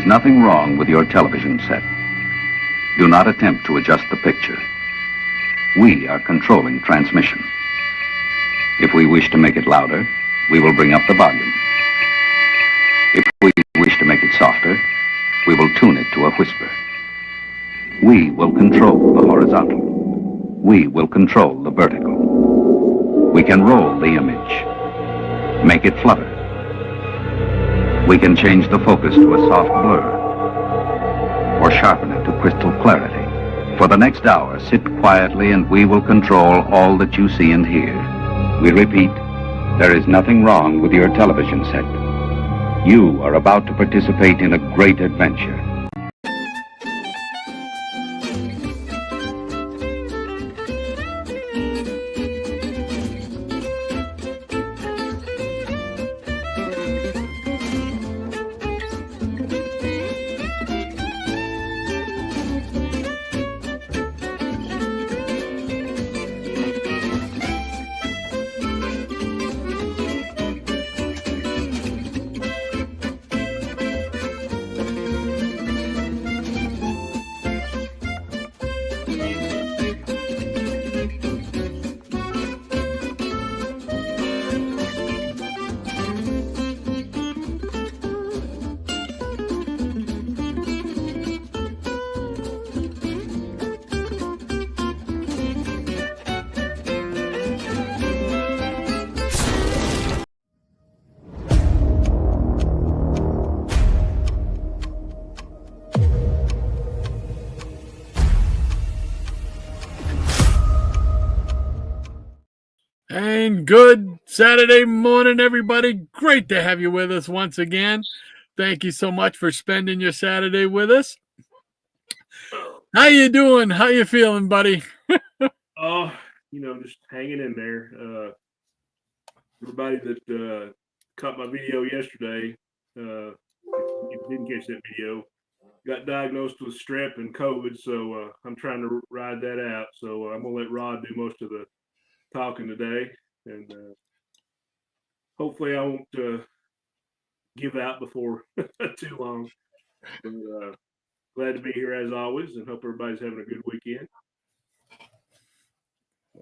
nothing wrong with your television set. Do not attempt to adjust the picture. We are controlling transmission. If we wish to make it louder, we will bring up the volume. If we wish to make it softer, we will tune it to a whisper. We will control the horizontal. We will control the vertical. We can roll the image, make it flutter. We can change the focus to a soft blur, or sharpen it to crystal clarity. For the next hour, sit quietly and we will control all that you see and hear. We repeat, there is nothing wrong with your television set. You are about to participate in a great adventure. And good Saturday morning, everybody. Great to have you with us once again. Thank you so much for spending your Saturday with us. How you doing? How you feeling, buddy? Oh, just hanging in there. Everybody that caught my video yesterday, if you didn't catch that video, got diagnosed with strep and COVID, so I'm trying to ride that out. So I'm going to let Rod do most of the talking today, and hopefully I won't give out before too long. But, glad to be here as always, and hope everybody's having a good weekend.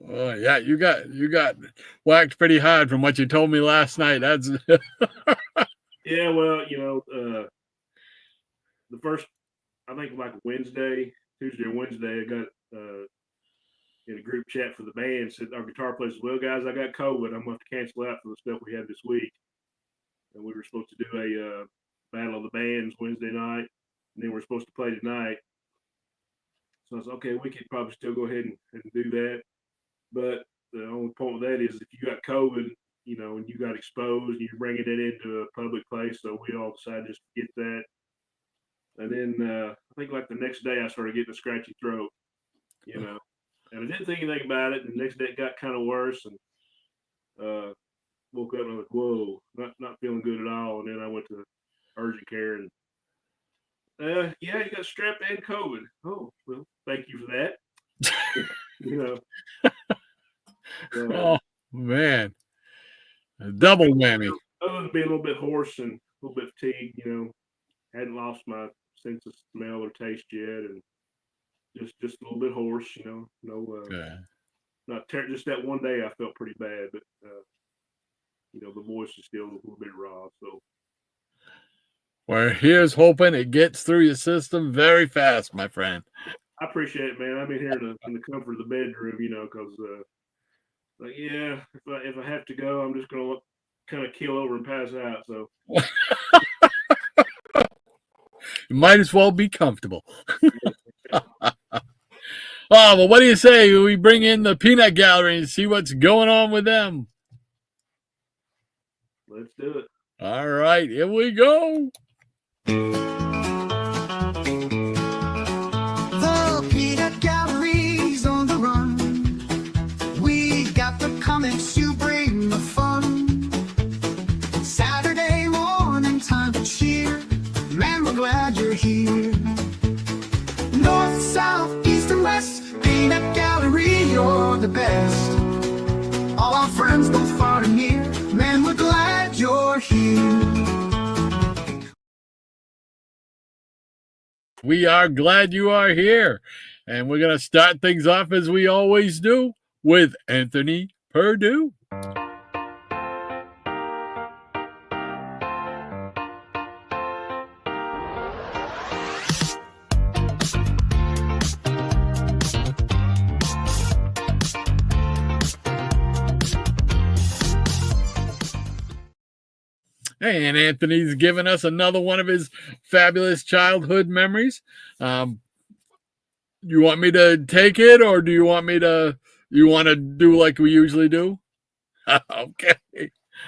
Yeah, you got whacked pretty hard from what you told me last night. That's yeah. Well, the first, I think like Tuesday or Wednesday, I got in a group chat for the band, said our guitar player said, "Well, guys, I got COVID. I'm going to have to cancel out for the stuff we had this week." And we were supposed to do a battle of the bands Wednesday night, and then we're supposed to play tonight. So I said, okay, we could probably still go ahead and do that. But the only point with that is if you got COVID, and you got exposed, and you're bringing it into a public place. So we all decided just to get that. And then I think like the next day I started getting a scratchy throat, and I didn't think anything about it. And the next day it got kind of worse, and woke up and I was like, whoa, not feeling good at all. And then I went to urgent care, and yeah, you got strep and COVID. Oh, well, thank you for that. Oh man, a double whammy. Other than being a little bit hoarse and a little bit fatigued, hadn't lost my sense of smell or taste yet, and just a little bit hoarse, not just that one day I felt pretty bad, but the voice is still a little bit raw. So, well, here's hoping it gets through your system very fast, my friend. I appreciate it, man. I'm in here in the comfort of the bedroom, because yeah, if I have to go, I'm just gonna kind of keel over and pass out. So. You might as well be comfortable. Oh, well, what do you say? We bring in the peanut gallery and see what's going on with them. Let's do it. All right, here we go. The peanut gallery's on the run. We got the comics, you bring the fun. Saturday morning, time to cheer. Man, we're glad you're here. North, south, east, and west, peanut gallery, you're the best. All our friends, both far and near, man, we're glad you're here. We are glad you are here. And we're going to start things off as we always do with Anthony Perdue. Hey, and Anthony's given us another one of his fabulous childhood memories. You want me to take it, or do you want to do like we usually do? Okay.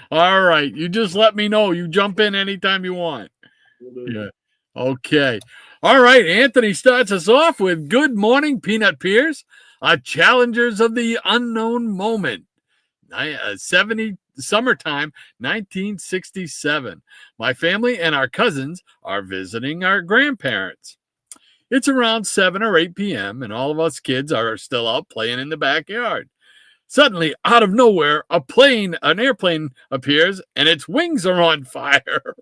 All right. You just let me know. You jump in anytime you want. Yeah. Okay. All right. Anthony starts us off with Good Morning, Peanut Peers, Challengers of the Unknown Moment. Summertime 1967. My family and our cousins are visiting our grandparents. It's around 7 or 8 p.m. and all of us kids are still out playing in the backyard. Suddenly, out of nowhere, an airplane appears and its wings are on fire.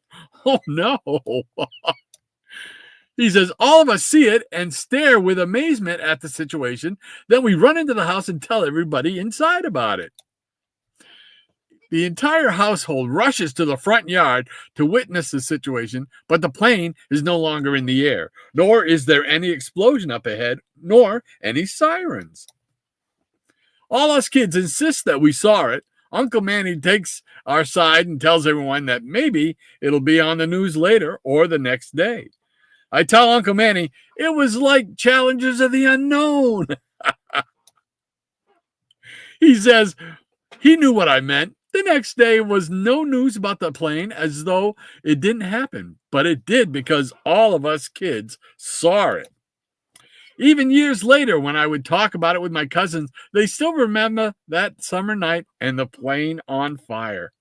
Oh no. He says, all of us see it and stare with amazement at the situation. Then we run into the house and tell everybody inside about it. The entire household rushes to the front yard to witness the situation, but the plane is no longer in the air, nor is there any explosion up ahead, nor any sirens. All us kids insist that we saw it. Uncle Manny takes our side and tells everyone that maybe it'll be on the news later or the next day. I tell Uncle Manny, it was like Challengers of the Unknown. He says he knew what I meant. The next day was no news about the plane, as though it didn't happen, but it did because all of us kids saw it. Even years later, when I would talk about it with my cousins, they still remember that summer night and the plane on fire.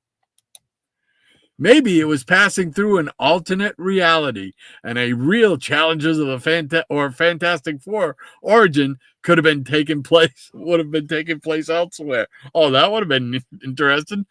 Maybe it was passing through an alternate reality, and a real Challengers of the Fantastic Four origin would have been taking place elsewhere. Oh, that would have been interesting.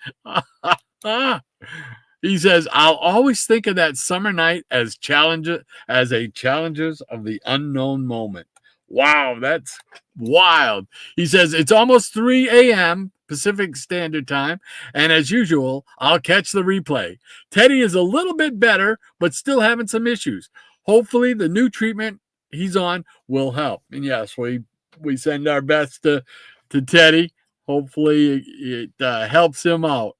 He says, I'll always think of that summer night as a Challengers of the Unknown moment. Wow, that's wild. He says, it's almost 3 a.m. Pacific Standard Time, and as usual, I'll catch the replay. Teddy is a little bit better, but still having some issues. Hopefully, the new treatment he's on will help. And yes, we send our best to Teddy. Hopefully, it helps him out.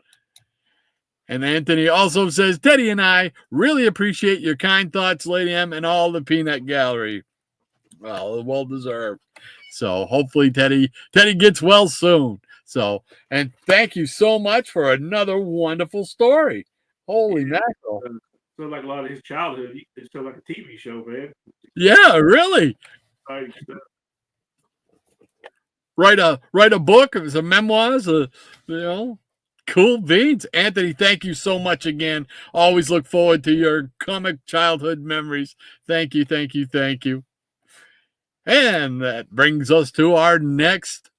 And Anthony also says, Teddy and I really appreciate your kind thoughts, Lady M, and all the Peanut Gallery. Well deserved. So hopefully Teddy gets well soon. So, and thank you so much for another wonderful story. Holy mackerel. So like a lot of his childhood, it's still like a TV show, man. Yeah, really. Write a book of some memoirs, cool beans. Anthony, thank you so much again. Always look forward to your comic childhood memories. Thank you. And that brings us to our next.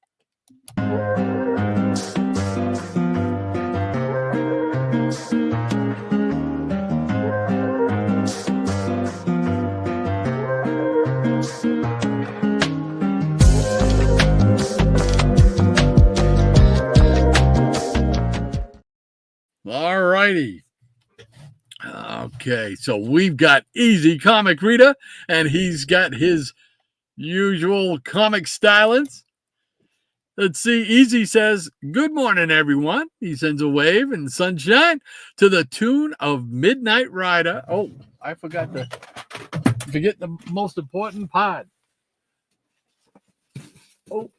All righty. Okay, so we've got Easy Comic Reader, and he's got his usual comic stylings. Let's see. Easy says, good morning, everyone. He sends a wave and sunshine to the tune of Midnight Rider. Oh, I forget the most important part. Oh.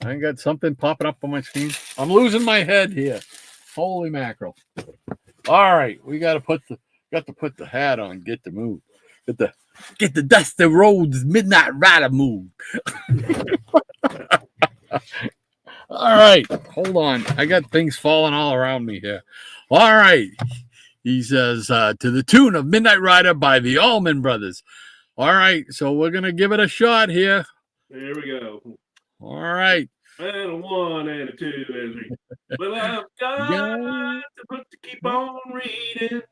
I got something popping up on my screen. I'm losing my head here. Holy mackerel. All right. We got to put the hat on, get the move. Get the Dusty Rhodes Midnight Rider move. All right. Hold on. I got things falling all around me here. All right. He says, to the tune of Midnight Rider by the Allman Brothers. All right. So we're going to give it a shot here. There we go. All right. And a 1 and a 2 and a 3. Well, I've got to keep on reading,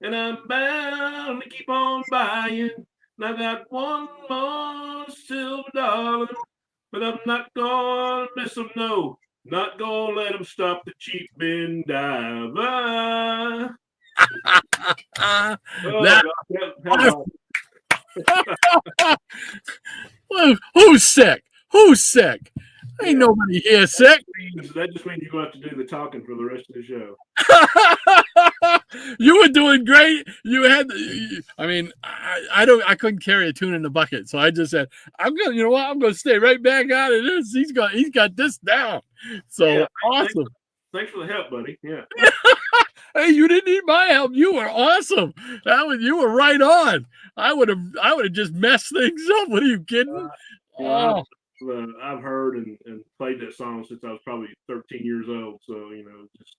and I'm bound to keep on buying. And I got one more silver dollar, but I'm not gonna miss them, no. Not gonna let them stop the cheap bin diver. That, God, well, who's sick? Who's sick? Ain't nobody here sick. That just means you're going to have to do the talking for the rest of the show. You were doing great. You had, I mean, I couldn't carry a tune in the bucket, so I just said, I'm gonna, you know what? I'm gonna stay right back out of this. He's got this down. So yeah, awesome. Thanks for the help, buddy. Yeah. Hey, you didn't need my help. You were awesome. You were right on. I would have just messed things up. What are you kidding? I've heard and played that song since I was probably 13 years old. So, just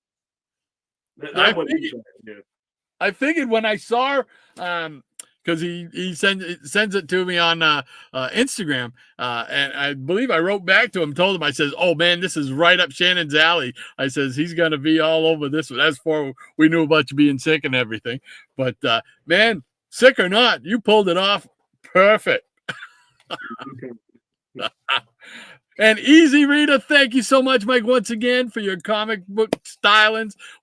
I figured when I saw, because he sends it to me on Instagram, and I believe I wrote back to him, told him, I says, oh man, this is right up Shannon's alley. I says, he's going to be all over this one. That's before we knew about you being sick and everything. But man, sick or not, you pulled it off perfect. And Easy Reader, thank you so much, Mike, once again for your comic book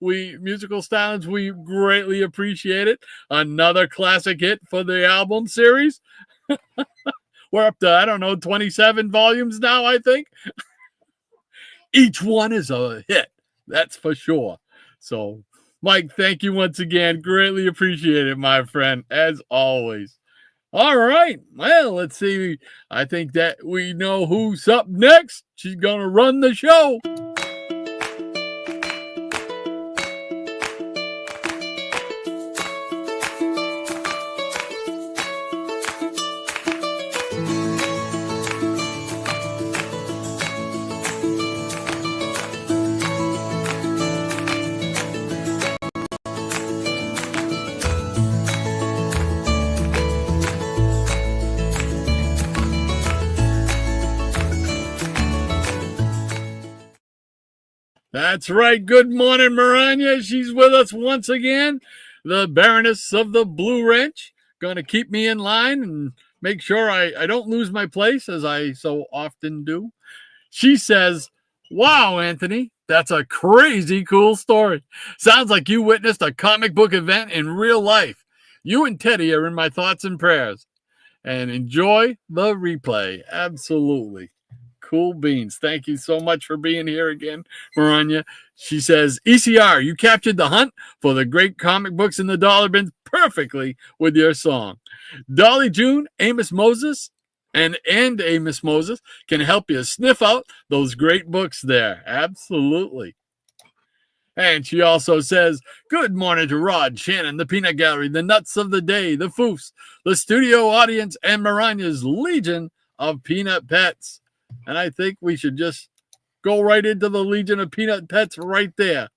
musical stylings. We greatly appreciate it. Another classic hit for the album series. We're up to, 27 volumes now, I think. Each one is a hit. That's for sure. So, Mike, thank you once again. Greatly appreciate it, my friend, as always. All right. Well, let's see. I think that we know who's up next. She's going to run the show. That's right. Good morning, Maranya. She's with us once again. The Baroness of the Blue Wrench. Going to keep me in line and make sure I don't lose my place, as I so often do. She says, wow, Anthony, that's a crazy cool story. Sounds like you witnessed a comic book event in real life. You and Teddy are in my thoughts and prayers. And enjoy the replay. Absolutely. Cool beans. Thank you so much for being here again, Maranya. She says, ECR, you captured the hunt for the great comic books in the dollar bins perfectly with your song. Dolly June, Amos Moses, and Amos Moses can help you sniff out those great books there. Absolutely. And she also says, good morning to Rod, Shannon, the Peanut Gallery, the Nuts of the Day, the Foofs, the studio audience, and Maranya's Legion of Peanut Pets. And I think we should just go right into the Legion of Peanut Pets right there.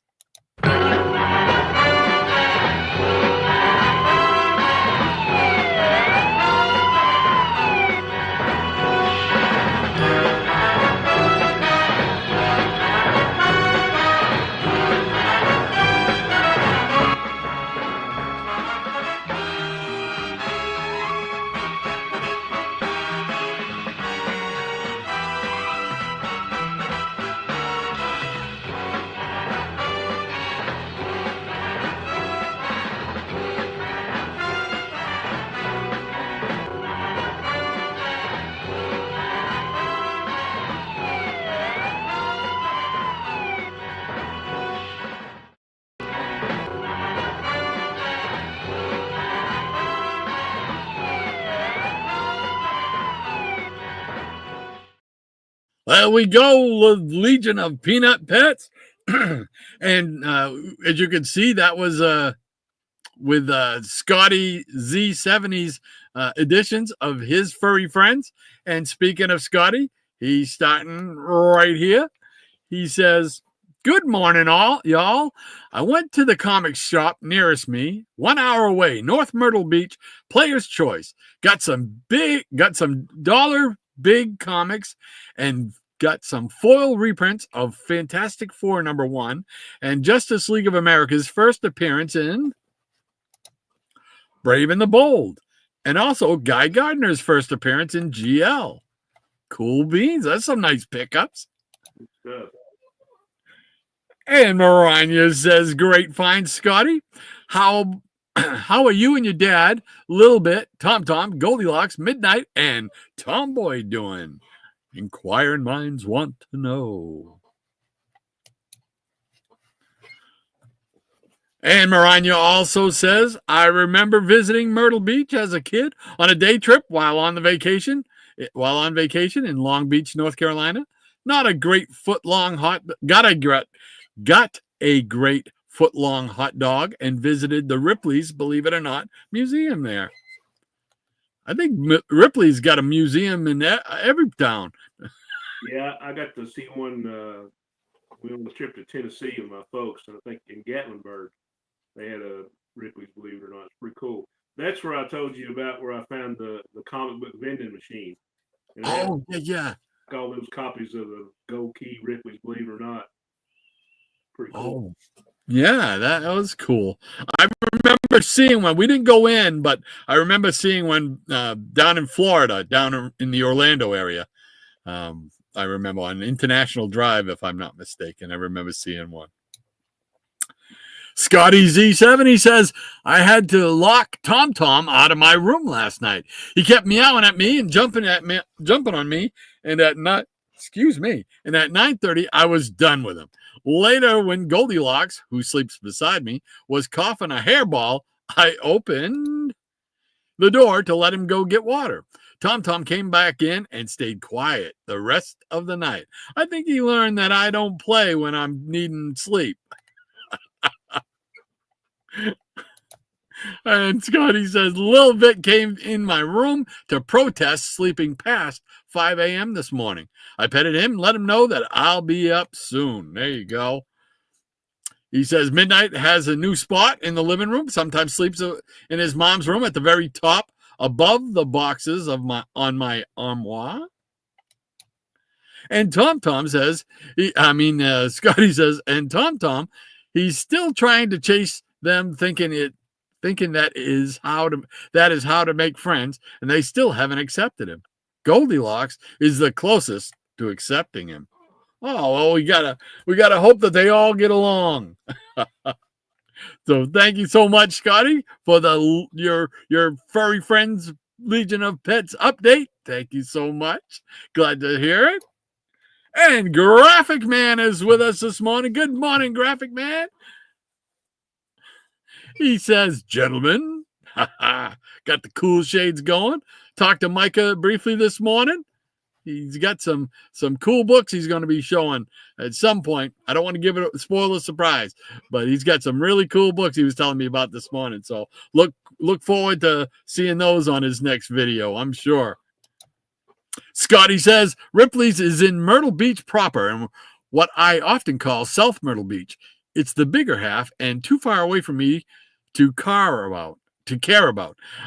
There we go, the Legion of Peanut Pets. And as you can see, that was with Scotty Z70's editions of his furry friends. And speaking of Scotty, he's starting right here. He says, good morning, all y'all. I went to the comic shop nearest me, 1 hour away, North Myrtle Beach, Player's Choice. Got some dollar big comics and got some foil reprints of Fantastic Four #1 and Justice League of America's first appearance in Brave and the Bold, and also Guy Gardner's first appearance in GL. Cool beans. That's some nice pickups. Good. And Maranya says, great find, Scotty. How are you and your dad, Little Bit, Tom, Goldilocks, Midnight, and Tomboy doing? Inquiring minds want to know. And Maranya also says, I remember visiting Myrtle Beach as a kid on a day trip while on vacation in Long Beach, North Carolina. Not a great foot-long got a great foot-long hot dog and visited the Ripley's, believe it or not, museum there. I think Ripley's got a museum in every town. Yeah, I got to see one. We went on a trip to Tennessee with my folks, and I think in Gatlinburg they had a Ripley's, believe it or not. It's pretty cool. That's where I told you about where I found the comic book vending machine. And Yeah. All those copies of the Gold Key Ripley's, believe it or not. Pretty cool. Oh, yeah, that was cool. I remember seeing one. We didn't go in, but I remember seeing one down in Florida, down in the Orlando area. I remember on International Drive, if I'm not mistaken. I remember seeing one. Scotty Z7, he says, I had to lock Tom out of my room last night. He kept meowing at me and jumping on me, and at 9:30, I was done with him. Later, when Goldilocks, who sleeps beside me, was coughing a hairball, I opened the door to let him go get water. Tom came back in and stayed quiet the rest of the night. I think he learned that I don't play when I'm needing sleep. And Scotty says, Lil Vic came in my room to protest sleeping past 5 a.m. this morning. I petted him, let him know that I'll be up soon. There you go. He says Midnight has a new spot in the living room. Sometimes sleeps in his mom's room at the very top above the boxes of on my armoire. And Tom says, Scotty says, and Tom, he's still trying to chase them, thinking that is how to make friends, and they still haven't accepted him. Goldilocks is the closest to accepting him. Oh, well, we gotta hope that they all get along. So thank you so much, Scotty, for your furry friends Legion of Pets update. Thank you so much. Glad to hear it. And Graphic Man is with us this morning. Good morning, Graphic Man. He says, gentlemen, got the cool shades going. Talked to Micah briefly this morning. He's got some cool books he's going to be showing at some point. I don't want to spoil the surprise, but he's got some really cool books he was telling me about this morning. So look forward to seeing those on his next video, I'm sure. Scotty says, Ripley's is in Myrtle Beach proper, and what I often call South Myrtle Beach. It's the bigger half and too far away from me to care about.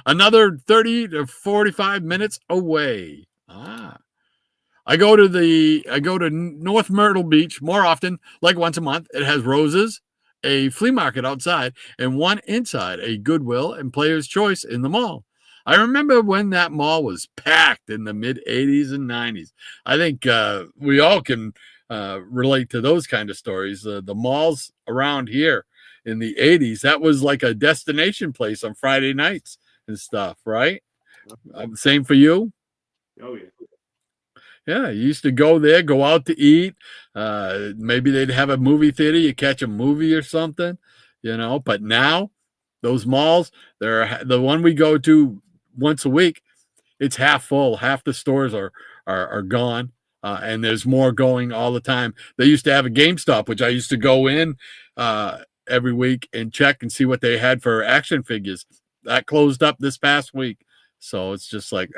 Another 30 to 45 minutes away. I go to North Myrtle Beach more often, like once a month. It has Roses, a flea market outside, and one inside, a Goodwill and Player's Choice in the mall. I remember when that mall was packed in the mid-'80s and '90s. I think we all can relate to those kind of stories. The malls around here in the '80s, that was like a destination place on Friday nights and stuff, right? Same for you? Oh, yeah. Yeah, you used to go there, go out to eat. Maybe they'd have a movie theater. You catch a movie or something, But now, those malls, they're the one we go to once a week. It's half full. Half the stores are gone, and there's more going all the time. They used to have a GameStop, which I used to go in every week and check and see what they had for action figures. That closed up this past week, so it's just like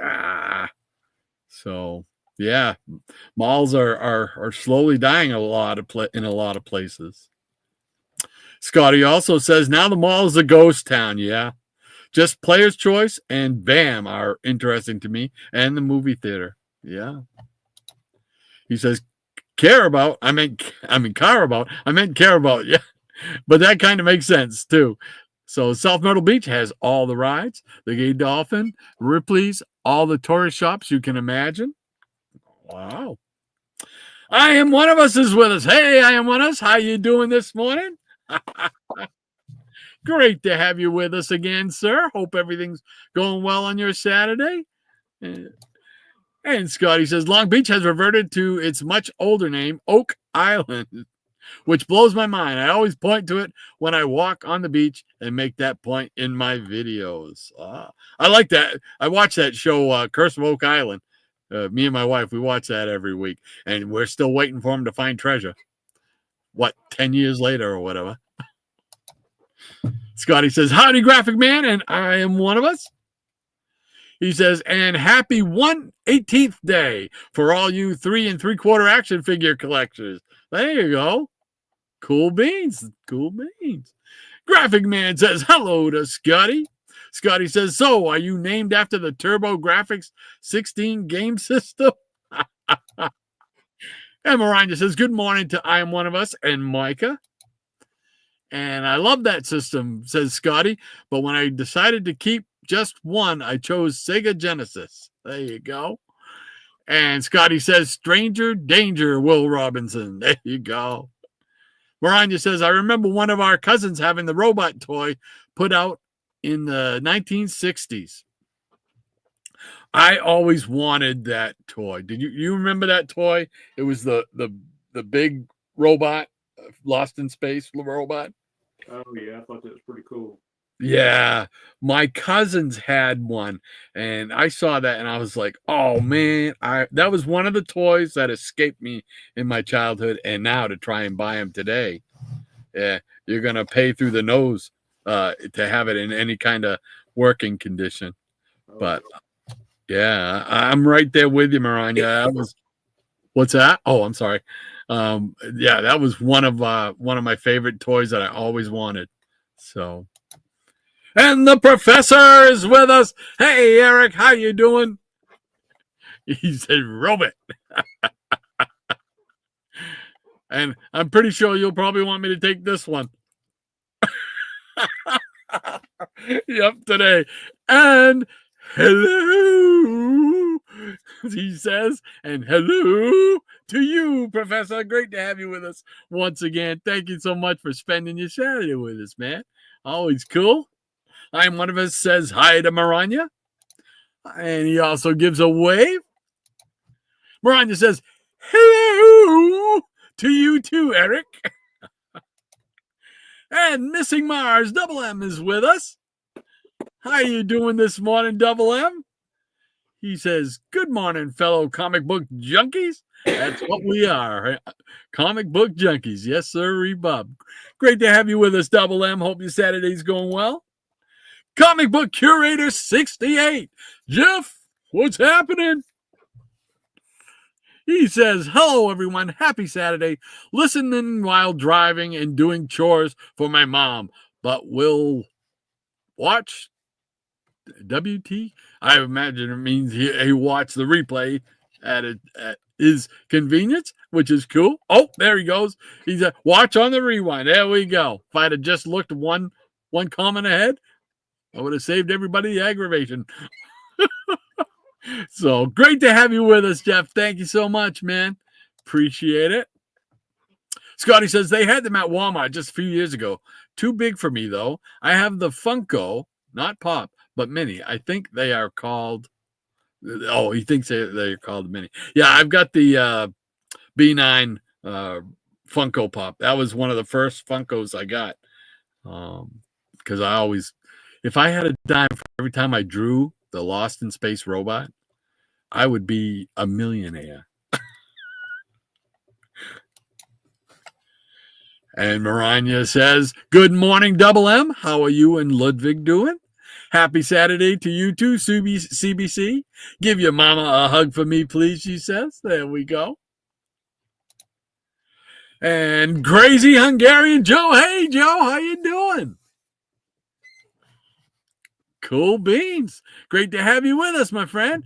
So. Yeah, malls are slowly dying in a lot of places. Scotty also says now the mall is a ghost town. Yeah, just Player's Choice and BAM are interesting to me, and the movie theater. Yeah. He says, care about. I meant car about. I meant care about. Yeah, but that kind of makes sense too. So South Myrtle Beach has all the rides, the Gay Dolphin, Ripley's, all the tourist shops you can imagine. Wow. I Am One of Us is with us. Hey, I Am One of Us. How you doing this morning? Great to have you with us again, sir. Hope everything's going well on your Saturday. And Scotty says, Long Beach has reverted to its much older name, Oak Island, which blows my mind. I always point to it when I walk on the beach and make that point in my videos. I like that. I watch that show, Curse of Oak Island. Me and my wife, we watch that every week. And we're still waiting for him to find treasure. What, 10 years later or whatever? Scotty says, howdy, graphic man, and I am one of us. He says, and happy 118th day for all you 3 3/4 action figure collectors. There you go. Cool beans. Cool beans. Graphic man says, hello to Scotty. Scotty says, so are you named after the Turbo Graphics 16 game system? And Miranda says, good morning to I Am One of Us and Micah. And I love that system, says Scotty. But when I decided to keep just one, I chose Sega Genesis. There you go. And Scotty says, stranger danger, Will Robinson. There you go. Miranda says, I remember one of our cousins having the robot toy put out in the 1960s. I always wanted that toy. Did you remember that toy? It was the big robot, Lost in Space robot. Oh yeah, I thought that was pretty cool. Yeah, my cousins had one, and I saw that, and I was like, "Oh man!" That was one of the toys that escaped me in my childhood, and now to try and buy them today, yeah, you're gonna pay through the nose to have it in any kind of working condition. But yeah, I'm right there with you, Miranda. What's that? Oh, I'm sorry. Yeah, that was one of my favorite toys that I always wanted. So, and the professor is with us. Hey, Eric, how you doing? He said, robot. And I'm pretty sure you'll probably want me to take this one. Yep, today. And hello, he says, and hello to you, Professor. Great to have you with us once again. Thank you so much for spending your Saturday with us, man. Always cool. I'm One of Us says hi to Maranya. And he also gives a wave. Maranya says, hello to you too, Eric. And Missing Mars, Double M, is with us. How you doing this morning, Double M? He says, good morning, fellow comic book junkies. That's what we are. Comic book junkies. Yes, sir, Bob. Great to have you with us, Double M. Hope your Saturday's going well. Comic book curator 68. Jeff, what's happening? He says, hello, everyone. Happy Saturday. Listening while driving and doing chores for my mom, but will watch WT. I imagine it means he watched the replay at his convenience, which is cool. Oh, there he goes. He's a watch on the rewind. There we go. If I'd have just looked one comment ahead, I would have saved everybody the aggravation. So great to have you with us, Jeff. Thank you so much, man. Appreciate it. Scotty says they had them at Walmart just a few years ago. Too big for me, though. I have the Funko, not Pop, but Mini. I think they are called. Oh, he thinks they're called Mini. Yeah, I've got the B9 Funko Pop. That was one of the first Funkos I got. Because I always, if I had a dime for every time I drew the Lost in Space robot, I would be a millionaire. And Maranya says, good morning, Double M. How are you and Ludwig doing? Happy Saturday to you too, CBC. Give your mama a hug for me, please, she says. There we go. And Crazy Hungarian Joe. Hey, Joe, how you doing? Cool beans. Great to have you with us, my friend.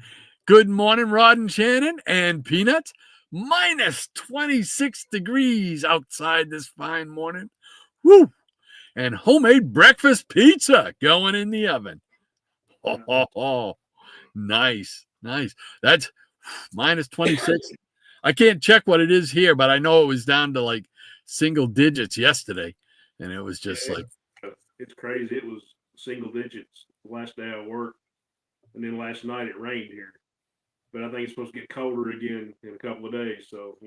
Good morning, Rod and Shannon and Peanuts. minus 26 degrees outside this fine morning. Woo! And homemade breakfast pizza going in the oven. Oh, nice. That's minus 26. I can't check what it is here, but I know it was down to like single digits yesterday. And it was just like, it's crazy. It was single digits the last day I worked. And then last night it rained here. But I think it's supposed to get colder again in a couple of days. So,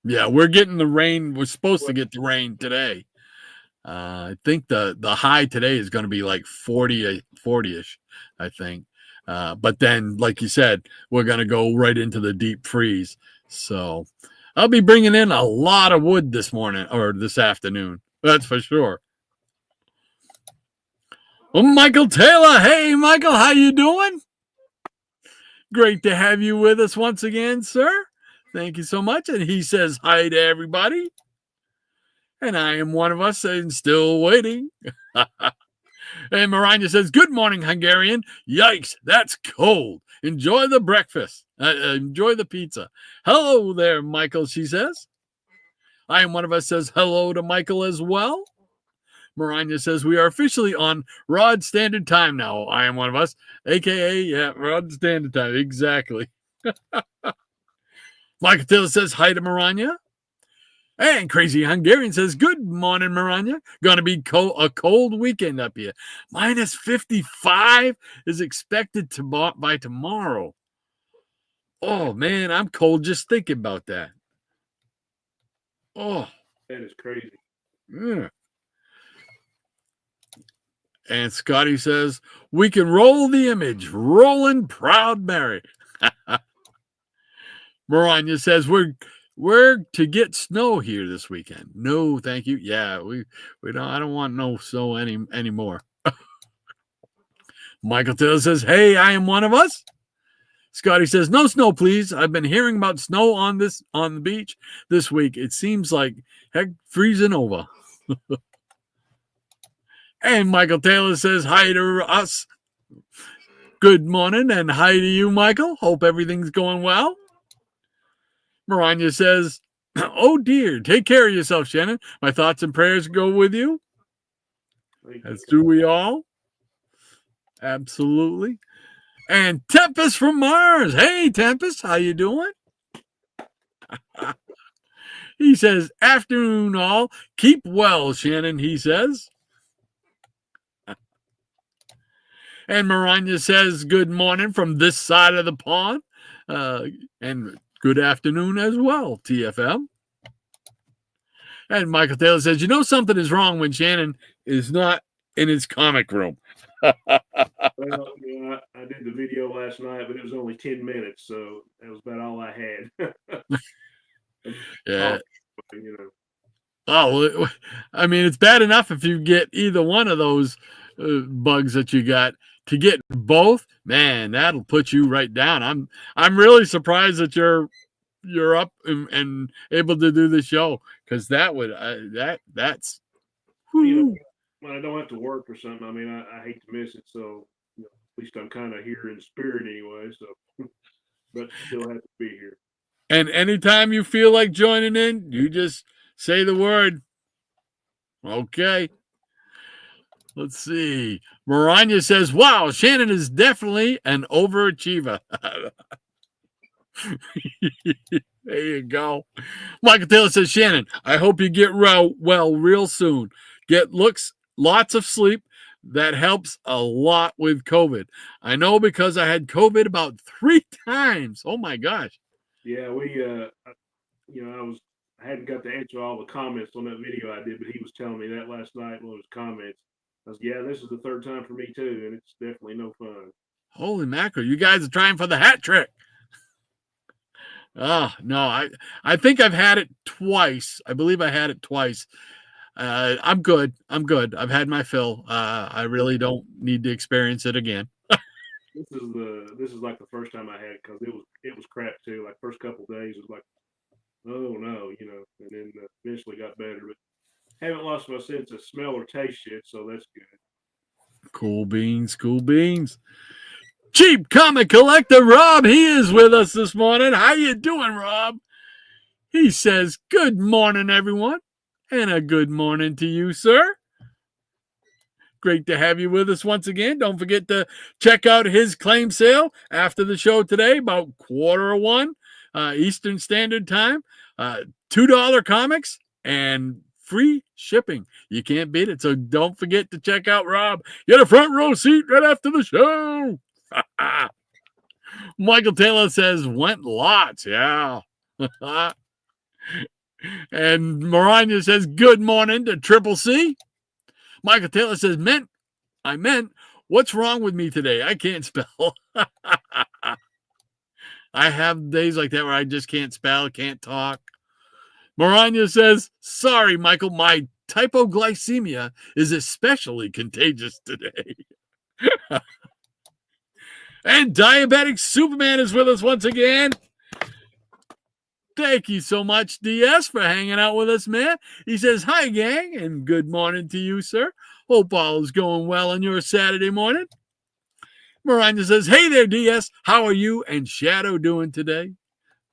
yeah, we're getting the rain. We're supposed to get the rain today. I think the high today is going to be like 40-ish, I think. But then, like you said, we're going to go right into the deep freeze. So I'll be bringing in a lot of wood this morning or this afternoon. That's for sure. Well, Michael Taylor. Hey, Michael, how you doing? Great to have you with us once again, sir. Thank you so much. And he says hi to everybody. And I am one of us and still waiting. And Maranya says, good morning, Hungarian. Yikes, that's cold. Enjoy the breakfast. Enjoy the pizza. Hello there, Michael, she says. I am one of us says hello to Michael as well. Maranya says, we are officially on Rod Standard Time now. I am one of us, a.k.a. yeah, Rod Standard Time. Exactly. Michael Taylor says hi to Maranya. And Crazy Hungarian says, good morning, Maranya. Going to be a cold weekend up here. Minus 55 is expected by tomorrow. Oh, man, I'm cold just thinking about that. Oh. that is crazy. Yeah. And Scotty says, we can roll the image. Rolling Proud Mary. Maranya says, we're to get snow here this weekend. No, thank you. Yeah, we don't. I don't want no snow anymore. Michael Taylor says, hey, I am one of us. Scotty says, no snow, please. I've been hearing about snow on the beach this week. It seems like heck freezing over. And Michael Taylor says hi to us. Good morning and hi to you, Michael. Hope everything's going well. Maranya says, oh dear, take care of yourself, Shannon. My thoughts and prayers go with you. As do we all. Absolutely. And Tempest from Mars. Hey, Tempest, how you doing? He says, afternoon all. Keep well, Shannon, he says. And Maranya says, good morning from this side of the pond. And good afternoon as well, TFM. And Michael Taylor says, you know something is wrong when Shannon is not in his comic room. Well, I did the video last night, but it was only 10 minutes, so that was about all I had. Yeah. Oh, I mean, it's bad enough if you get either one of those bugs that you got. To get both, man, that'll put you right down. I'm really surprised that you're up and able to do the show, because that would that's. When I don't have to work or something, I mean, I hate to miss it. So at least I'm kind of here in spirit anyway. So, but still have to be here. And anytime you feel like joining in, you just say the word. Okay. Let's see. Maranya says, wow, Shannon is definitely an overachiever. There you go. Michael Taylor says, Shannon, I hope you get well real soon. Get lots of sleep. That helps a lot with COVID. I know because I had COVID about 3 times. Oh my gosh. Yeah, I hadn't got to answer all the comments on that video I did, but he was telling me that last night in one of his comments. I was, yeah, this is the 3rd time for me too, and it's definitely no fun. Holy mackerel, you guys are trying for the hat trick. Oh, no, I think I've had it twice. I believe I had it twice. I'm good. I've had my fill. I really don't need to experience it again. This is like the first time I had it, because it was crap too. Like first couple of days, it was like, oh no, and then eventually got better. But haven't lost my sense of smell or taste yet, so that's good. Cool beans. Cheap comic collector Rob, he is with us this morning. How you doing, Rob? He says, good morning, everyone, and a good morning to you, sir. Great to have you with us once again. Don't forget to check out his claim sale after the show today, about 1:15 Eastern Standard Time. $2 comics and free shipping. You can't beat it. So don't forget to check out Rob. Get a front row seat right after the show. Michael Taylor says, went lots. Yeah. And Maranya says, good morning to Triple C. Michael Taylor says, I meant, what's wrong with me today? I can't spell. I have days like that where I just can't spell, can't talk. Maranya says, sorry, Michael, my hypoglycemia is especially contagious today. And Diabetic Superman is with us once again. Thank you so much, DS, for hanging out with us, man. He says, hi, gang, and good morning to you, sir. Hope all is going well on your Saturday morning. Miranda says, hey there, DS. How are you and Shadow doing today?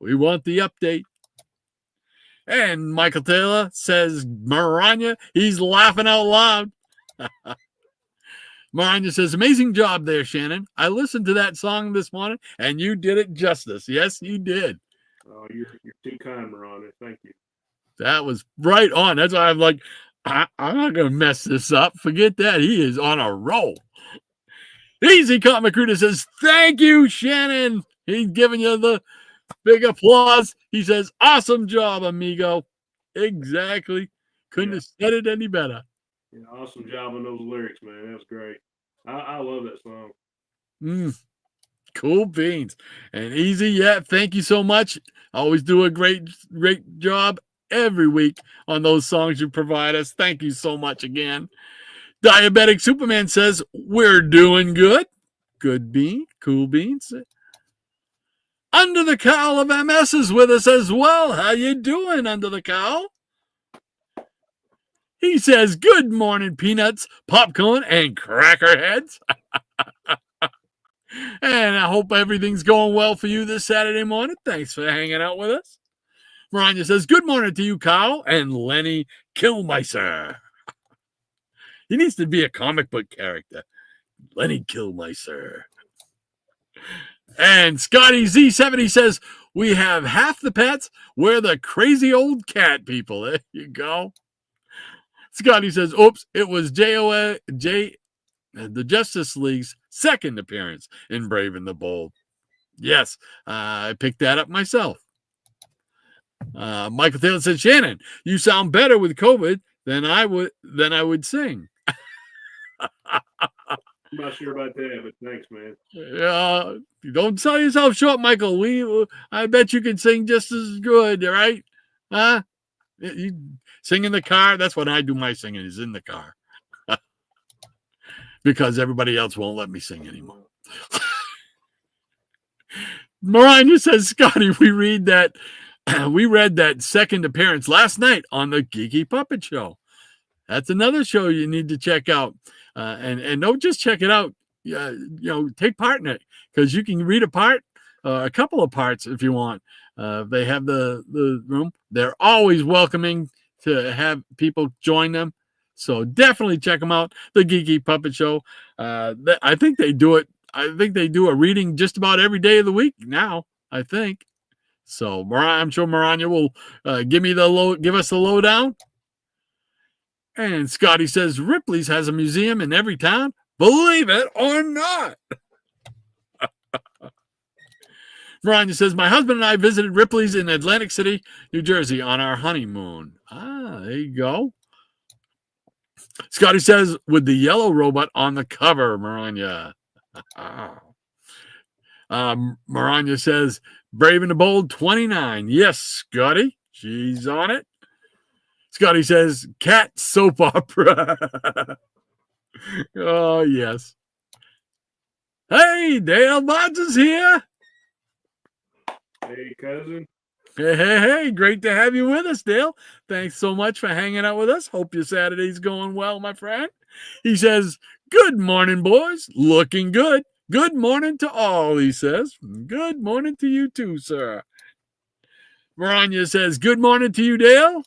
We want the update. And Michael Taylor says, Miranda, he's laughing out loud. Miranda says, amazing job there, Shannon. I listened to that song this morning, and you did it justice. Yes, you did. Oh, you're too kind, Miranda. Thank you. That was right on. That's why I'm like, I'm not going to mess this up. Forget that. He is on a roll. Easy Comic Recruiter says, thank you, Shannon. He's giving you the big applause. He says, awesome job, amigo. Exactly. Couldn't have said it any better. Yeah, awesome job on those lyrics, man. That was great. I love that song. Cool beans. And Easy, yeah, thank you so much. Always do a great job every week on those songs you provide us. Thank you so much again. Diabetic Superman says, we're doing good. Good bean, cool beans. Under the Cowl of MS is with us as well. How you doing, Under the Cowl? He says, good morning, peanuts, popcorn, and cracker heads. And I hope everything's going well for you this Saturday morning. Thanks for hanging out with us. Miranda says, good morning to you, Kyle and Lenny Kilmister. He needs to be a comic book character. Lenny Kilmister. And Scotty Z70 says, we have half the pets. We're the crazy old cat people. There you go. Scotty says, oops, it was the Justice League's second appearance in Brave and the Bold. Yes, I picked that up myself. Michael Taylor said, Shannon, you sound better with COVID than I would sing. I'm not sure about that, but thanks, man. Don't sell yourself short, Michael. I bet you can sing just as good, right? Huh? You sing in the car. That's when I do my singing, is in the car. Because everybody else won't let me sing anymore. Marina says, Scotty, we read that second appearance last night on the Geeky Puppet Show. That's another show you need to check out. And don't just check it out. Take part in it, because you can read a part, a couple of parts if you want. They have the room. They're always welcoming to have people join them. So definitely check them out. The Geeky Puppet Show. I think they do it. I think they do a reading just about every day of the week now, I think. So I'm sure Maranya will give us the lowdown. And Scotty says, Ripley's has a museum in every town. Believe it or not. Maranya says, my husband and I visited Ripley's in Atlantic City, New Jersey on our honeymoon. There you go. Scotty says, with the yellow robot on the cover, Maranya. Maranya says, Brave and the Bold 29. Yes, Scotty. She's on it. Scotty says, cat soap opera. Oh, yes. Hey, Dale Bonds is here. Hey, cousin. Hey, great to have you with us, Dale. Thanks so much for hanging out with us. Hope your Saturday's going well, my friend. He says, good morning, boys. Looking good. Good morning to all, he says. Good morning to you too, sir. Maranya says, good morning to you, Dale.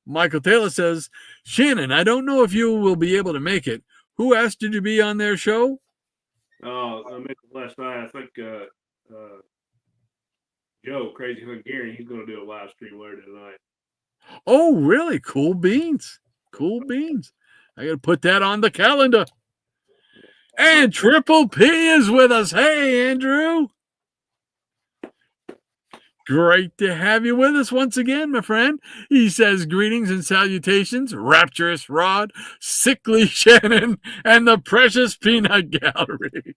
Michael Taylor says, Shannon, I don't know if you will be able to make it. Who asked you to be on their show? Oh, I mentioned last night. I think Joe, Crazy Hungarian, he's going to do a live stream later tonight. Oh, really? Cool beans. Cool beans. I got to put that on the calendar. And Triple P is with us. Hey, Andrew. Great to have you with us once again, my friend. He says, greetings and salutations, rapturous Rod, sickly Shannon, and the precious peanut gallery.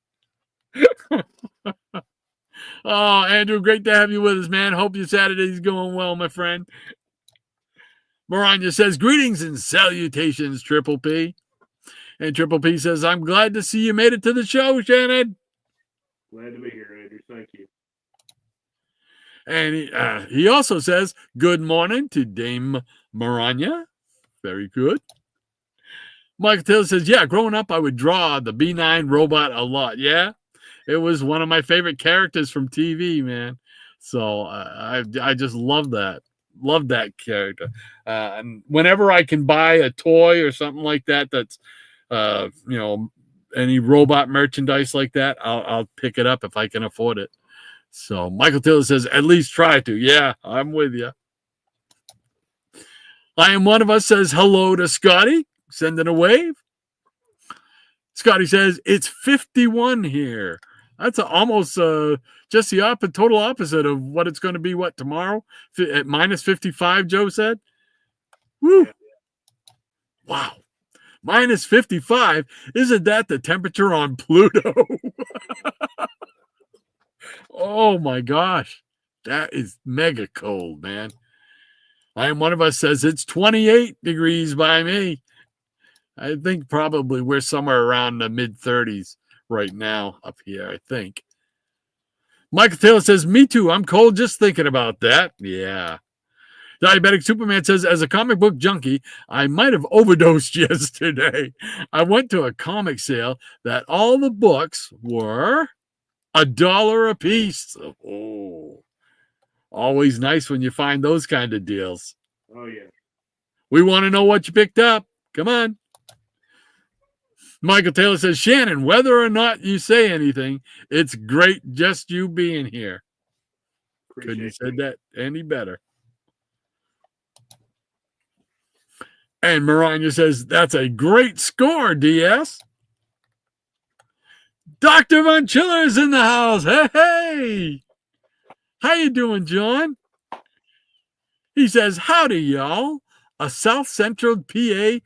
Oh, Andrew, great to have you with us, man. Hope your Saturday's going well, my friend. Maranya says, greetings and salutations, Triple P. And Triple P says, I'm glad to see you made it to the show, Shannon. Glad to be here, Andrew. Thank you. And he also says, good morning to Dame Maranya. Very good. Michael Taylor says, yeah, growing up, I would draw the B9 robot a lot. Yeah, it was one of my favorite characters from TV, man. So I just love that. Love that character. And whenever I can buy a toy or something like that, that's, any robot merchandise like that, I'll pick it up if I can afford it. So Michael Taylor says, at least try to. Yeah, I'm with you. I am one of us says hello to Scotty, sending a wave. Scotty says, it's 51 here. That's almost just the total opposite of what it's going to be, tomorrow? At minus 55, Joe said? Woo! Wow. Minus 55? Isn't that the temperature on Pluto? Oh, my gosh. That is mega cold, man. I am one of us says it's 28 degrees by me. I think probably we're somewhere around the mid-30s right now up here, I think. Michael Taylor says, me too. I'm cold just thinking about that. Yeah. Diabetic Superman says, as a comic book junkie, I might have overdosed yesterday. I went to a comic sale that all the books were $1 a piece. Oh, always nice when you find those kind of deals. Oh, yeah. We want to know what you picked up. Come on. Michael Taylor says, Shannon, whether or not you say anything, it's great just you being here. Couldn't have said that any better. And Maranya says, that's a great score, DS. Dr. Von Chiller is in the house. Hey, hey. How you doing, John? He says, howdy, y'all. A South Central PA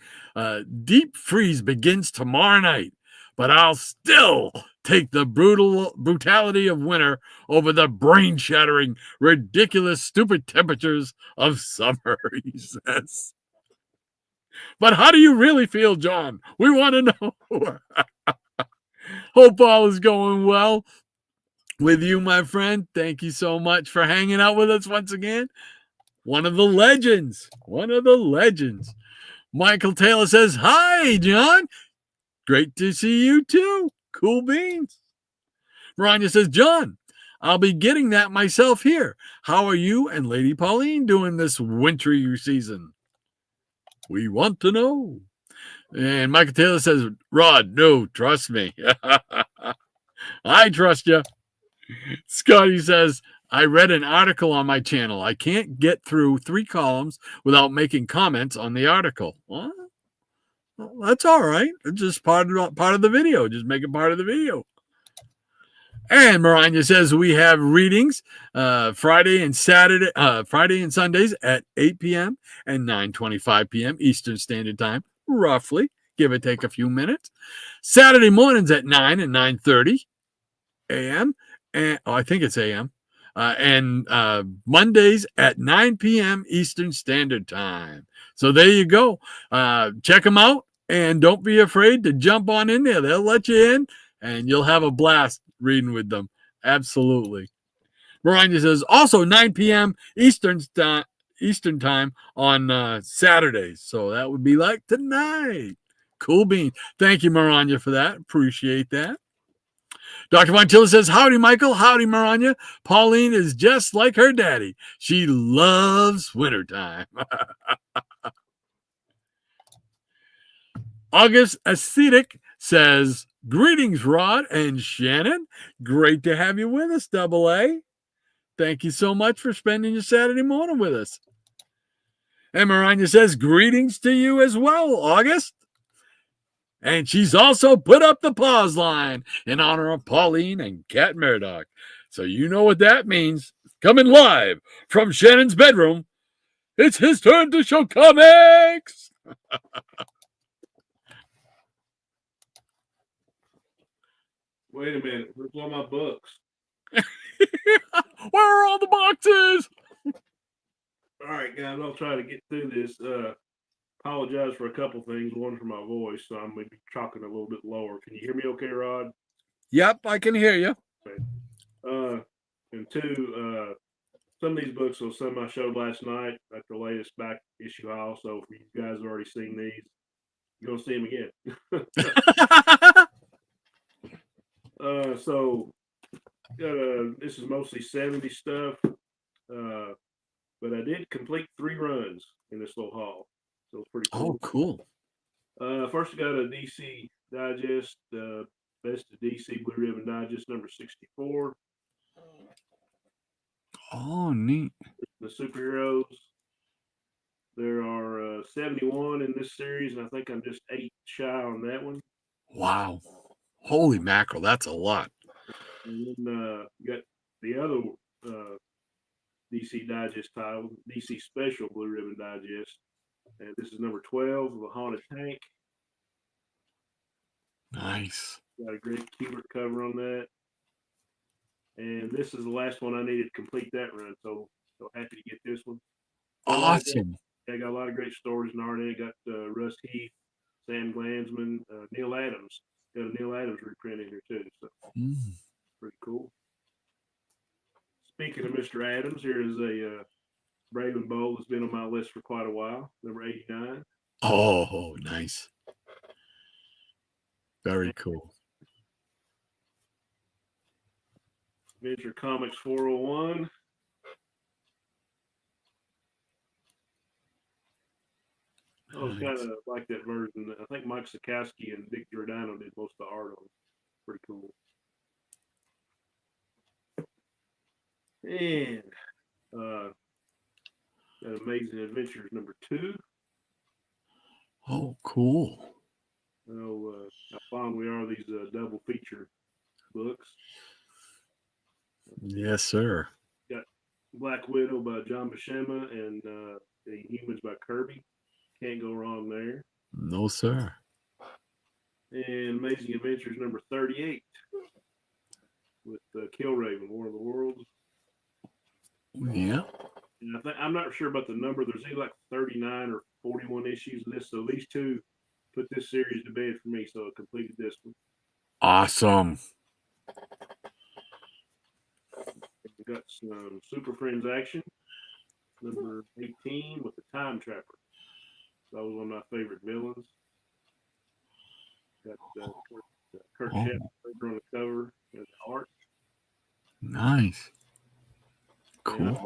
deep freeze begins tomorrow night, but I'll still take the brutality of winter over the brain-shattering, ridiculous, stupid temperatures of summer, he says. But how do you really feel, John? We want to know. Hope all is going well with you, my friend. Thank you so much for hanging out with us once again. One of the legends. One of the legends. Michael Taylor says, hi, John. Great to see you, too. Cool beans. Maranya says, John, I'll be getting that myself here. How are you and Lady Pauline doing this wintry season? We want to know. And Michael Taylor says, Rod, no, trust me. I trust you. Scotty says, I read an article on my channel. I can't get through 3 columns without making comments on the article. Well, that's all right. It's just part of the video. Just make it part of the video. And Maranya says we have readings Friday and Sundays at 8 p.m. and 9:25 p.m. Eastern Standard Time, roughly, give or take a few minutes. Saturday mornings at 9 and 9:30 a.m. And I think it's a.m. And Mondays at 9 p.m. Eastern Standard Time. So there you go. Check them out, and don't be afraid to jump on in there. They'll let you in, and you'll have a blast reading with them. Absolutely. Maranya says also 9 p.m. Eastern Time on Saturdays. So that would be like tonight. Cool beans. Thank you, Maranya, for that. Appreciate that. Dr. Montilla says, howdy, Michael. Howdy, Maranya. Pauline is just like her daddy. She loves wintertime. August Ascetic says, greetings, Rod and Shannon. Great to have you with us, Double A. Thank you so much for spending your Saturday morning with us. And Maranya says, greetings to you as well, August. And she's also put up the pause line in honor of Pauline and Cat Murdoch. So you know what that means. Coming live from Shannon's bedroom, it's his turn to show comics. Wait a minute. Where's all my books? Where are all the boxes? All right, guys. I'll try to get through this. Apologize for a couple things. One for my voice, so I'm maybe talking a little bit lower. Can you hear me okay, Rod? Yep, I can hear you. Okay. And two, some of these books will some I showed last night at the latest back issue haul. So if you guys have already seen these, you're gonna see them again. So this is mostly 70 stuff, but I did complete 3 runs in this little haul, so it's pretty cool. Oh, cool. First, I got a DC Digest, Best of DC Blue Ribbon Digest number 64. Oh, neat. The superheroes. There are 71 in this series, and I think I'm just 8 shy on that one. Wow. Holy mackerel, that's a lot. And then you got the other DC Digest title, DC Special Blue Ribbon Digest. And this is number 12, The Haunted Tank. Nice. Got a great Kubert cover on that. And this is the last one I needed to complete that run. So happy to get this one. Awesome. I got a lot of great stories in art. I got Russ Heath, Sam Glanzman, Neil Adams. Got a Neil Adams reprint in here too. So pretty cool. Speaking of Mr. Adams, here is a Brave and Bold that's been on my list for quite a while. Number 89. Oh, nice. Very cool. Adventure Comics 401. I was kind of like that version. I think Mike Sikowski and Dick Giordano did most of the art on it. Pretty cool. And got Amazing Adventures number 2. Oh, cool. I know how fond we are of these double feature books. Yes, sir. Got Black Widow by John Buscema and The Humans by Kirby. Can't go wrong there. No, sir. And Amazing Adventures number 38 with Killraven, War of the Worlds. Yeah. And I'm not sure about the number. There's either like 39 or 41 issues of this. So these two put this series to bed for me. So I completed this one. Awesome. We got some Super Friends action. Number 18 with the Time Trapper. That was one of my favorite villains. Got Kurt Shepard on the cover and the art. Nice. Cool.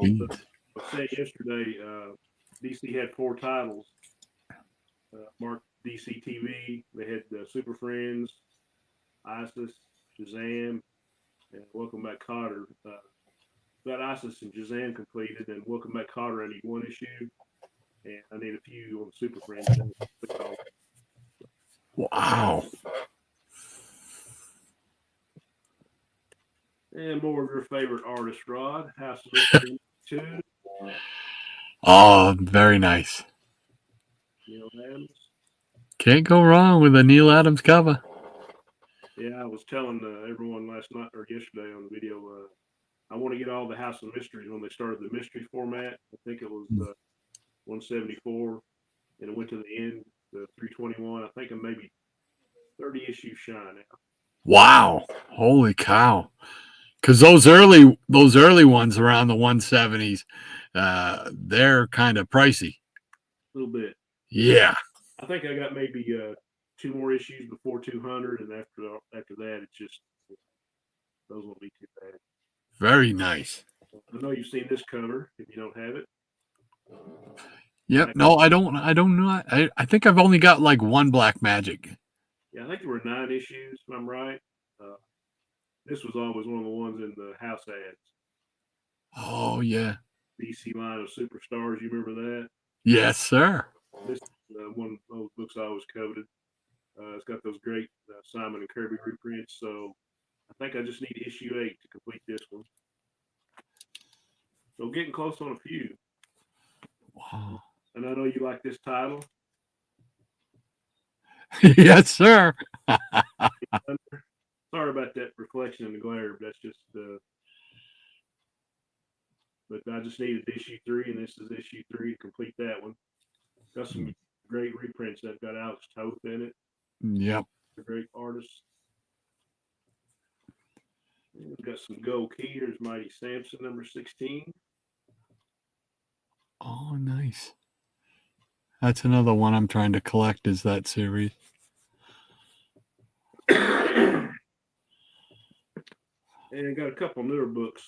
I said yesterday, DC had 4 titles. Marked DC TV. They had Super Friends, ISIS, Shazam, and Welcome Back Kotter. Got ISIS and Shazam completed, and Welcome Back Kotter I need 1 issue, and I need a few on Super Friends. Wow. And more of your favorite artist, Rod. House of Mystery 2. Oh, very nice. Neil Adams. Can't go wrong with a Neil Adams cover. Yeah, I was telling everyone last night or yesterday on the video, I want to get all the House of Mysteries when they started the mystery format. I think it was 174, and it went to the end, the 321. I think I'm maybe 30 issues shy now. Wow. Holy cow. Because those early ones around the 170s, they're kind of pricey. A little bit. Yeah. I think I got maybe 2 more issues before 200, and after that, it's just Those won't be too bad. Very nice. I know you've seen this cover. If you don't have it, Yep. No, I don't know. I think I've only got like one Black Magic. yeah, I think there were 9 issues, if I'm right. This was always one of the ones in the house ads. Oh yeah. DC line of superstars. You remember that? Yes, sir. This is one of those books I always coveted. It's got those great Simon and Kirby reprints. So I think I just need issue 8 to complete this one. So getting close on a few. Wow. And I know you like this title. Yes, sir. Sorry about that reflection in the glare, but that's just. But I just needed issue 3, and this is issue 3 to complete that one. Got some great reprints that got Alex Toth in it. Yep. A great artist. And we've got some gold key. Here's Mighty Samson, number 16. Oh, nice. That's another one I'm trying to collect, is that series. And I got a couple newer books.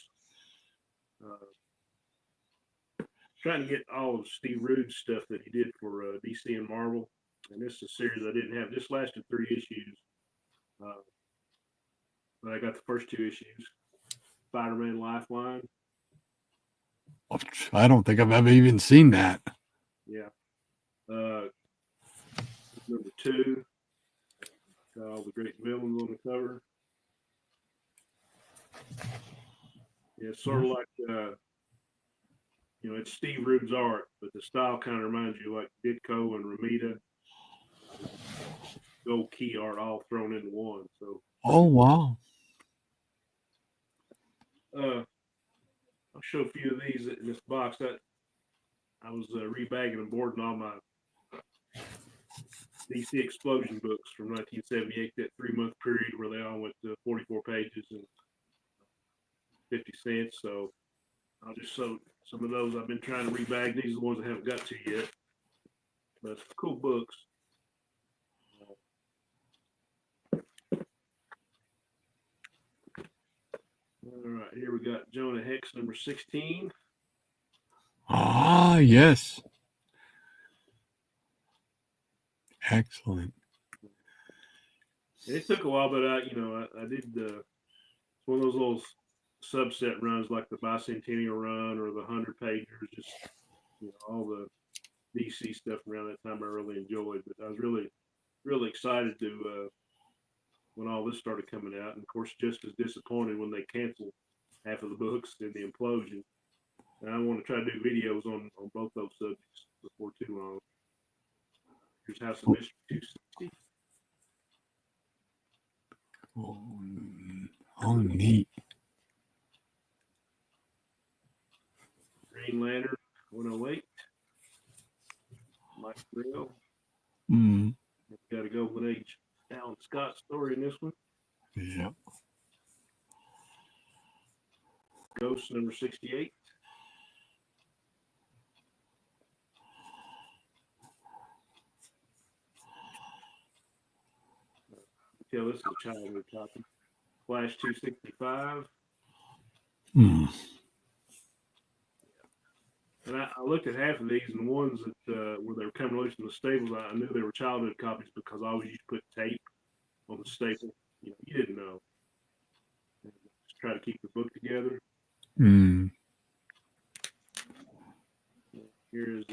Trying to get all of Steve Rude's stuff that he did for DC and Marvel. And this is a series I didn't have. This lasted 3 issues. But I got the first 2 issues. Spider-Man Lifeline. I don't think I've ever even seen that. Yeah. Number 2. Got all the great villains on the cover. Yeah, it's sort of like, it's Steve Rude's art, but the style kind of reminds you like Ditko and Ramita. Gold key art all thrown into one. So. Oh, wow. I'll show a few of these in this box. That I was rebagging and boarding all my DC Explosion books from 1978, that 3-month period where they all went to 44 pages and 50 cents. So I'll just show some of those I've been trying to rebag. These are the ones I haven't got to yet. But cool books. All right, here we got Jonah Hex, number 16. Ah, yes. Excellent. It took a while, but I did one of those little subset runs like the bicentennial run or the 100 pagers, just all the DC stuff around that time I really enjoyed. But I was really, really excited to when all this started coming out, and of course just as disappointed when they canceled half of the books in the implosion. And I want to try to do videos on both those subjects before too long. Here's House of Mystery 260. Oh, neat. Green Lantern 108. Mike Brill. Got a Golden Age Alan Scott story in this one. Yep. Ghost number 68. Tell this is a childhood copy. Flash 265. And I looked at half of these, and the ones that where they were coming loose in the staples, I knew they were childhood copies because I always used to put tape on the staple. You didn't know. Just try to keep the book together. Here's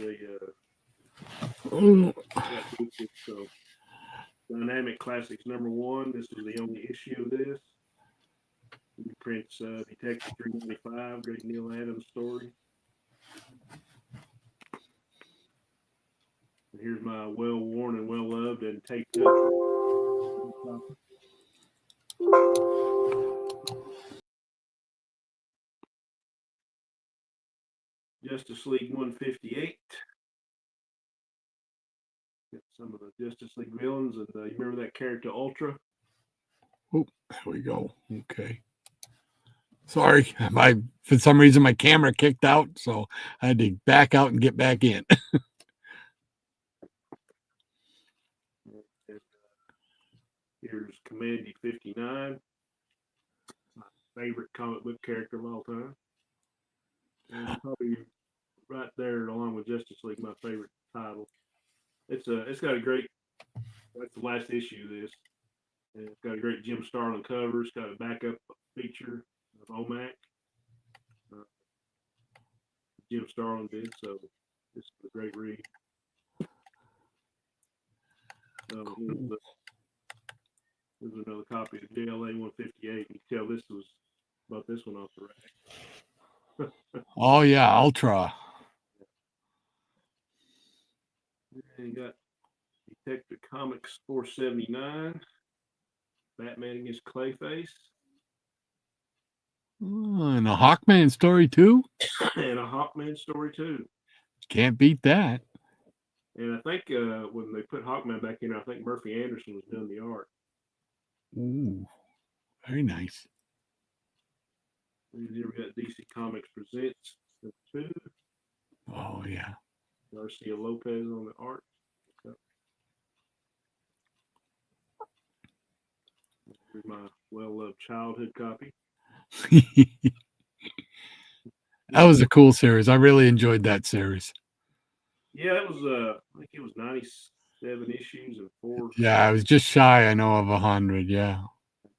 so Dynamic Classics number 1. This is the only issue of this. He prints Detective 395, great Neil Adams story. And here's my well-worn and well-loved and taped up. Justice League 158. Got some of the Justice League villains, and you remember that character Ultra? Oh, there we go. Okay. Sorry, for some reason my camera kicked out, so I had to back out and get back in. Here's Commandy 59. favorite comic book character of all time. And probably right there, along with Justice League, my favorite title. It's got a great. That's the last issue of this. And it's got a great Jim Starlin cover. It's got a backup feature of OMAC. Jim Starlin did, so this is a great read. Here's another copy of JLA 158. You can tell this was about this one off the rack. Oh yeah, Ultra. And you got Detective Comics 479, Batman against Clayface, And a Hawkman story too. and a Hawkman story too. Can't beat that. And I think when they put Hawkman back in, I think Murphy Anderson was doing the art. Ooh, very nice. And here we got DC Comics Presents #2. Oh yeah. Garcia Lopez on the art. Here's my well-loved childhood copy. That was a cool series. I really enjoyed that series. Yeah, it was. I think it was 97 issues and Yeah, I was just shy, I know, of 100. Yeah.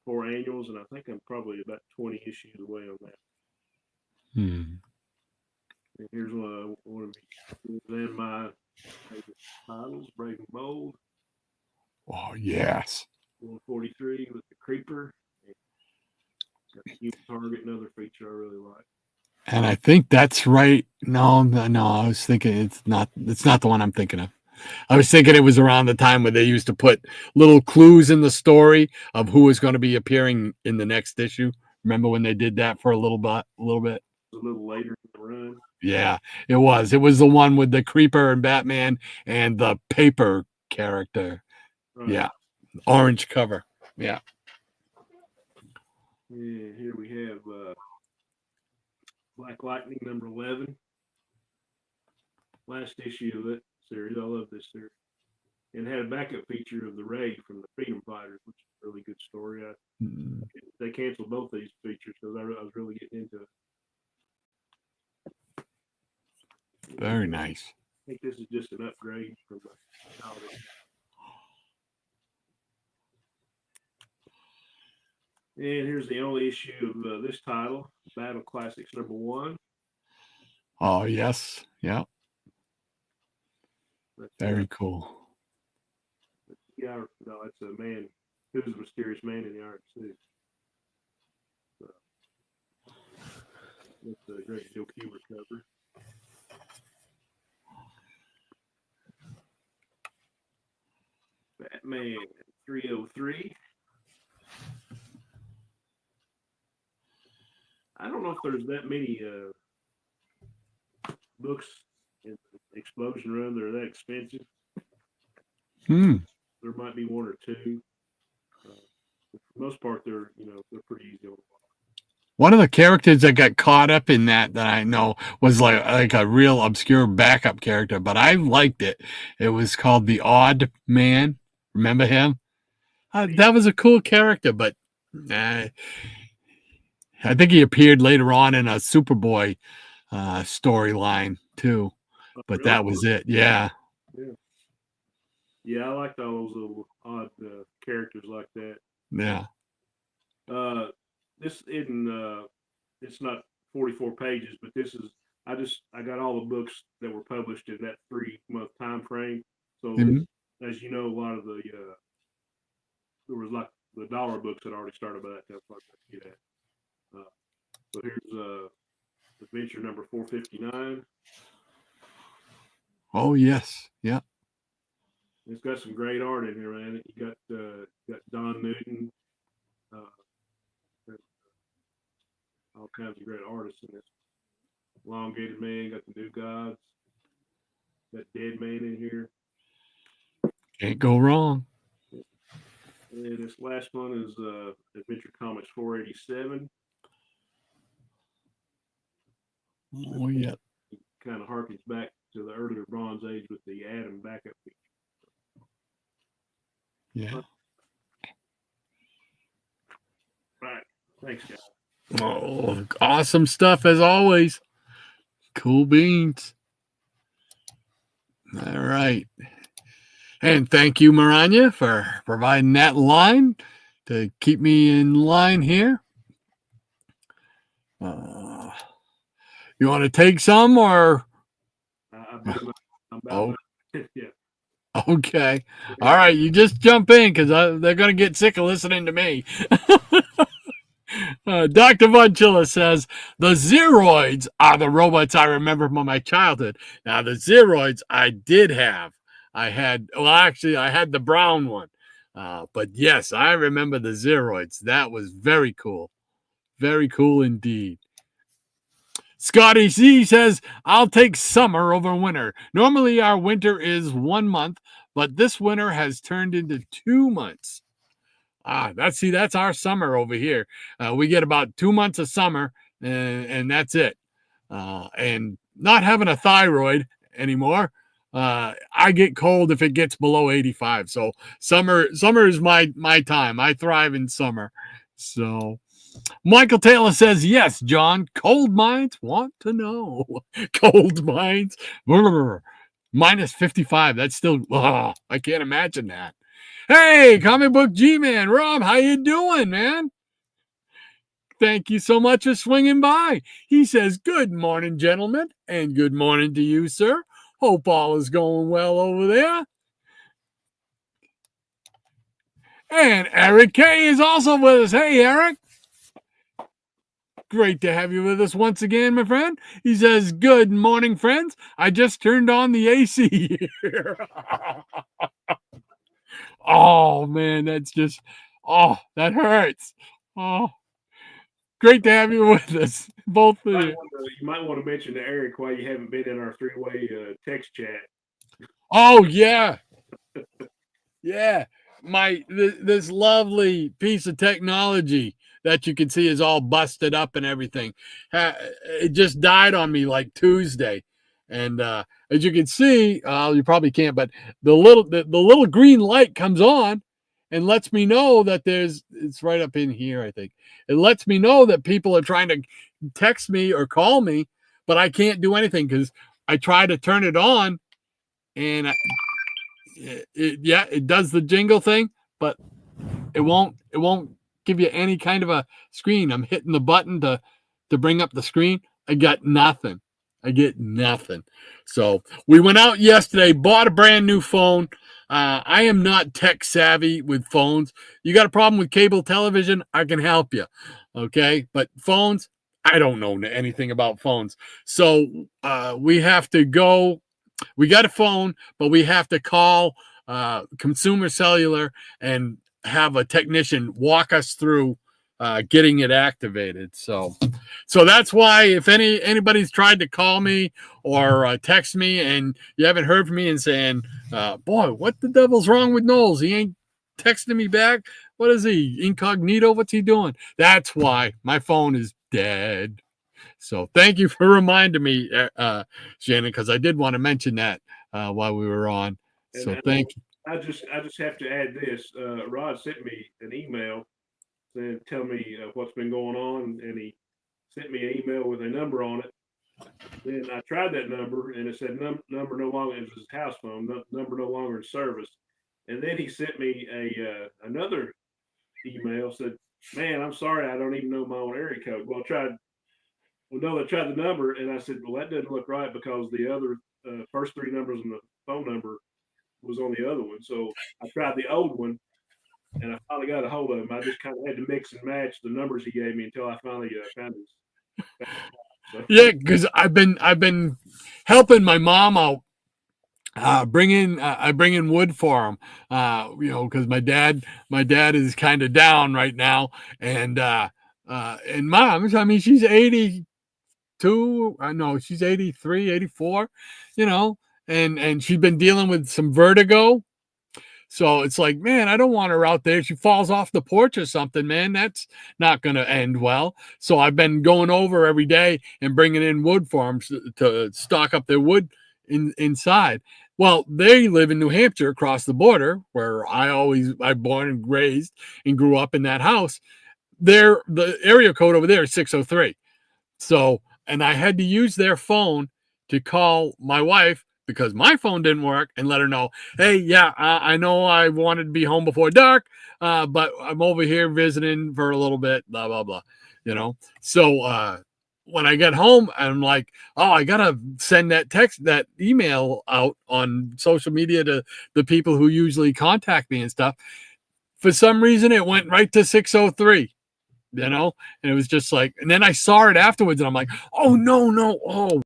4 annuals, and I think I'm probably about 20 issues away on that. Hmm. And here's one of my favorite titles: Brave and Bold. Oh yes. 143 with the Creeper. Got the Human Target, another feature I really like. And I think that's right. No, I was thinking it's not the one I'm thinking of. I was thinking it was around the time where they used to put little clues in the story of who was going to be appearing in the next issue. Remember when they did that for a little bit? A little later in the run. Yeah, it was. It was the one with the Creeper and Batman and the paper character. Right. Yeah. Orange cover. Yeah. Yeah, here we have Black Lightning #11. Last issue of that series. I love this series. And had a backup feature of the Raid from the Freedom Fighters, which is a really good story. They canceled both these features because I was really getting into it. Very nice. I think this is just an upgrade from the Howdy. And here's the only issue of this title, Battle Classics #1. Oh, yes. Yeah. That's, very cool. Yeah, no, it's a man. Who's the mysterious man in the art too? So, that's a great Joe Kubert cover. Batman 303. I don't know if there's that many books in the Explosion Run that are that expensive. There might be one or two. For the most part, they're pretty easy on the wall. One of the characters that got caught up in that I know was like a real obscure backup character, but I liked it. It was called the Odd Man. Remember him? That was a cool character, but I think he appeared later on in a Superboy storyline too. But really? that was it. Yeah. Yeah, I liked all those little odd characters like that. Yeah. This isn't. It's not 44 pages, but this is. I got all the books that were published in that 3-month time frame. So as you know, a lot of the there was like the dollar books that already started by that time. So I get that. So here's Adventure number 459. Oh yes. Yeah. It's got some great art in here, man. You got Don Newton, all kinds of great artists in this. Elongated Man, got the New Gods, got Dead Man in here. Can't go wrong. And this last one is Adventure Comics 487. Oh yeah. It kind of harkens back to the earlier Bronze Age with the Atom backup feature. Yeah. Right. Thanks, guys. Oh, awesome stuff as always. Cool beans. All right. And thank you, Maranya, for providing that line to keep me in line here. You want to take some or? Oh, yeah. Okay. All right. You just jump in because they're going to get sick of listening to me. Dr. Von Chilla says, the Zeroids are the robots I remember from my childhood. Now, the Zeroids I did have. I had the brown one. But yes, I remember the Zeroids. That was very cool. Very cool indeed. Scotty C says, I'll take summer over winter. Normally our winter is 1 month, but this winter has turned into 2 months. That's our summer over here. We get about 2 months of summer, and that's it. And not having a thyroid anymore, I get cold if it gets below 85. So summer is my time. I thrive in summer. So Michael Taylor says, yes, John, cold minds want to know. Cold minds. Minus 55. That's still, I can't imagine that. Hey, comic book G-Man, Rob, how you doing, man? Thank you so much for swinging by. He says, good morning, gentlemen, and good morning to you, sir. Hope all is going well over there. And Eric K is also with us. Hey, Eric. Great to have you with us once again, my friend. He says, good morning, friends. I just turned on the AC here. Oh, man, that's just, that hurts. Oh, great to have you with us, both of you. You might want to mention to Eric why you haven't been in our three-way text chat. Oh, yeah. Yeah. This lovely piece of technology that you can see is all busted up and everything. It just died on me like Tuesday. And as you can see, you probably can't, but the little green light comes on and lets me know that it's right up in here, I think. It lets me know that people are trying to text me or call me, but I can't do anything because I try to turn it on and it does the jingle thing, but it won't give you any kind of a screen. I'm hitting the button to bring up the screen. I get nothing. So we went out yesterday, bought a brand new phone. I am not tech savvy with phones. You got a problem with cable television? I can help you. Okay. But phones, I don't know anything about phones. So we have to go. We got a phone, but we have to call Consumer Cellular and have a technician walk us through getting it activated. So that's why if anybody's tried to call me or text me and you haven't heard from me and saying, boy, what the devil's wrong with Knowles? He ain't texting me back. What is he? Incognito? What's he doing? That's why my phone is dead. So thank you for reminding me, Shannon, because I did want to mention that while we were on. So thank you. I just have to add this. Rod sent me an email saying, tell me what's been going on, and he sent me an email with a number on it. Then I tried that number, and it said number no longer, it was his house phone, number no longer in service. And then he sent me another email, said, man, I'm sorry, I don't even know my own area code. Well, I tried the number, and I said, well, that doesn't look right because the other first three numbers on the phone number was on the other one. So I tried the old one, and I finally got a hold of him. I just kind of had to mix and match the numbers he gave me until I finally found his. So. Yeah, because I've been helping my mom out. I bring in wood for him, because my dad is kind of down right now, and mom, I mean, she's 82. No, she's 83, 84, and she's been dealing with some vertigo. So it's like, man, I don't want her out there. She falls off the porch or something, man. That's not going to end well. So I've been going over every day and bringing in wood for them to stock up their wood inside. Well, they live in New Hampshire across the border where I born and raised and grew up in that house. the area code over there is 603. So, and I had to use their phone to call my wife because my phone didn't work and let her know, hey, yeah, I know I wanted to be home before dark, but I'm over here visiting for a little bit, blah, blah, blah, you know? So, when I get home, I'm like, oh, I got to send that email out on social media to the people who usually contact me and stuff. For some reason, it went right to 603, you know, and it was just like, and then I saw it afterwards and I'm like, oh, no. Oh,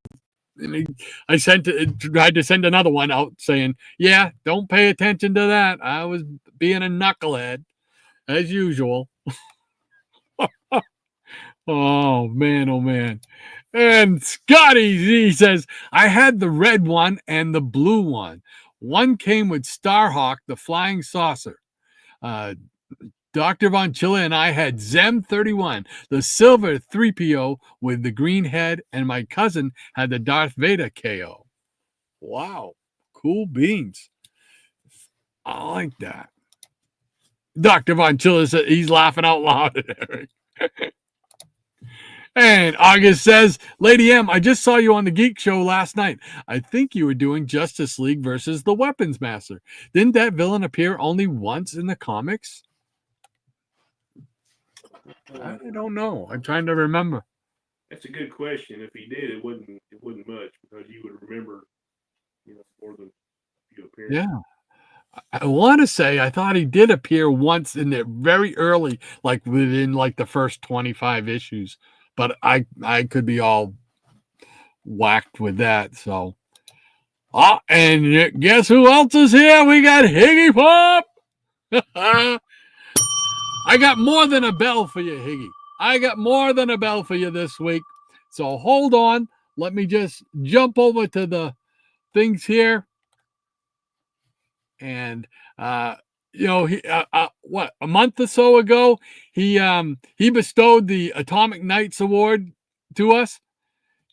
and I tried to send another one out saying, yeah, don't pay attention to that. I was being a knucklehead as usual. Oh, man. And Scotty Z says, I had the red one and the blue one. One came with Starhawk, the flying saucer. Dr. Von Chilla and I had Zem 31, the silver 3PO with the green head, and my cousin had the Darth Vader KO. Wow. Cool beans. I like that. Dr. Von Chilla said he's laughing out loud at Eric. And August says, Lady M, I just saw you on the Geek Show last night. I think you were doing Justice League versus the Weapons Master. Didn't that villain appear only once in the comics? I don't know. I'm trying to remember. That's a good question. If he did, it wouldn't much because you would remember, more than a few appearances. Yeah. I want to say I thought he did appear once in the very early, like within like the first 25 issues. But I could be all whacked with that. So, and guess who else is here? We got Higgy Pop. I got more than a bell for you, Higgy. I got more than a bell for you this week. So hold on. Let me just jump over to the things here. And, he, a month or so ago, he bestowed the Atomic Knights Award to us,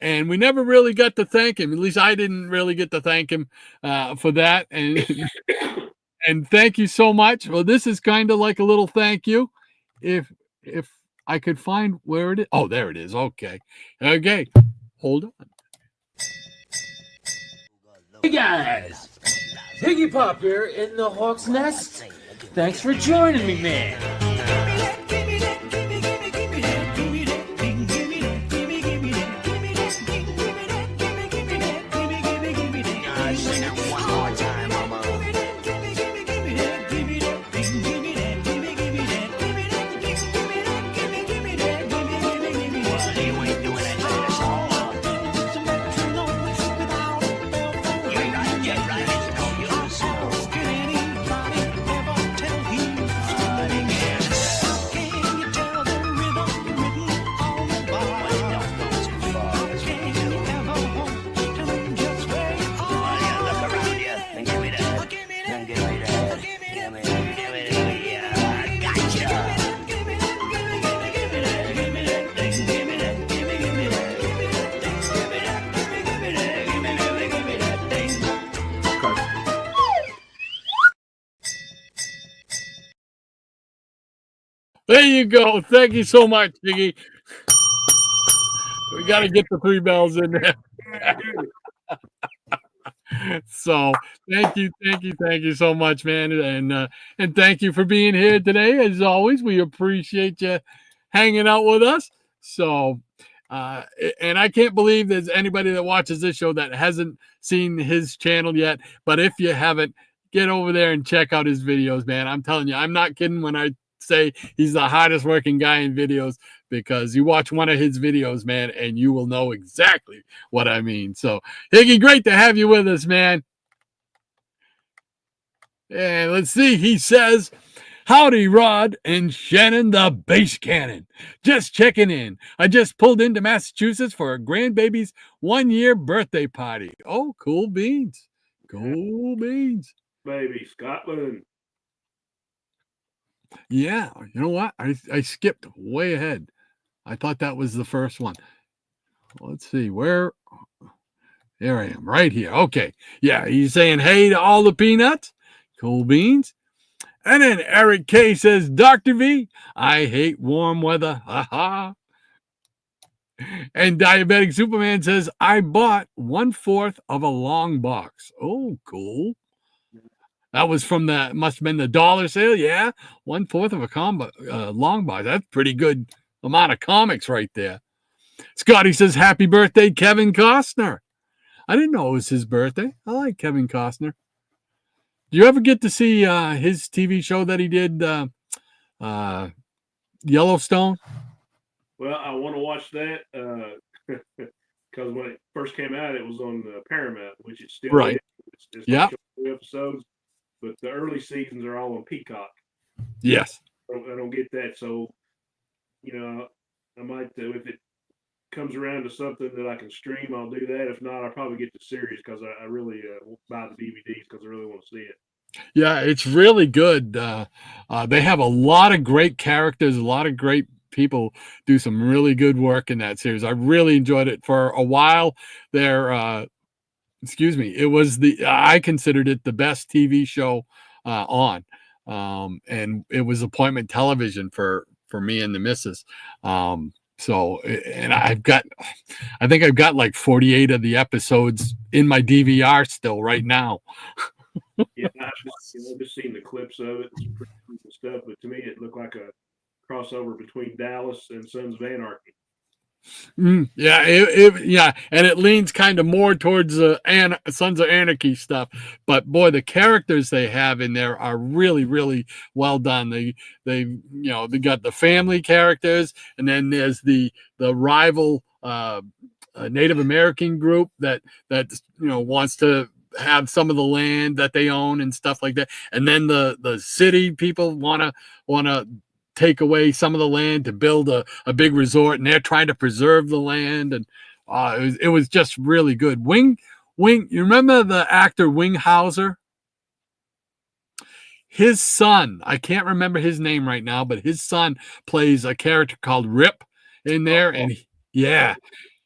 and we never really got to thank him. At least I didn't really get to thank him for that. And and thank you so much. Well, this is kind of like a little thank you. If I could find where it is. Oh, there it is. Okay. Hold on. Hey guys, Higgy Pop here in the Hawk's Nest. Thanks for joining me, man. There you go. Thank you so much, Higgy. We got to get the 3 bells in there. So thank you so much, man, and thank you for being here today. As always, we appreciate you hanging out with us. So, and I can't believe there's anybody that watches this show that hasn't seen his channel yet. But if you haven't, get over there and check out his videos, man. I'm telling you, I'm not kidding when I say he's the hardest working guy in videos, because you watch one of his videos, man, and you will know exactly what I mean. So, Higgy, great to have you with us, man. And let's see, he says, howdy, Rod and Shannon the Bass Cannon. Just checking in. I just pulled into Massachusetts for a grandbaby's 1-year birthday party. Oh, cool beans. Cool beans. Baby, Scotland. Yeah, you know what? I skipped way ahead. I thought that was the first one. Let's see, where? There I am, right here. Okay. Yeah, he's saying hey to all the peanuts. Cool beans. And then Eric K says, Dr. V, I hate warm weather. Ha ha. And Diabetic Superman says, I bought 1/4 of a long box. Oh, cool. That was from must have been the dollar sale. Yeah. 1/4 of a long box. That's pretty good amount of comics right there. Scotty says, happy birthday, Kevin Costner. I didn't know it was his birthday. I like Kevin Costner. Do you ever get to see his TV show that he did, Yellowstone? Well, I want to watch that because when it first came out, it was on Paramount, which is still Right. It's Yeah. like 2 episodes, but the early seasons are all on Peacock. Yes. I don't get that, so I might if it comes around to something that I can stream, I'll do that. If not, I'll probably get the series because I really buy the DVDs because I really want to see it. Yeah, it's really good. They have a lot of great characters, a lot of great people do some really good work in that series. I really enjoyed it for a while there. It was I considered it the best TV show on. And it was appointment television for me and the missus. And I think I've got like 48 of the episodes in my DVR still right now. Yeah, I've just seen the clips of it. It's pretty cool stuff, but to me, it looked like a crossover between Dallas and Sons of Anarchy. Yeah, and it leans kind of more towards Sons of Anarchy stuff. But boy, the characters they have in there are really, really well done. They got the family characters, and then there's the rival Native American group that wants to have some of the land that they own and stuff like that. And then the city people want to take away some of the land to build a big resort, and they're trying to preserve the land. And it was just really good. Wing, you remember the actor Winghauser? His son, I can't remember his name right now, but his son plays a character called Rip in there. And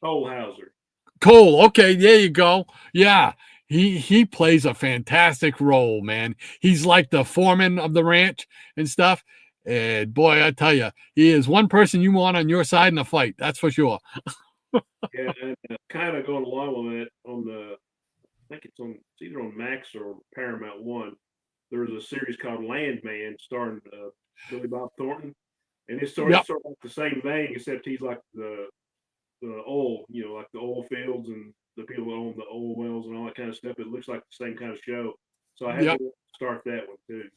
Cole. Okay, there you go. Yeah. He plays a fantastic role, man. He's like the foreman of the ranch and stuff. And boy, I tell you, he is one person you want on your side in the fight. That's for sure. Yeah, and kind of going along with it I think it's either on Max or Paramount One. There was a series called Landman starring Billy Bob Thornton, and it's sort of like the same vein, except he's like the oil, like the oil fields and the people that own the oil wells and all that kind of stuff. It looks like the same kind of show, so I had to start that one too.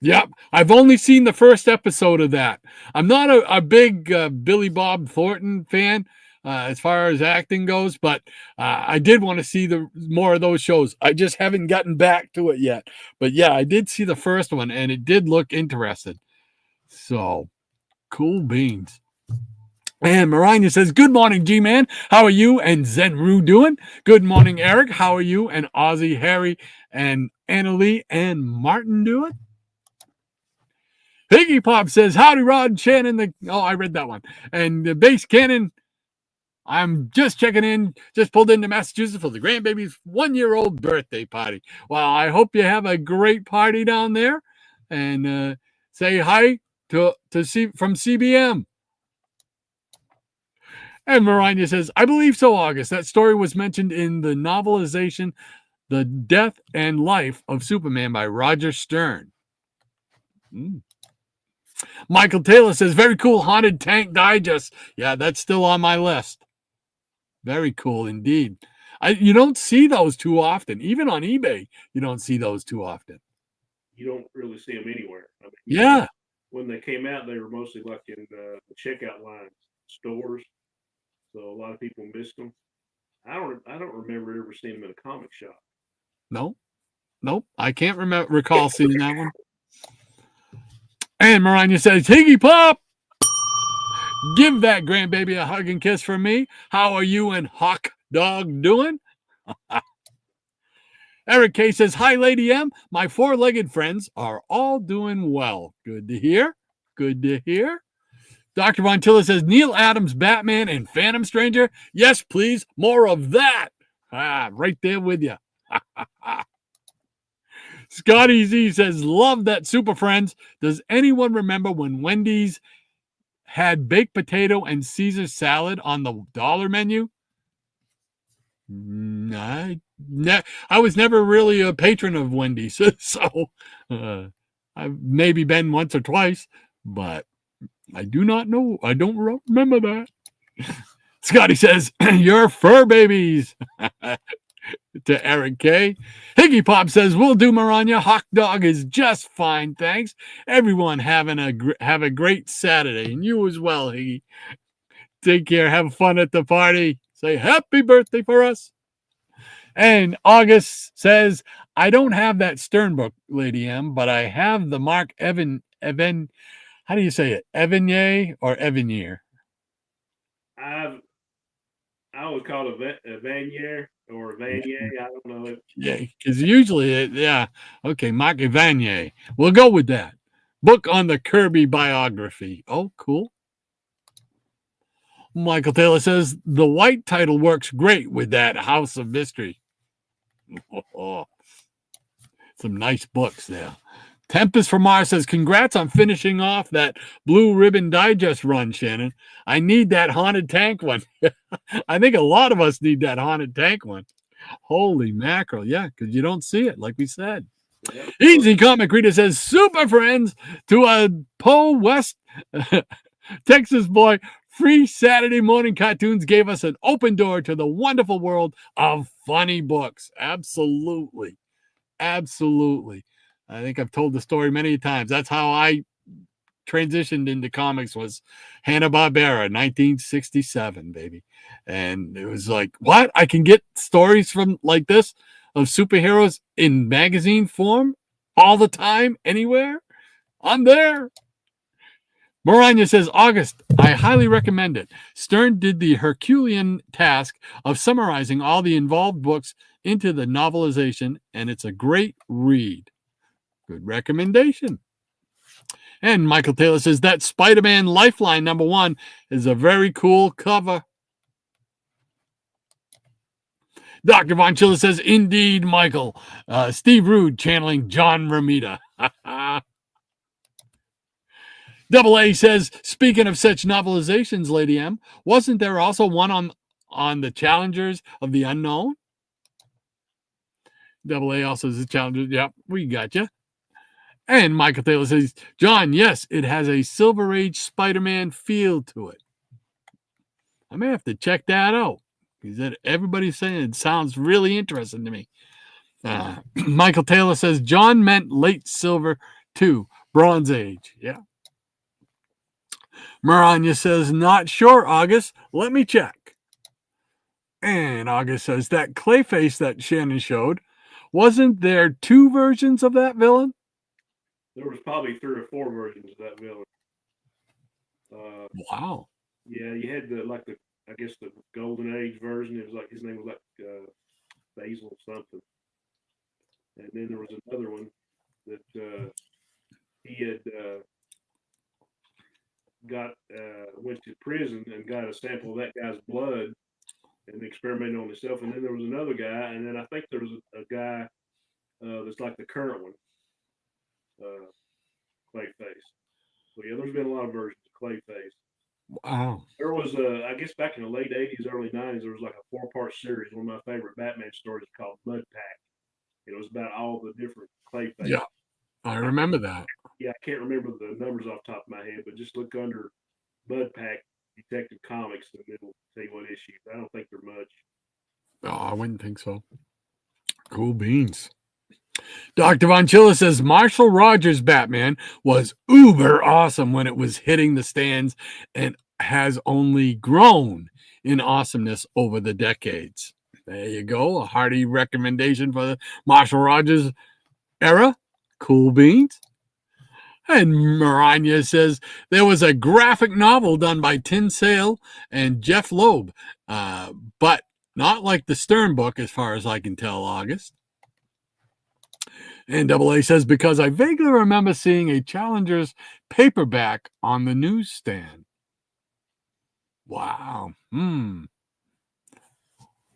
Yep. I've only seen the first episode of that. I'm not a big Billy Bob Thornton fan as far as acting goes, but I did want to see more of those shows. I just haven't gotten back to it yet. But yeah, I did see the first one, and it did look interesting. So, cool beans. And Marina says, good morning, G-Man. How are you and Zenru doing? Good morning, Eric. How are you and Ozzy, Harry, and Annalie and Martin doing? Piggy Pop says, howdy, Rod, Shannon. I read that one. And the Bass Cannon, I'm just checking in, just pulled into Massachusetts for the grandbaby's 1-year-old birthday party. Well, I hope you have a great party down there. And say hi from CBM. And Marina says, I believe so, August. That story was mentioned in the novelization, The Death and Life of Superman by Roger Stern. Michael Taylor says, very cool Haunted Tank Digest. Yeah, that's still on my list. Very cool indeed. You don't see those too often. Even on eBay, you don't see those too often. You don't really see them anywhere. When they came out, they were mostly like in the checkout lines, stores. So a lot of people missed them. I don't remember ever seeing them in a comic shop. Nope. I can't recall seeing that one. And Marina says, Higgy Pop, give that grandbaby a hug and kiss from me. How are you and Hawk Dog doing? Eric K says, hi, Lady M. My 4-legged friends are all doing well. Good to hear. Dr. Montilla says, Neil Adams, Batman, and Phantom Stranger. Yes, please. More of that. Right there with you. Scotty Z says, love that Super Friends. Does anyone remember when Wendy's had baked potato and Caesar salad on the dollar menu? I was never really a patron of Wendy's, so I've maybe been once or twice, but I do not know. I don't remember that. Scotty says, you're fur babies. To Eric K. Higgy Pop says, we'll do, Maranya. Hawk Dog is just fine, thanks. Everyone have a great Saturday, and you as well, Higgy. Take care. Have fun at the party. Say happy birthday for us. And August says, I don't have that Stern book, Lady M, but I have the Mark Evan, how do you say it? Evanier or Evanier? I always call it Vanier or Vanier. I don't know it. Yeah, because usually, okay, Mark Evanier. We'll go with that. Book on the Kirby biography. Oh, cool. Michael Taylor says, the white title works great with that House of Mystery. Oh, some nice books there. Tempest from Mars says, congrats on finishing off that Blue Ribbon Digest run, Shannon. I need that Haunted Tank one. I think a lot of us need that Haunted Tank one. Holy mackerel. Yeah, because you don't see it, like we said. Yeah. Easy Comic Reader says, super friends to a Poe West Texas boy. Free Saturday morning cartoons gave us an open door to the wonderful world of funny books. Absolutely. Absolutely. I think I've told the story many times. That's how I transitioned into comics, was Hanna-Barbera, 1967, baby. And it was like, what? I can get stories from like this of superheroes in magazine form all the time, anywhere? I'm there. Moranya says, August, I highly recommend it. Stern did the Herculean task of summarizing all the involved books into the novelization, and it's a great read. Good recommendation. And Michael Taylor says, that Spider-Man Lifeline #1 is a very cool cover. Dr. Von Chilla says, indeed, Michael. Steve Rude channeling John Romita. Double A says, speaking of such novelizations, Lady M, wasn't there also one on the Challengers of the Unknown? Double A also says Challengers. Yep, we got you. And Michael Taylor says, John, yes, it has a Silver Age Spider-Man feel to it. I may have to check that out, because everybody's saying it sounds really interesting to me. Michael Taylor says, John meant late Silver too, Bronze Age. Yeah. Maranya says, not sure, August. Let me check. And August says, that Clayface that Shannon showed, wasn't there 2 versions of that villain? There was probably 3 or 4 versions of that villain. Wow. Yeah, you had the Golden Age version. It was like, his name was like Basil something. And then there was another one that he had went to prison and got a sample of that guy's blood and experimented on himself. And then there was another guy, and then I think there was a guy that's like the current one, Clayface. So yeah, there's been a lot of versions of Clayface. Wow. There was I guess back in the late 80s, early 90s, there was like a 4-part series. One of my favorite Batman stories called Mud Pack. It was about all the different Clayface. Yeah, I remember that. Yeah, I can't remember the numbers off the top of my head, but just look under Mud Pack Detective Comics and it'll tell you what issues. I don't think they're much. Oh, I wouldn't think so. Cool beans. Dr. Von Chilla says Marshall Rogers' Batman was uber awesome when it was hitting the stands and has only grown in awesomeness over the decades. There you go. A hearty recommendation for the Marshall Rogers era. Cool beans. And Maranya says there was a graphic novel done by Tin Sale and Jeff Loeb, but not like the Stern book as far as I can tell, August. And Double A says, because I vaguely remember seeing a Challenger's paperback on the newsstand. Wow.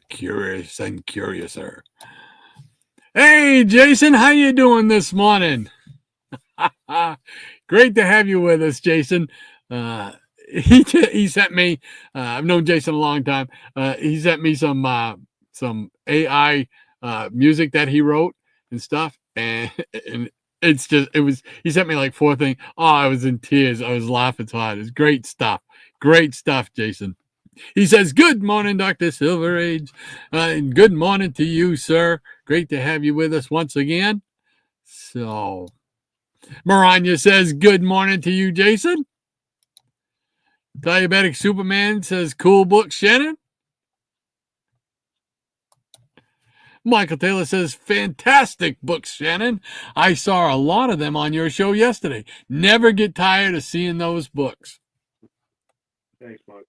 Curious and curiouser. Hey, Jason, how you doing this morning? Great to have you with us, Jason. He sent me. I've known Jason a long time. He sent me some AI music that he wrote and stuff, and it's just it was. He sent me like 4 things. Oh, I was in tears. I was laughing so hard. It's great stuff. Great stuff, Jason. He says, "Good morning, Dr. Silverage, and good morning to you, sir. Great to have you with us once again." So, Maranya says, "Good morning to you, Jason." Diabetic Superman says, "Cool book, Shannon." Michael Taylor says, "Fantastic books, Shannon. I saw a lot of them on your show yesterday. Never get tired of seeing those books." Thanks, Michael.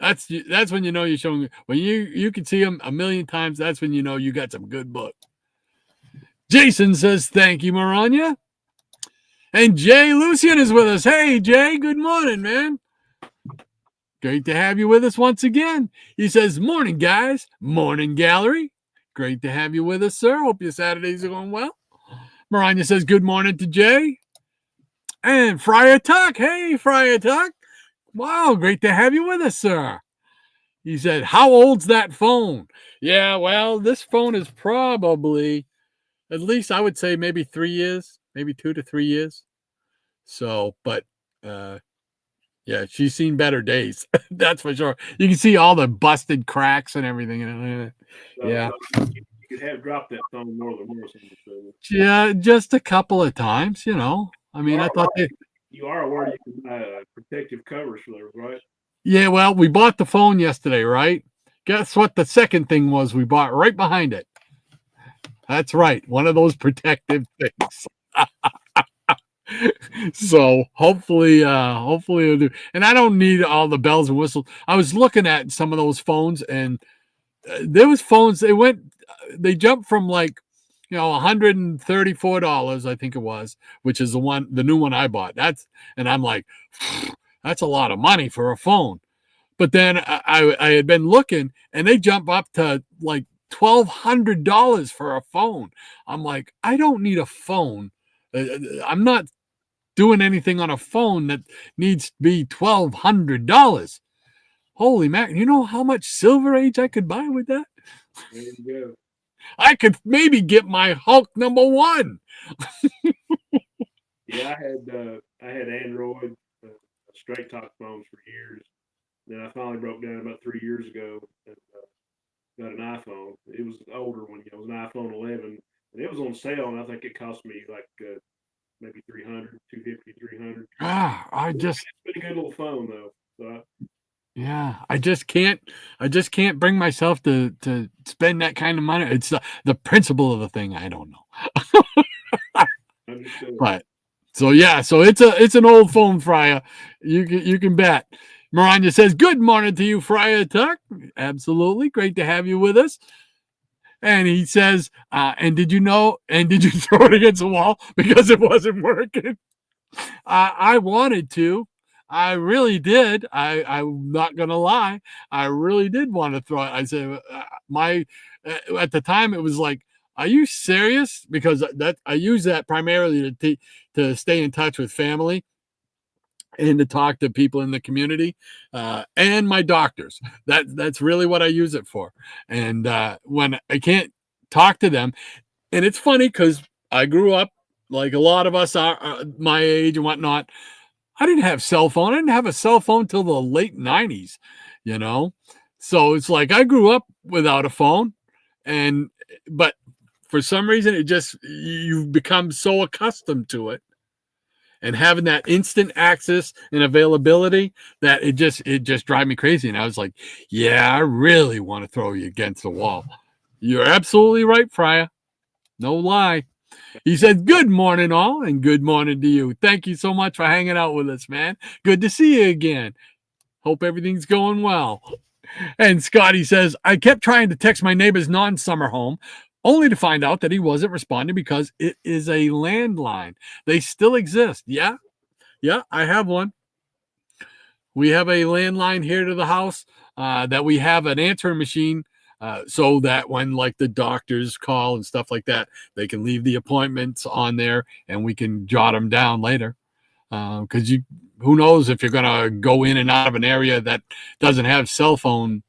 That's when you know you're showing. When you can see them a million times, that's when you know you got some good book. Jason says, "Thank you, Maranya." And Jay Lucian is with us. Hey, Jay, good morning, man. Great to have you with us once again. He says, "Morning, guys. Morning, gallery. Great to have you with us, sir. Hope your Saturdays are going well." Maranya says, "Good morning to Jay." And Friar Tuck. Hey, Friar Tuck. Wow, great to have you with us, sir. He said, "How old's that phone?" Yeah, well, this phone is probably, at least I would say maybe 3 years, maybe 2 to 3 years. So, but yeah, she's seen better days. That's for sure. You can see all the busted cracks and everything. Yeah. You could have dropped that phone more than once. Yeah, just a couple of times, you know. I mean, I thought you are aware you can buy protective covers for those, right? Yeah, well, we bought the phone yesterday, right? Guess what the second thing was we bought right behind it? That's right, one of those protective things. So hopefully it'll do. And I don't need all the bells and whistles. I was looking at some of those phones, and there was phones, they jumped from like, you know, $134, I think it was, which is the new one I bought. And I'm like, that's a lot of money for a phone. But then I had been looking, and they jump up to like $1,200 for a phone. I'm like, I don't need a phone. I'm not doing anything on a phone that needs to be $1,200. Holy mac! You know how much Silver Age I could buy with that? There you go. I could maybe get my Hulk #1. Yeah, I had Android straight talk phones for years. Then I finally broke down about 3 years ago and got an iPhone. It was an older one, you know, it was an iPhone 11, and it was on sale, and I think it cost me like maybe 300, 250, 300. It's been a good little phone though. So I just can't bring myself to spend that kind of money. It's the principle of the thing. I don't know. But so it's an old phone, Friar. You can bet. Maranya says, "Good morning to you, Friar Tuck." Absolutely. Great to have you with us. And he says, and did you throw it against the wall because it wasn't working? I wanted to. I really did. I'm not going to lie. I really did want to throw it. I said, at the time it was like, are you serious? Because I use that primarily to stay in touch with family and to talk to people in the community and my doctors. That's really what I use it for. And when I can't talk to them, and it's funny because I grew up like a lot of us are my age and whatnot. I didn't have cell phone. I didn't have a cell phone till the late 90s, you know? So it's like I grew up without a phone, but for some reason you've become so accustomed to it and having that instant access and availability that it just drives me crazy. And I was like, yeah, I really want to throw you against the wall. You're absolutely right, Friar. No lie. He said, "Good morning, all, and good morning to you. Thank you so much for hanging out with us, man. Good to see you again. Hope everything's going well." And Scotty says, "I kept trying to text my neighbor's non-summer home, only to find out that he wasn't responding because it is a landline. They still exist." Yeah, I have one. We have a landline here to the house that we have an answering machine so that when like the doctors call and stuff like that, they can leave the appointments on there and we can jot them down later. Because who knows if you're going to go in and out of an area that doesn't have cell phone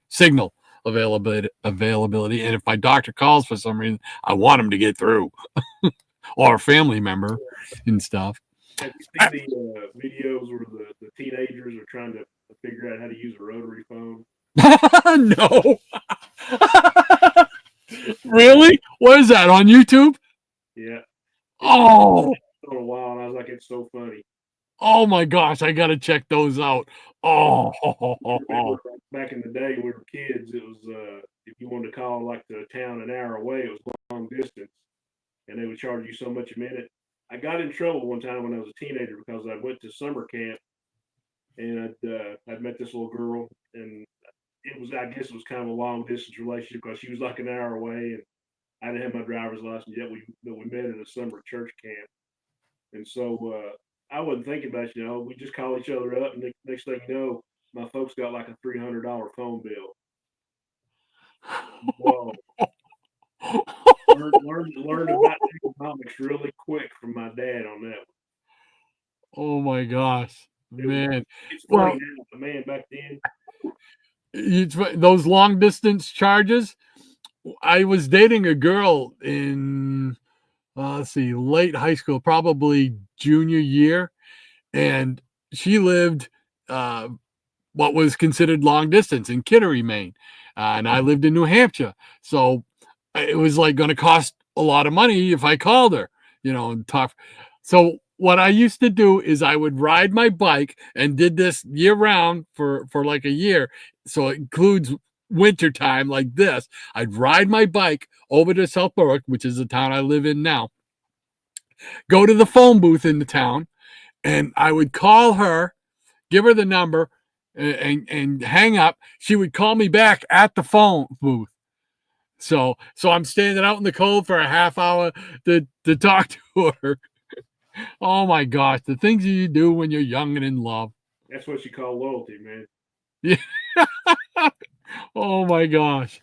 signal availability. And if my doctor calls for some reason, I want him to get through, or a family member and stuff. Have you seen the videos where the teenagers are trying to figure out how to use a rotary phone? No. Really? What is that, on YouTube? Yeah. Oh. For a while, and I was like, it's so funny. Oh my gosh, I gotta check those out. Oh. Back in the day, when we were kids, it was if you wanted to call like the town an hour away, it was long distance, and they would charge you so much a minute. I got in trouble one time when I was a teenager because I went to summer camp, and I'd met this little girl, and I guess it was kind of a long distance relationship because she was like an hour away, and I didn't have my driver's license yet. But we met at a summer church camp, and so I wasn't thinking about it, we just call each other up, and next thing you know, my folks got like a $300 phone bill. Whoa. Learned about economics really quick from my dad on that one. Oh my gosh, man. It's funny now, but man, back then. Those long distance charges. I was dating a girl in, late high school, probably junior year. And she lived what was considered long distance in Kittery, Maine. And I lived in New Hampshire. So it was like going to cost a lot of money if I called her, and talk. So what I used to do is I would ride my bike, and did this year round for like a year. So it includes winter time like this. I'd ride my bike over to South Berwick, which is the town I live in now, go to the phone booth in the town, and I would call her, give her the number, and hang up. She would call me back at the phone booth. So I'm standing out in the cold for a half hour to talk to her. Oh my gosh, the things you do when you're young and in love. That's what you call loyalty, man. Yeah. Oh my gosh.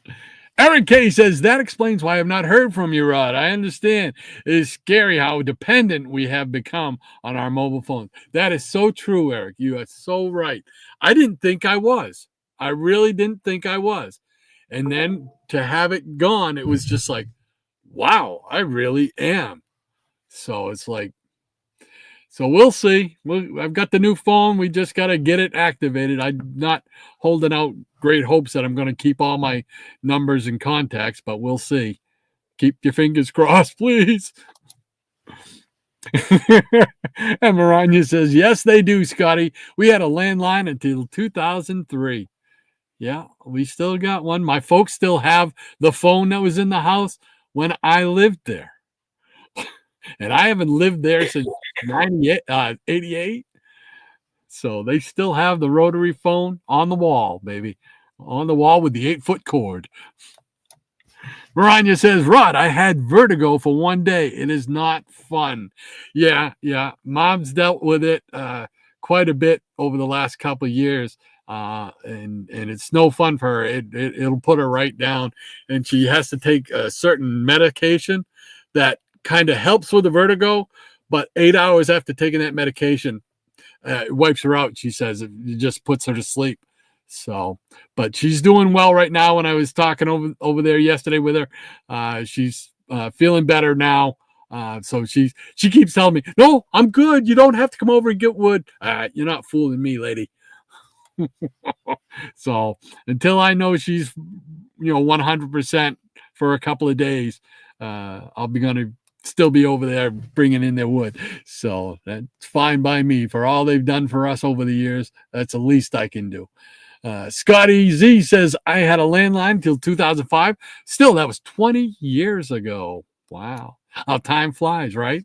Eric K says, that explains why I've not heard from you, Rod. I understand. It's scary how dependent we have become on our mobile phones. That is so true, Eric. You are so right. I didn't think I was. I really didn't think I was. And then to have it gone, it was just like, wow, I really am. So it's like, so we'll see. I've got the new phone. We just got to get it activated. I'm not holding out great hopes that I'm going to keep all my numbers and contacts, but we'll see. Keep your fingers crossed, please. And Maranya says, yes, they do, Scotty. We had a landline until 2003. Yeah, we still got one. My folks still have the phone that was in the house when I lived there. And I haven't lived there since 88. So they still have the rotary phone on the wall, baby. On the wall with the 8-foot cord. Maranya says, Rod, I had vertigo for one day. It is not fun. Yeah. Mom's dealt with it quite a bit over the last couple of years. And it's no fun for her. It'll put her right down. And she has to take a certain medication that kind of helps with the vertigo, but 8 hours after taking that medication, it wipes her out. She says it just puts her to sleep. So, but she's doing well right now. When I was talking over there yesterday with her, she's feeling better now. So she keeps telling me, no, I'm good. You don't have to come over and get wood. You're not fooling me, lady. So until I know she's 100% for a couple of days, I'll be going to still be over there bringing in their wood. So that's fine by me. For all they've done for us over the years, that's the least I can do. Scotty Z says, I had a landline until 2005. Still, that was 20 years ago. Wow. How time flies, right?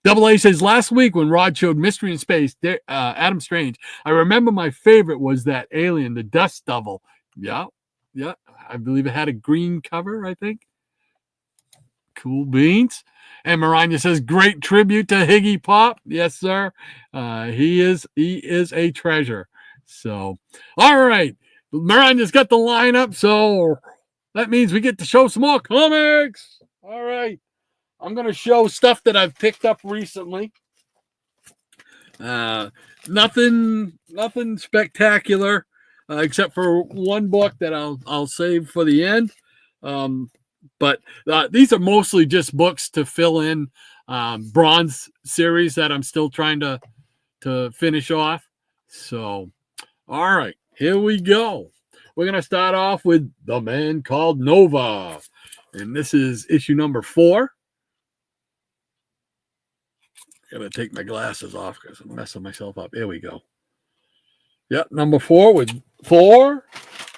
Double A says, last week when Rod showed Mystery in Space, Adam Strange, I remember my favorite was that alien, the Dust Devil. Yeah. I believe it had a green cover, I think. Cool beans. And Maranya says, great tribute to Higgy Pop. Yes, sir. He is a treasure. So, all right. Miranda's got the lineup, so that means we get to show some more comics. All right. I'm going to show stuff that I've picked up recently. Nothing spectacular, except for one book that I'll save for the end. But these are mostly just books to fill in bronze series that I'm still trying to finish off. So, all right, here we go. We're going to start off with The Man Called Nova. And this is issue number 4. I gotta take my glasses off because I'm messing myself up. Here we go. Yep, number 4 with 4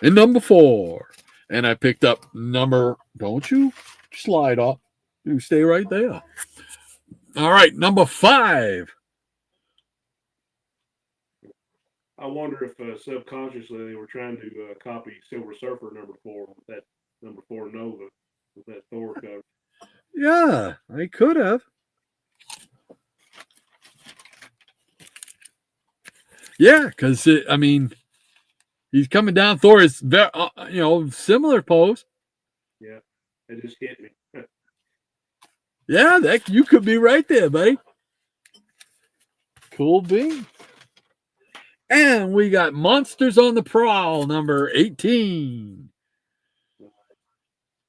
and number 4. And I picked up don't you slide off. You stay right there. All right, number 5. I wonder if subconsciously they were trying to copy Silver Surfer number 4, with that number 4 Nova, with that Thor cover. Yeah, I could have. Yeah, because I mean, he's coming down. Thor is very, similar pose. Yeah, it just hit me. Yeah, that you could be right there, buddy. Cool bean. And we got Monsters on the Prowl, number 18.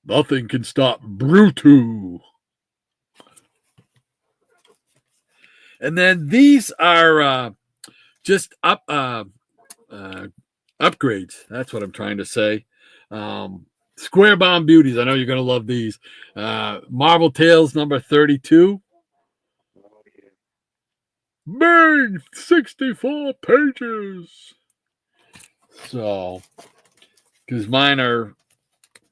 Nothing can stop Brutu. And then these are just upgrades. That's what I'm trying to say. Square Bound Beauties. I know you're going to love these. Marvel Tales number 32. Bang! 64 pages. So, because mine are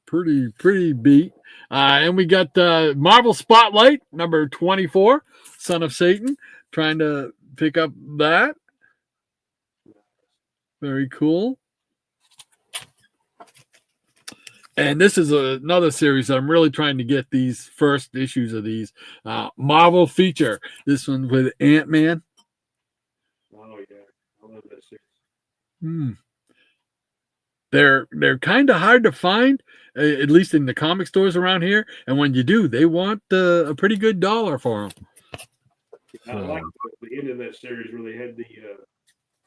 pretty beat. And we got Marvel Spotlight number 24, Son of Satan. Trying to pick up that. Very cool. And this is another series I'm really trying to get these first issues of these. Marvel Feature. This one with Ant-Man. Oh, yeah. I love that series. They're kind of hard to find, at least in the comic stores around here. And when you do, they want a pretty good dollar for them. I like the end of that series where they had the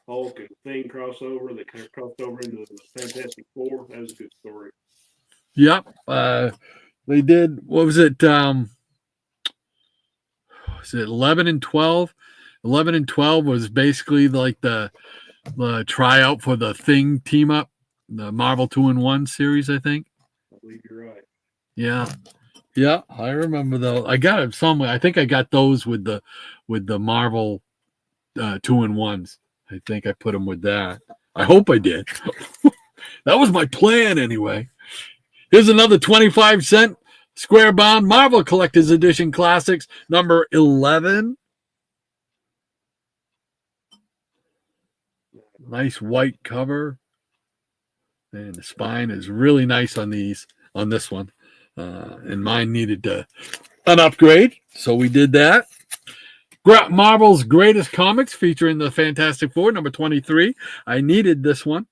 Hulk and Thing crossover. They kind of crossed over into the Fantastic Four. That was a good story. Yep. They did. What was it? Was it 11 and 12? 11 and 12 was basically like the tryout for the Thing team up, the Marvel 2-in-1 series, I think. I believe you're right. Yeah. Yeah, I remember those. I got it somewhere. I think I got those with the Marvel 2-in-1s. I think I put them with that. I hope I did. That was my plan anyway. Here's another 25-cent square bound Marvel Collector's Edition Classics, number 11. Nice white cover. And the spine is really nice on this one. And mine needed an upgrade, so we did that. Marvel's Greatest Comics featuring the Fantastic Four, number 23. I needed this one.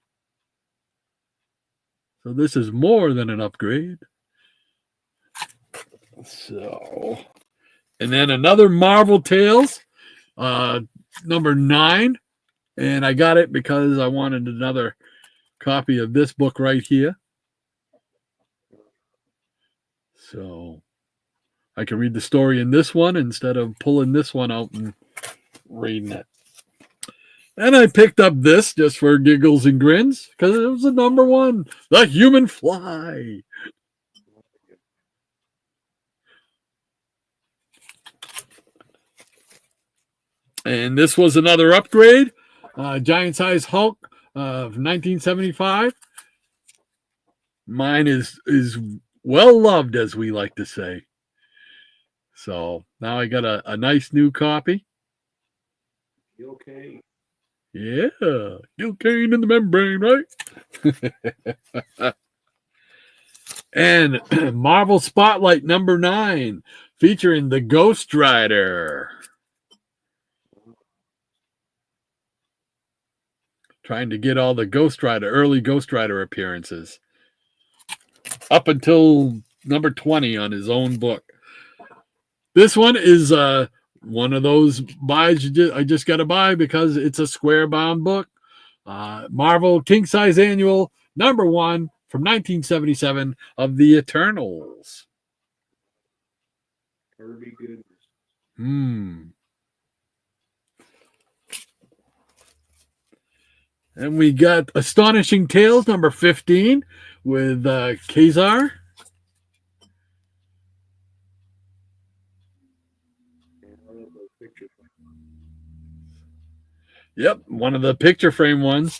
So this is more than an upgrade. So, and then another Marvel Tales, number 9. And I got it because I wanted another copy of this book right here. So I can read the story in this one instead of pulling this one out and reading it. And I picked up this just for giggles and grins because it was the number 1, The Human Fly. And this was another upgrade. Giant Size Hulk of 1975. Mine is well loved, as we like to say. So now I got a nice new copy. You okay? Yeah, cocaine in the membrane, right? And Marvel Spotlight number 9, featuring the Ghost Rider. trying to get all the early Ghost Rider appearances up until number 20 on his own book. This one is one of those buys I just got to buy because it's a square bound book. Marvel King Size Annual number 1 from 1977 of the Eternals. Kirby goodness. And we got Astonishing Tales number 15 with Kazar. Yep, one of the picture frame ones.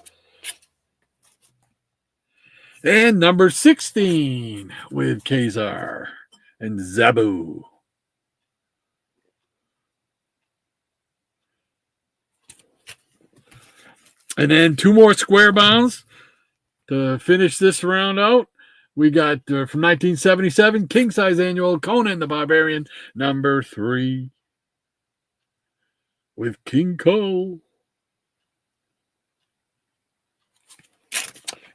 And number 16 with Kazar and Zabu. And then 2 more square bounds to finish this round out. We got from 1977 King Size Annual Conan the Barbarian number 3 with King Cole.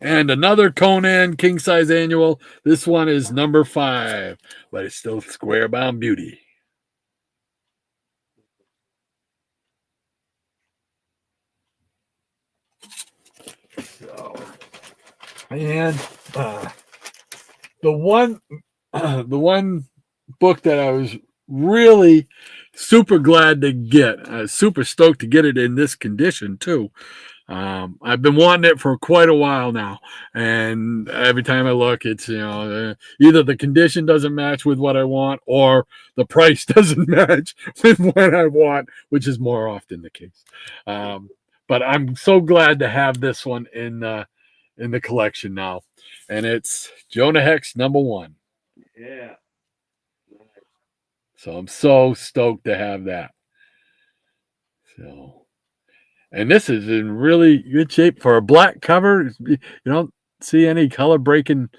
And another Conan King Size Annual. This one is number 5, but it's still square bound beauty. So, and the one book that I was really super glad to get, I was super stoked to get it in this condition too. I've been wanting it for quite a while now, and every time I look, it's either the condition doesn't match with what I want, or the price doesn't match with what I want, which is more often the case. But I'm so glad to have this one in the collection now, and it's Jonah Hex number 1. Yeah. So I'm so stoked to have that. So. And this is in really good shape for a black cover. You don't see any color breaking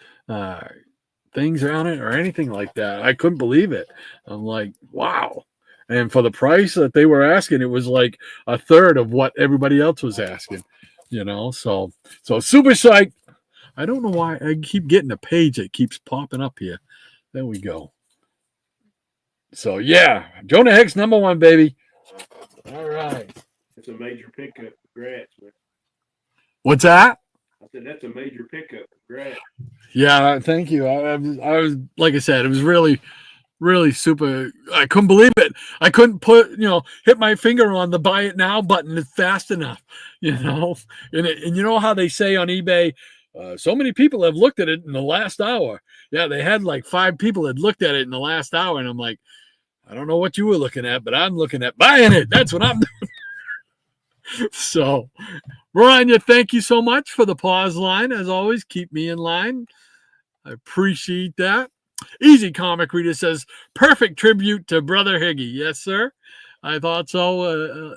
things around it or anything like that. I couldn't believe it. I'm like, wow. And for the price that they were asking, it was like a third of what everybody else was asking, So super psyched. I don't know why I keep getting a page that keeps popping up here. There we go. So yeah, Jonah Hex number 1, baby. All right. It's a major pickup. Congrats, man. What's that? I said that's a major pickup. Congrats. Yeah, thank you. I was like I said, it was really, really super. I couldn't believe it. I couldn't hit my finger on the buy it now button fast enough, And you know how they say on eBay, so many people have looked at it in the last hour. Yeah, they had like 5 people had looked at it in the last hour, and I'm like, I don't know what you were looking at, but I'm looking at buying it. That's what I'm doing. So, Rania, thank you so much for the pause line. As always, keep me in line. I appreciate that. Easy Comic Reader says, perfect tribute to Brother Higgy. Yes, sir. I thought so.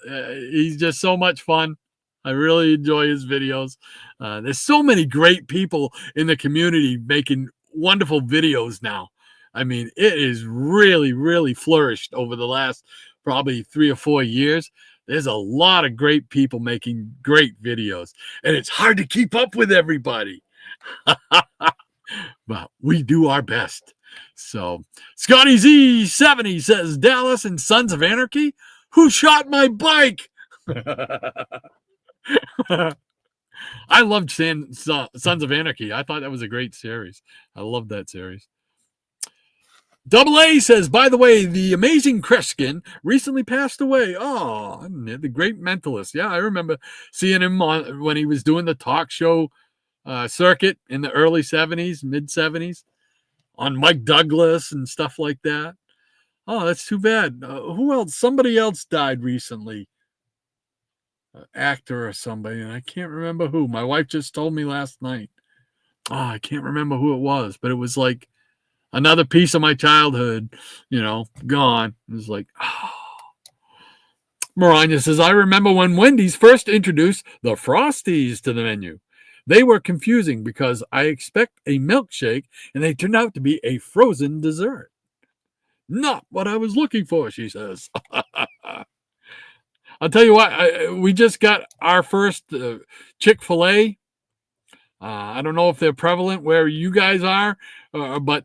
He's just so much fun. I really enjoy his videos. There's so many great people in the community making wonderful videos now. I mean, it is really, really flourished over the last probably 3 or 4 years. There's a lot of great people making great videos, and it's hard to keep up with everybody. But we do our best. So Scotty Z70 says, Dallas and Sons of Anarchy? Who shot my bike? I loved Sons of Anarchy. I thought that was a great series. I loved that series. Double A says, by the way, the amazing Kreskin recently passed away. Oh, the great mentalist. Yeah, I remember seeing him when he was doing the talk show circuit in the early 70s, mid 70s, on Mike Douglas and stuff like that. Oh, that's too bad. Who else? Somebody else died recently. An actor or somebody, and I can't remember who. My wife just told me last night. Oh, I can't remember who it was, but it was like another piece of my childhood, gone. It was like, oh. Maranya says, I remember when Wendy's first introduced the Frosties to the menu. They were confusing because I expect a milkshake and they turned out to be a frozen dessert. Not what I was looking for, she says. I'll tell you what, we just got our first Chick-fil-A. I don't know if they're prevalent where you guys are, but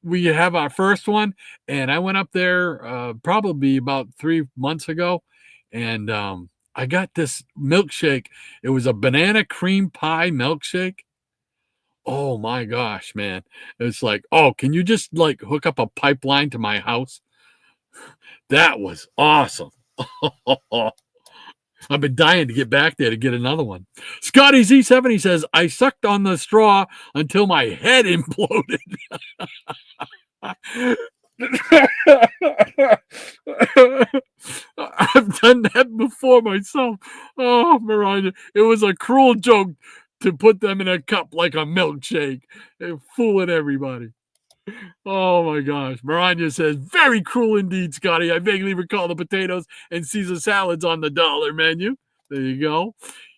we have our first one, and I went up there probably about 3 months ago, and I got this milkshake. It was a banana cream pie milkshake. Oh my gosh, man! It's like, oh, can you just like hook up a pipeline to my house? That was awesome. I've been dying to get back there to get another one. Scotty Z70 says, I sucked on the straw until my head imploded. I've done that before myself. Oh, Mariah, it was a cruel joke to put them in a cup like a milkshake. They're fooling everybody. Oh my gosh. Maranya says, very cruel indeed, Scotty. I vaguely recall the potatoes and Caesar salads on the dollar menu. There you go.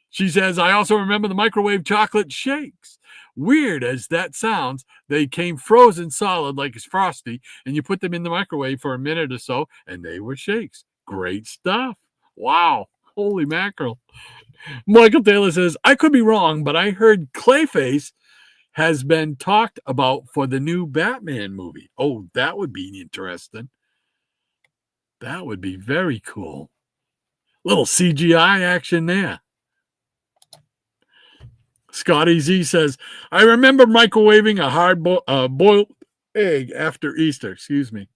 She says, I also remember the microwave chocolate shakes. Weird as that sounds, they came frozen solid like it's frosty, and you put them in the microwave for a minute or so, and they were shakes. Great stuff. Wow. Holy mackerel. Michael Taylor says, I could be wrong, but I heard Clayface has been talked about for the new Batman movie. Oh, that would be interesting. That would be very cool. Little CGI action there. Scotty Z says, I remember microwaving a hard boiled egg after Easter. Excuse me.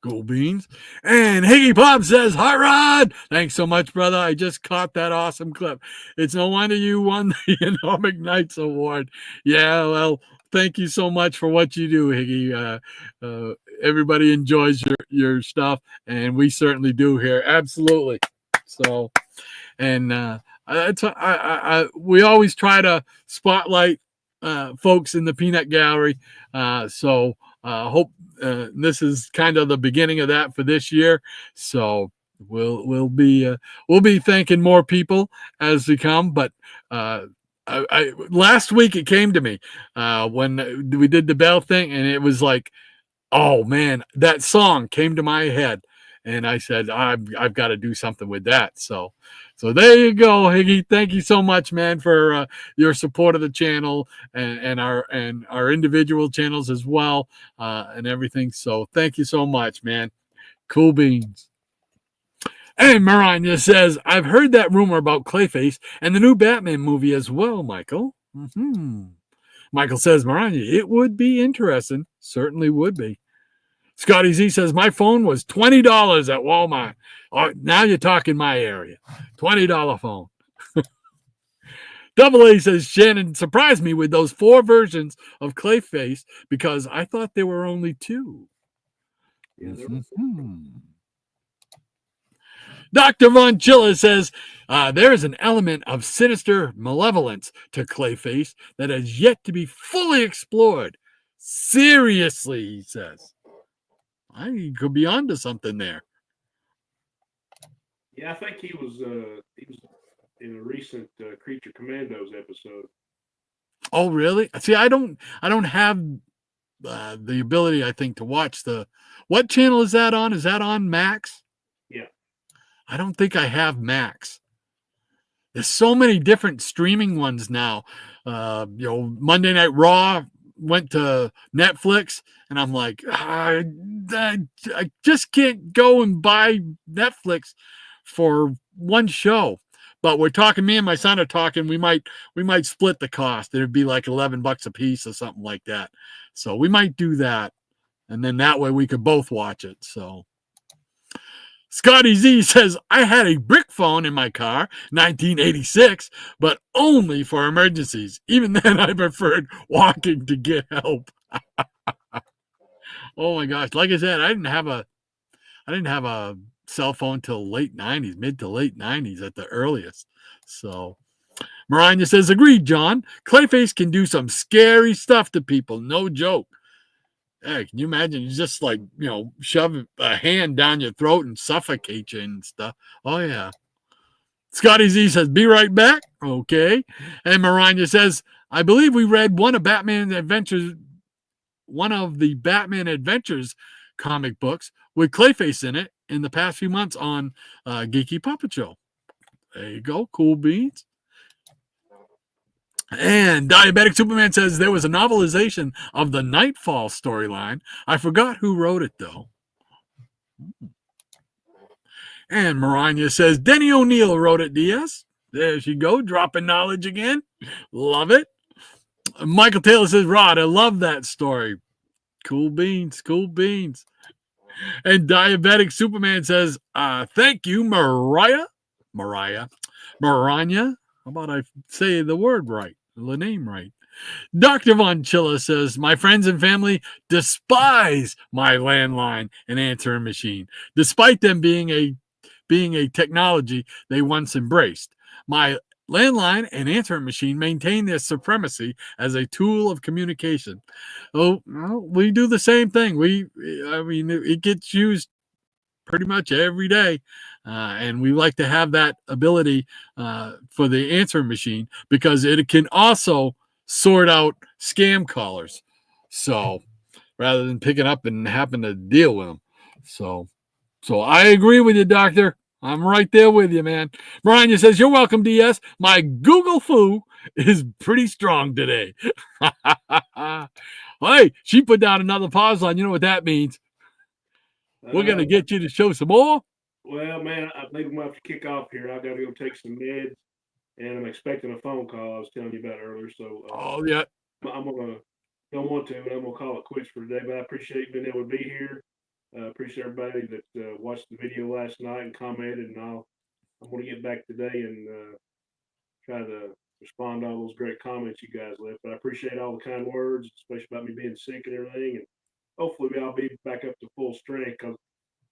Cool beans. And Higgy Pop says, hi, Rod. Thanks so much, brother. I just caught that awesome clip. It's no wonder you won the Economic Nights Award. Yeah, well, thank you so much for what you do, Higgy. Everybody enjoys your stuff, and we certainly do here. Absolutely. So, and we always try to spotlight folks in the peanut gallery. So hope this is kind of the beginning of that for this year. So we'll be thanking more people as we come. But last week it came to me when we did the bell thing, and it was like, oh man, that song came to my head, and I said I've got to do something with that. So there you go, Higgy. Thank you so much, man, for your support of the channel and our individual channels as well, and everything. So thank you so much, man. Cool beans. And Maranya says, I've heard that rumor about Clayface and the new Batman movie as well, Michael. Michael says, Maranya, it would be interesting. Certainly would be. Scotty Z says, my phone was $20 at Walmart. Oh, now you're talking my area. $20 phone. Double A says, Shannon surprised me with those 4 versions of Clayface because I thought there were only 2. Yeah, Dr. Von Chilla says, there is an element of sinister malevolence to Clayface that has yet to be fully explored. Seriously, he says. I could be onto something there. Yeah, I think he was in a recent Creature Commandos episode. Oh, really? See, I don't have the ability, I think, to watch what channel is that on? Is that on Max? Yeah. I don't think I have Max. There's so many different streaming ones now. Monday Night Raw went to Netflix, and I'm like, I just can't go and buy Netflix for one show. But we're talking, me and my son are talking, we might split the cost. It'd be like $11 a piece or something like that. So we might do that. And then that way we could both watch it. So Scotty Z says, I had a brick phone in my car, 1986, but only for emergencies. Even then, I preferred walking to get help. Oh my gosh! Like I said, I didn't have a cell phone till late 90s, mid to late 90s at the earliest. So Maranya says, agreed, John. Clayface can do some scary stuff to people. No joke. Hey, can you imagine? You just like, shove a hand down your throat and suffocate you and stuff. Oh, yeah. Scotty Z says, be right back. Okay. And Maranya says, I believe we read one of the Batman Adventures comic books with Clayface in it in the past few months on Geeky Puppet Show. There you go. Cool beans. And Diabetic Superman says there was a novelization of the Nightfall storyline. I forgot who wrote it, though. And Maranya says Denny O'Neil wrote it, DS. There she go, dropping knowledge again. Love it. Michael Taylor says, Rod, I love that story. Cool beans, cool beans. And Diabetic Superman says, thank you, Maranya. How about I say the word right, the name right? Dr. Von Chilla says, my friends and family despise my landline and answering machine, despite them being a technology they once embraced. My landline and answering machine maintain their supremacy as a tool of communication. Oh, well, we do the same thing. It gets used pretty much every day. And we like to have that ability for the answering machine because it can also sort out scam callers. So rather than picking up and having to deal with them. So I agree with you, Doctor. I'm right there with you, man. Brian says, you're welcome, DS. My Google foo is pretty strong today. Hey, she put down another pause line. You know what that means. We're going to get you to show some more. Well, man, I think I'm going to have to kick off here. I got to go take some meds, and I'm expecting a phone call I was telling you about earlier. So, oh, yeah. I'm going to, don't want to, but I'm going to call it quits for today. But I appreciate being able to be here. Appreciate everybody that watched the video last night and commented, and I'm going to get back today and try to respond to all those great comments you guys left. But I appreciate all the kind words, especially about me being sick and everything. And hopefully I'll be back up to full strength. I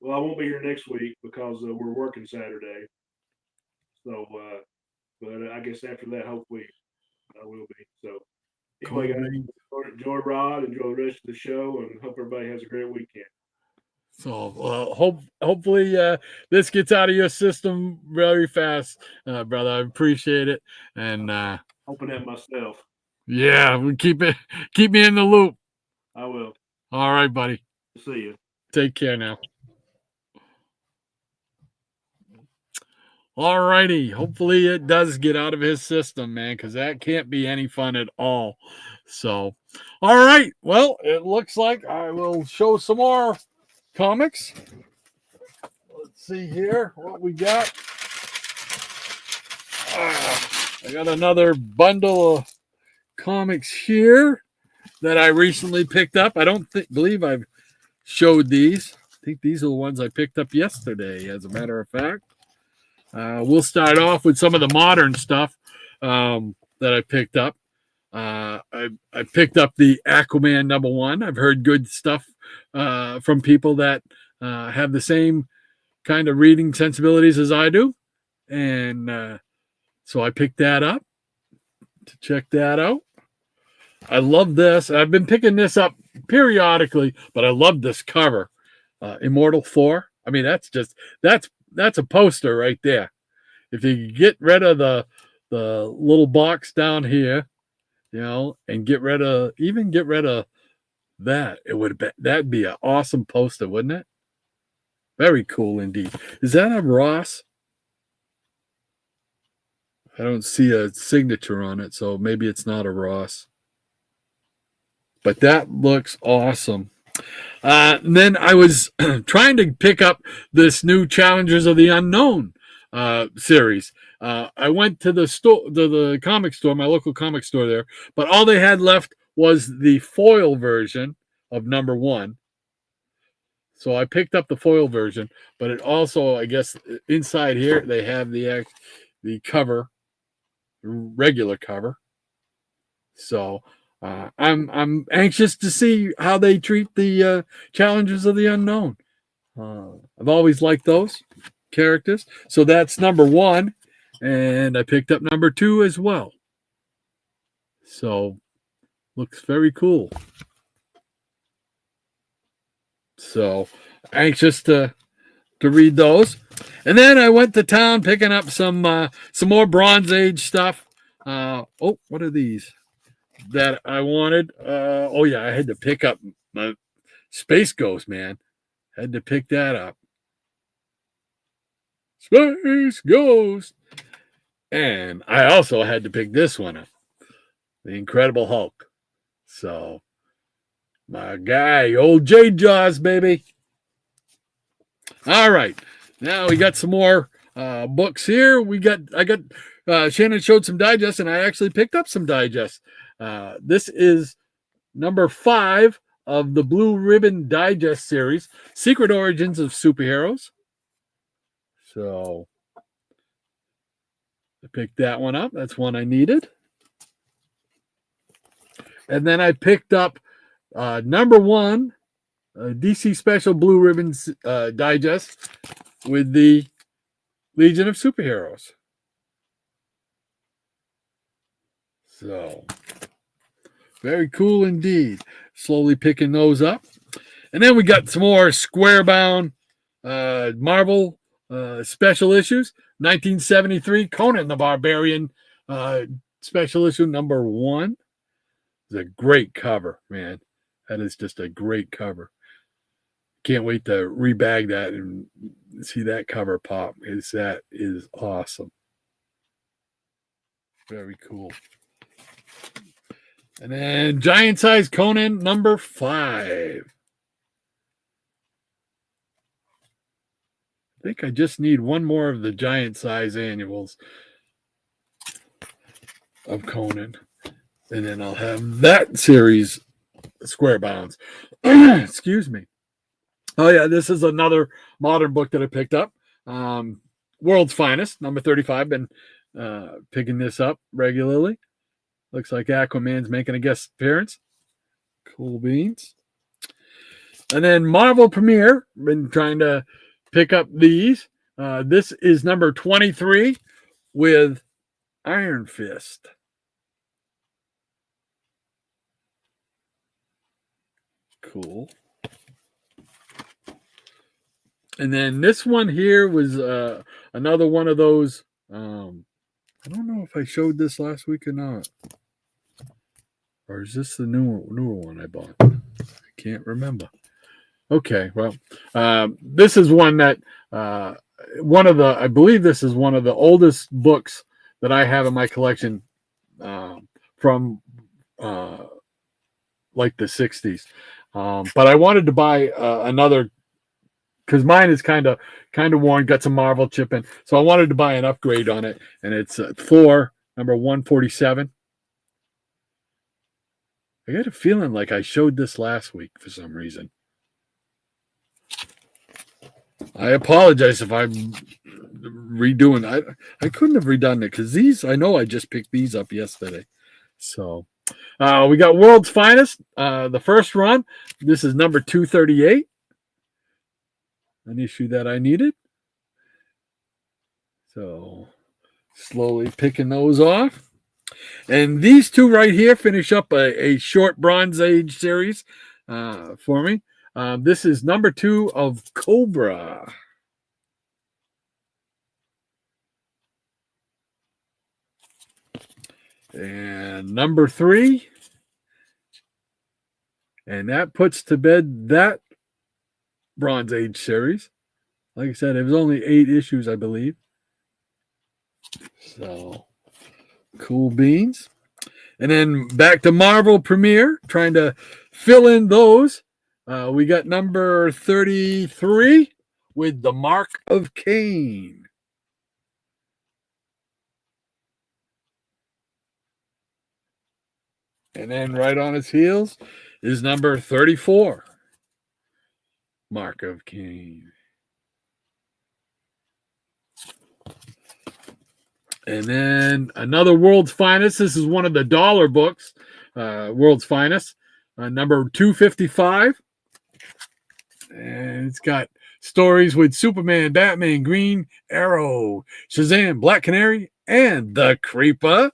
won't be here next week because we're working Saturday. So, but I guess after that, hopefully I will be. So, anyway, guys, enjoy Rod, enjoy the rest of the show, and hope everybody has a great weekend. So hopefully this gets out of your system very fast, brother. I appreciate it, and hoping that myself. Yeah, we keep me in the loop. I will. All right, buddy. See you. Take care now. All righty. Hopefully it does get out of his system, man, because that can't be any fun at all. So, all right. Well, it looks like I will show some more comics. Let's see here what we got. I got another bundle of comics here that I recently picked up. I don't believe I've showed these. I think these are the ones I picked up yesterday, as a matter of fact. We'll start off with some of the modern stuff that I picked up. I picked up the Aquaman #1. I've heard good stuff from people that have the same kind of reading sensibilities as I do. And so I picked that up to check that out. I love this. I've been picking this up periodically, but I love this cover. Immortal 4. I mean, that's a poster right there. If you get rid of the little box down here, and get rid of that, that'd be an awesome poster, wouldn't it? Very cool indeed. Is that a Ross? I don't see a signature on it, so maybe it's not a Ross. But that looks awesome. Then I was trying to pick up this new Challengers of the Unknown series. I went to the store, the comic store, my local comic store there, but all they had left was the foil version of #1. So I picked up the foil version, but it also, I guess, inside here they have the cover, regular cover. So I'm anxious to see how they treat the Challengers of the Unknown. I've always liked those characters. So that's #1, and I picked up #2 as well. So looks very cool. So anxious to read those. And then I went to town picking up some more Bronze Age stuff. What are these that I wanted? I had to pick up my Space Ghost, man. Had to pick that up. Space Ghost. And I also had to pick this one up. The Incredible Hulk. So, my guy, old J Jaws, baby. All right. Now we got some more books here. Shannon showed some digests, and I actually picked up some digests. This is number 5 of the Blue Ribbon Digest series, Secret Origins of Superheroes. So I picked that one up. That's one I needed. And then I picked up number 1, DC Special Blue Ribbons Digest with the Legion of Superheroes. So, very cool indeed. Slowly picking those up. And then we got some more square bound Marvel special issues. 1973, Conan the Barbarian special issue number 1. It's a great cover, man. That is just a great cover. Can't wait to rebag that and see that cover pop. That is awesome. Very cool. And then Giant Size Conan number 5. I think I just need one more of the Giant Size annuals of Conan. And then I'll have that series square bounds. Excuse me. Oh, yeah, this is another modern book that I picked up. World's Finest, number 35. Been picking this up regularly. Looks like Aquaman's making a guest appearance. Cool beans. And then Marvel Premiere. Been trying to pick up these. This is number 23 with Iron Fist. Cool. And then this one here was another one of those. I don't know if I showed this last week or not. Or is this the newer one I bought? I can't remember. Okay, well, this is one that I believe this is one of the oldest books that I have in my collection from like the 60s. But I wanted to buy another because mine is kind of worn, got some Marvel chip in. So I wanted to buy an upgrade on it, and it's Thor number 147. I got a feeling like I showed this last week for some reason. I apologize if I'm redoing. I couldn't have redone it because these, I know I just picked these up yesterday. So we got World's Finest, the first run. This is number 238. An issue that I needed. So slowly picking those off. And these two right here finish up a short Bronze Age series for me. This is number 2 of Cobra. And number 3. And that puts to bed that Bronze Age series. Like I said, it was only 8 issues, I believe. So, cool beans. And then back to Marvel Premiere, trying to fill in those. We got number 33 with the Mark of Cain. And then right on its heels is number 34. Mark of Cain. And then another World's Finest. This is one of the dollar books, World's Finest, number 255. And it's got stories with Superman, Batman, Green Arrow, Shazam, Black Canary, and the Creeper.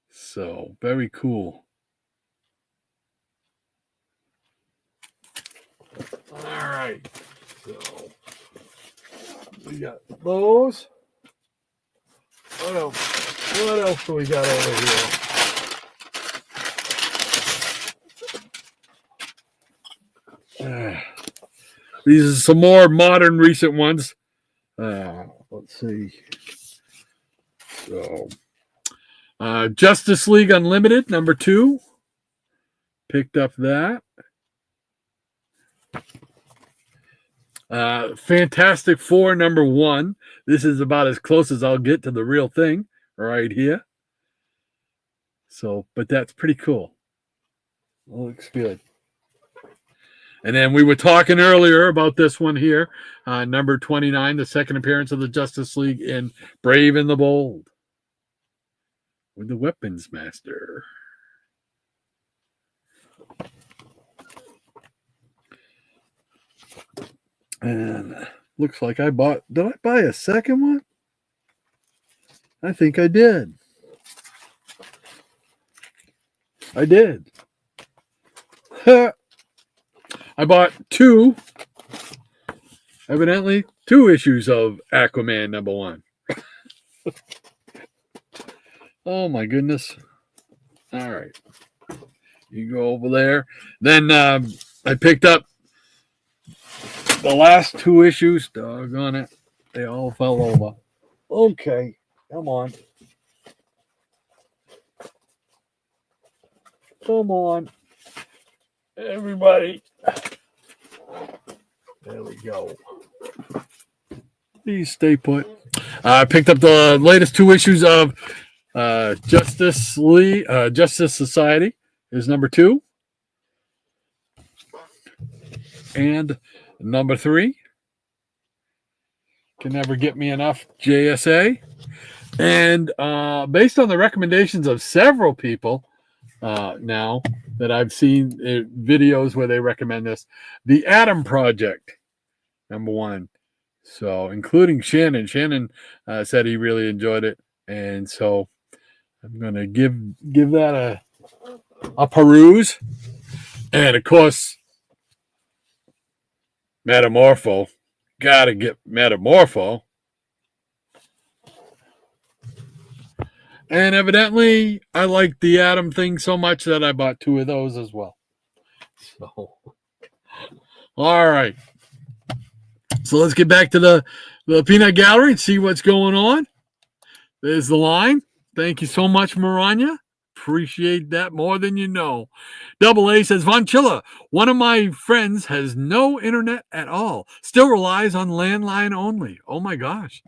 So, very cool. All right. So, we got those. What else do we got over here? These are some more modern, recent ones. Let's see. So, Justice League Unlimited, number 2. Picked up that. Fantastic Four, number 1. This is about as close as I'll get to the real thing right here. So, but that's pretty cool. Looks good. And then we were talking earlier about this one here, number 29, the second appearance of the Justice League in Brave and the Bold with the Weapons Master. And looks like did I buy a second one? I think I did. I did. I bought 2 issues of Aquaman number 1. Oh my goodness. All right. You go over there. Then I picked up the last 2 issues. Doggone it. They all fell over. Okay. Come on. Come on. Everybody. There we go. Please stay put. I picked up the latest 2 issues of Justice Society is number 2. And number 3. Can never get me enough JSA. And based on the recommendations of several people now that I've seen videos where they recommend this, the Atom Project, number 1. So, including Shannon. Shannon said he really enjoyed it. And so I'm going to give that a peruse. And, of course, Metamorpho. Got to get Metamorpho. And evidently, I like the Atom thing so much that I bought 2 of those as well. So, all right. So let's get back to the peanut gallery and see what's going on. There's the line. Thank you so much, Maranya. Appreciate that more than you know. Double A says, Von Chilla, one of my friends has no internet at all. Still relies on landline only. Oh my gosh.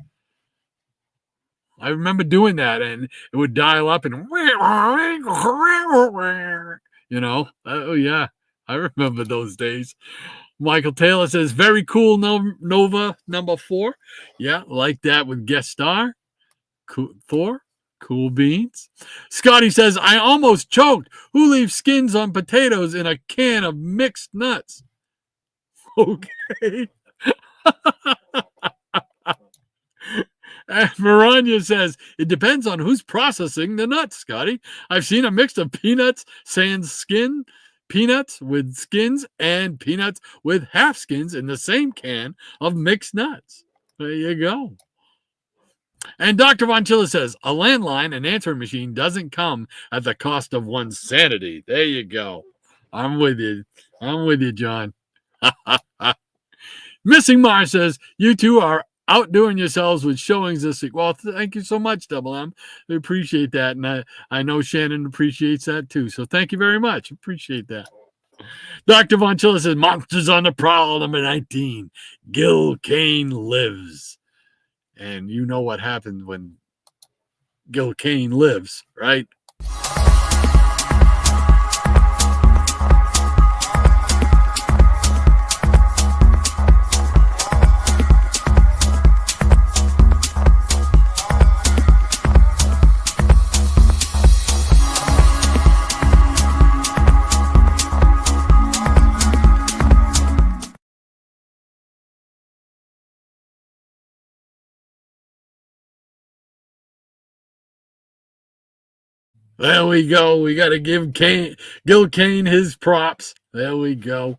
I remember doing that, and it would dial up and, you know, oh yeah, I remember those days. Michael Taylor says, very cool Nova number 4. Yeah, like that with guest star. Cool, Thor, cool beans. Scotty says, I almost choked. Who leaves skins on potatoes in a can of mixed nuts? Okay. And Maranya says, it depends on who's processing the nuts, Scotty. I've seen a mix of peanuts, sans skin, peanuts with skins, and peanuts with half skins in the same can of mixed nuts. There you go. And Dr. Von Chilla says, a landline and answering machine doesn't come at the cost of one's sanity. There you go. I'm with you. I'm with you, John. Missing Mars says, you two are outdoing yourselves with showings this week. Well, thank you so much, Double M. We appreciate that. And I know Shannon appreciates that too. So thank you very much. Appreciate that. Dr. Von Chilla says, Monsters on the Prowl, number 19. Gil Kane lives. And you know what happens when Gil Kane lives, right? There we go. We got to give Gil Kane his props. There we go.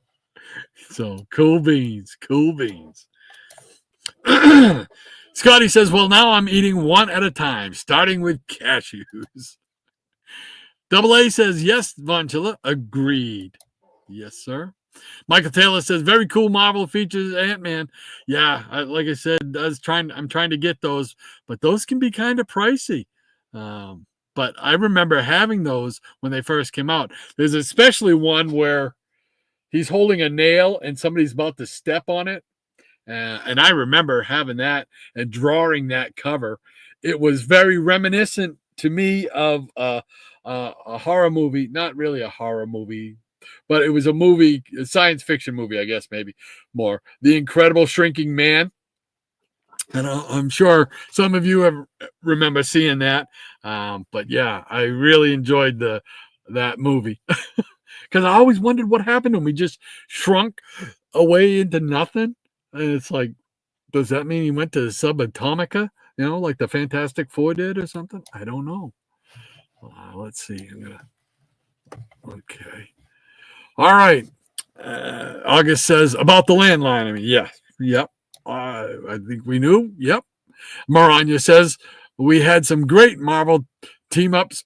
So, cool beans. Cool beans. Scotty says, well, now I'm eating one at a time, starting with cashews. Double A says, yes, Von Chilla. Agreed. Yes, sir. Michael Taylor says, very cool Marvel features Ant-Man. Yeah, like I said, I'm trying to get those, but those can be kind of pricey. But I remember having those when they first came out. There's especially one where he's holding a nail and somebody's about to step on it. And I remember having that and drawing that cover. It was very reminiscent to me of a horror movie, not really a horror movie, but it was a science fiction movie, I guess, maybe more. The Incredible Shrinking Man. And I'm sure some of you remember seeing that. But yeah, I really enjoyed that movie because I always wondered what happened to him. He just shrunk away into nothing. And it's like, does that mean he went to Subatomica? Like the Fantastic Four did or something? I don't know. Let's see. Okay. All right. August says about the landline. I mean, yeah. Yep. I think we knew. Yep. Maranya says we had some great Marvel team-ups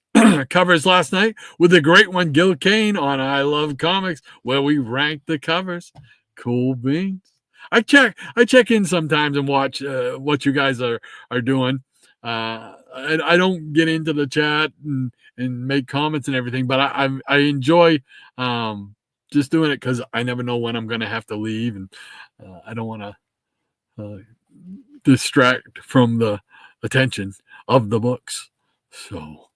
covers last night with the great one Gil Kane on I Love Comics, where we ranked the covers. Cool beans. I check in sometimes and watch what you guys are doing. I don't get into the chat and make comments and everything, but I enjoy just doing it because I never know when I'm going to have to leave, and I don't want to distract from the attention of the books. So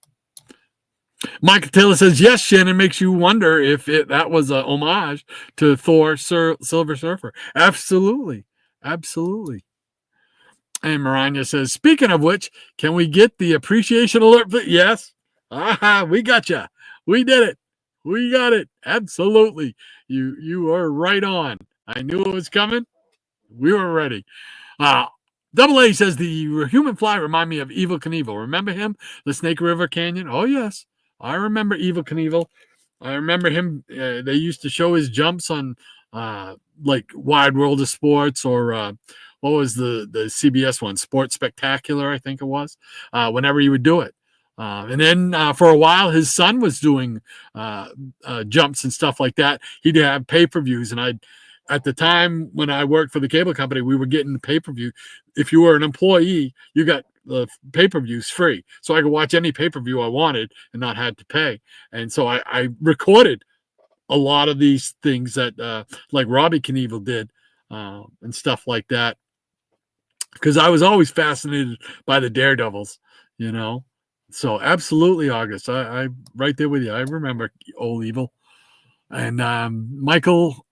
Michael Taylor says, yes, Shannon, makes you wonder if that was a homage to Thor Silver Surfer. Absolutely. Absolutely. And Maranya says, speaking of which, can we get the appreciation alert? Yes. We got you. We did it. We got it. Absolutely. You are right on. I knew it was coming. We were ready. Double A says the human fly remind me of Evel Knievel. Remember him? The Snake River Canyon? Oh, yes. I remember Evel Knievel. I remember him. They used to show his jumps on like Wide World of Sports or what was the CBS one? Sports Spectacular, I think it was. Whenever he would do it. And then for a while, his son was doing jumps and stuff like that. He'd have pay-per-views, and at the time when I worked for the cable company, we were getting the pay-per-view. If you were an employee, you got the pay-per-views free. So I could watch any pay-per-view I wanted and not had to pay. And so I recorded a lot of these things that like Robbie Knievel did and stuff like that. Because I was always fascinated by the Daredevils, So absolutely, August. I right there with you. I remember Old Evil. And Michael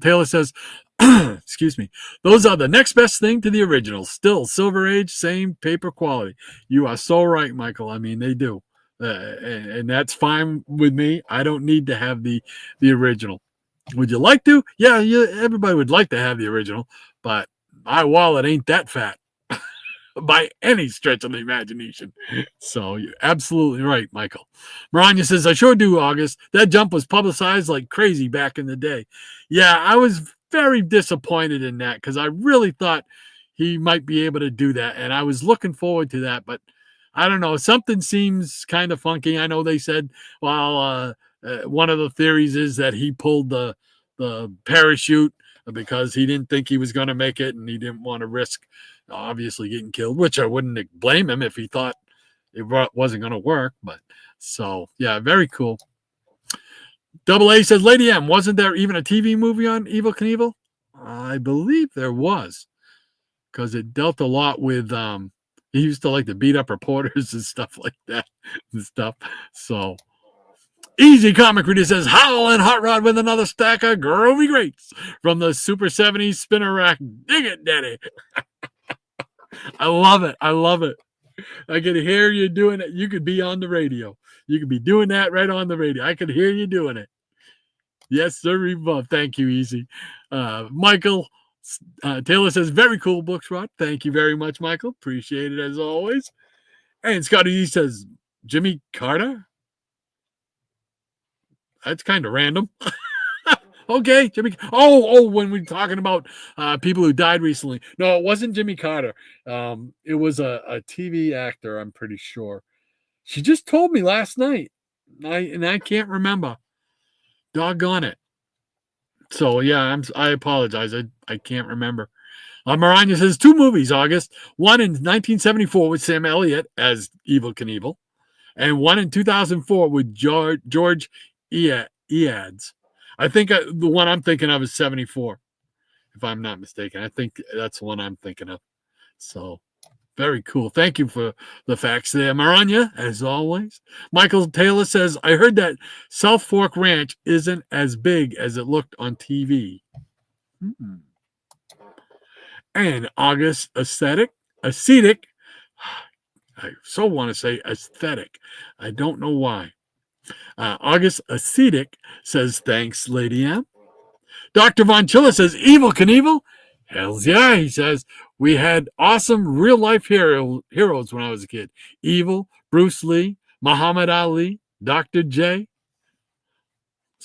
Taylor says, excuse me, those are the next best thing to the original. Still, Silver Age, same paper quality. You are so right, Michael. I mean, they do. And that's fine with me. I don't need to have the original. Would you like to? Yeah, everybody would like to have the original, but my wallet ain't that fat by any stretch of the imagination. So you're absolutely right, Michael. Maranya says, I sure do, August. That jump was publicized like crazy back in the day. Yeah, I was very disappointed in that because I really thought he might be able to do that. And I was looking forward to that, but I don't know. Something seems kind of funky. I know they said, well, one of the theories is that he pulled the parachute because he didn't think he was going to make it and he didn't want to risk obviously getting killed, which I wouldn't blame him if he thought it wasn't going to work. But so, yeah, very cool. Double A says, Lady M, wasn't there even a TV movie on Evel Knievel? I believe there was, because it dealt a lot with, he used to like to beat up reporters and stuff like that and stuff. So, Easy Comic Reader says, Howl and Hot Rod with another stack of Grovey Greats from the Super 70s spinner rack. Dig it, Daddy. I love it. I love it. I could hear you doing it. You could be on the radio. You could be doing that right on the radio. I could hear you doing it. Yes, sir. Rebuff. Thank you, Easy. Michael Taylor says, very cool books, Rod. Thank you very much, Michael. Appreciate it as always. And Scotty E says, Jimmy Carter? That's kind of random. Okay, Jimmy. Oh, when we're talking about people who died recently. No, it wasn't Jimmy Carter. It was a TV actor, I'm pretty sure. She just told me last night. I can't remember. Doggone it. So yeah, I apologize. I can't remember. Maranya says 2 movies, August. One in 1974 with Sam Elliott as Evel Knievel, and one in 2004 with George Eads. I think the one I'm thinking of is 74, if I'm not mistaken. I think that's the one I'm thinking of. So very cool. Thank you for the facts there, Maranya, as always. Michael Taylor says, I heard that South Fork Ranch isn't as big as it looked on TV. And August ascetic, I so want to say aesthetic. I don't know why. August ascetic says, thanks, Lady M. Dr. Von Chilla says, Evel Knievel? Hells yeah, he says. We had awesome real life heroes when I was a kid. Evel, Bruce Lee, Muhammad Ali, Dr. J.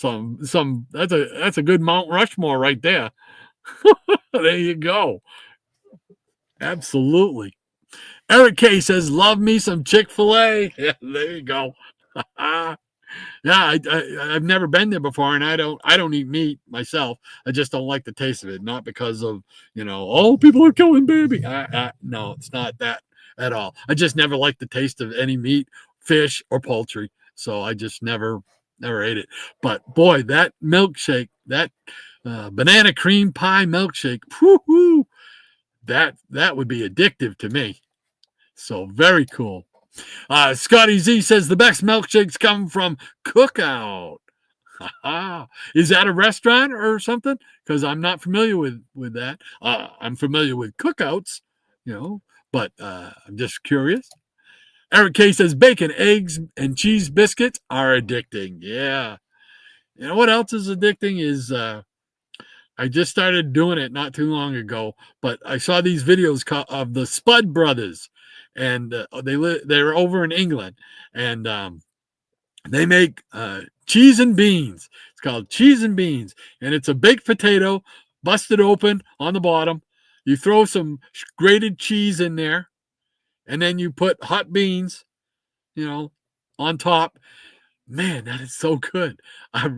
That's a good Mount Rushmore right there. There you go. Absolutely. Eric K says, love me some Chick-fil-A. Yeah, there you go. Yeah, I've never been there before, and I don't eat meat myself. I just don't like the taste of it, not because of, oh, people are killing baby. No, it's not that at all. I just never liked the taste of any meat, fish, or poultry, so I just never ate it. But boy, that milkshake, that banana cream pie milkshake, whoo, that would be addictive to me. So very cool. Scotty Z says the best milkshakes come from Cookout. Is that a restaurant or something? Because I'm not familiar with that. I'm familiar with Cookouts, but I'm just curious. Eric K says bacon, eggs, and cheese biscuits are addicting. Yeah. You know what else is addicting is I just started doing it not too long ago, but I saw these videos of the Spud brothers, and they're over in England, and they make cheese and beans. It's called cheese and beans, and it's a baked potato busted open on the bottom. You throw some grated cheese in there, and then you put hot beans, on top. Man, that is so good. I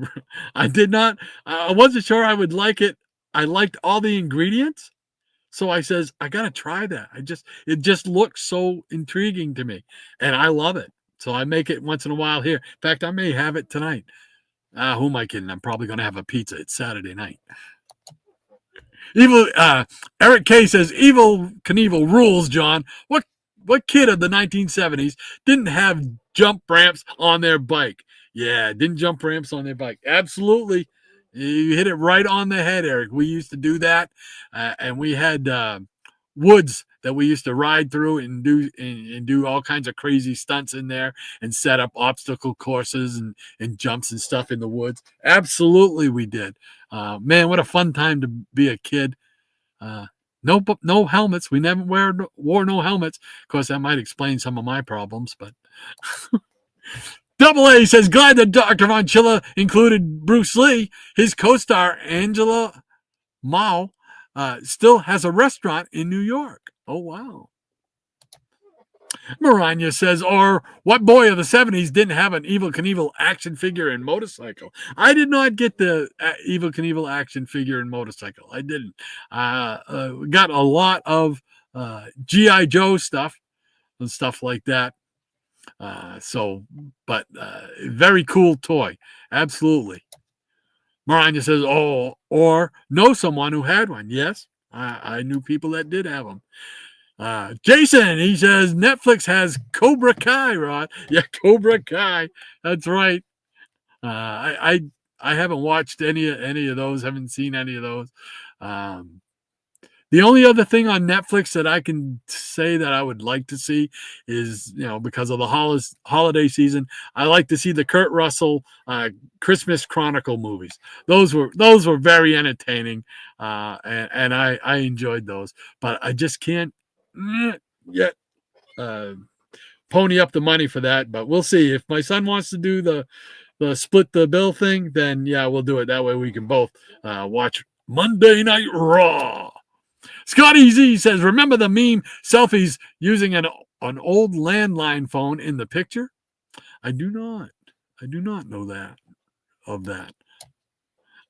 wasn't sure I would like it. I liked all the ingredients. So I says, I got to try that. It just looks so intriguing to me, and I love it. So I make it once in a while here. In fact, I may have it tonight. Who am I kidding? I'm probably going to have a pizza. It's Saturday night. Eric K says, Evel Knievel rules, John. What kid of the 1970s didn't have jump ramps on their bike? Yeah, didn't jump ramps on their bike. Absolutely. You hit it right on the head, Eric. We used to do that, and we had woods that we used to ride through and do all kinds of crazy stunts in there and set up obstacle courses and jumps and stuff in the woods. Absolutely, we did. Man, what a fun time to be a kid. No helmets. We never wore no helmets. Of course, that might explain some of my problems, but Double A says, glad that Dr. Von Chilla included Bruce Lee. His co-star, Angela Mao, still has a restaurant in New York. Oh, wow. Maranya says, or what boy of the 70s didn't have an Evel Knievel action figure and motorcycle? I did not get the Evel Knievel action figure and motorcycle. I didn't. Got a lot of G.I. Joe stuff and stuff like that. Very cool toy. Absolutely. Maranya says, oh, or know someone who had one. Yes, I knew people that did have them. Jason, he says, Netflix has Cobra Kai, Rod. Yeah, Cobra Kai. That's right. I haven't watched any of those, haven't seen any of those. The only other thing on Netflix that I can say that I would like to see is, because of the holiday season, I like to see the Kurt Russell Christmas Chronicle movies. Those were very entertaining, and I enjoyed those. But I just can't yet pony up the money for that. But we'll see. If my son wants to do the split the bill thing, then yeah, we'll do it. That way we can both watch Monday Night Raw. Scotty Z says, remember the meme selfies using an old landline phone in the picture? I do not know of that.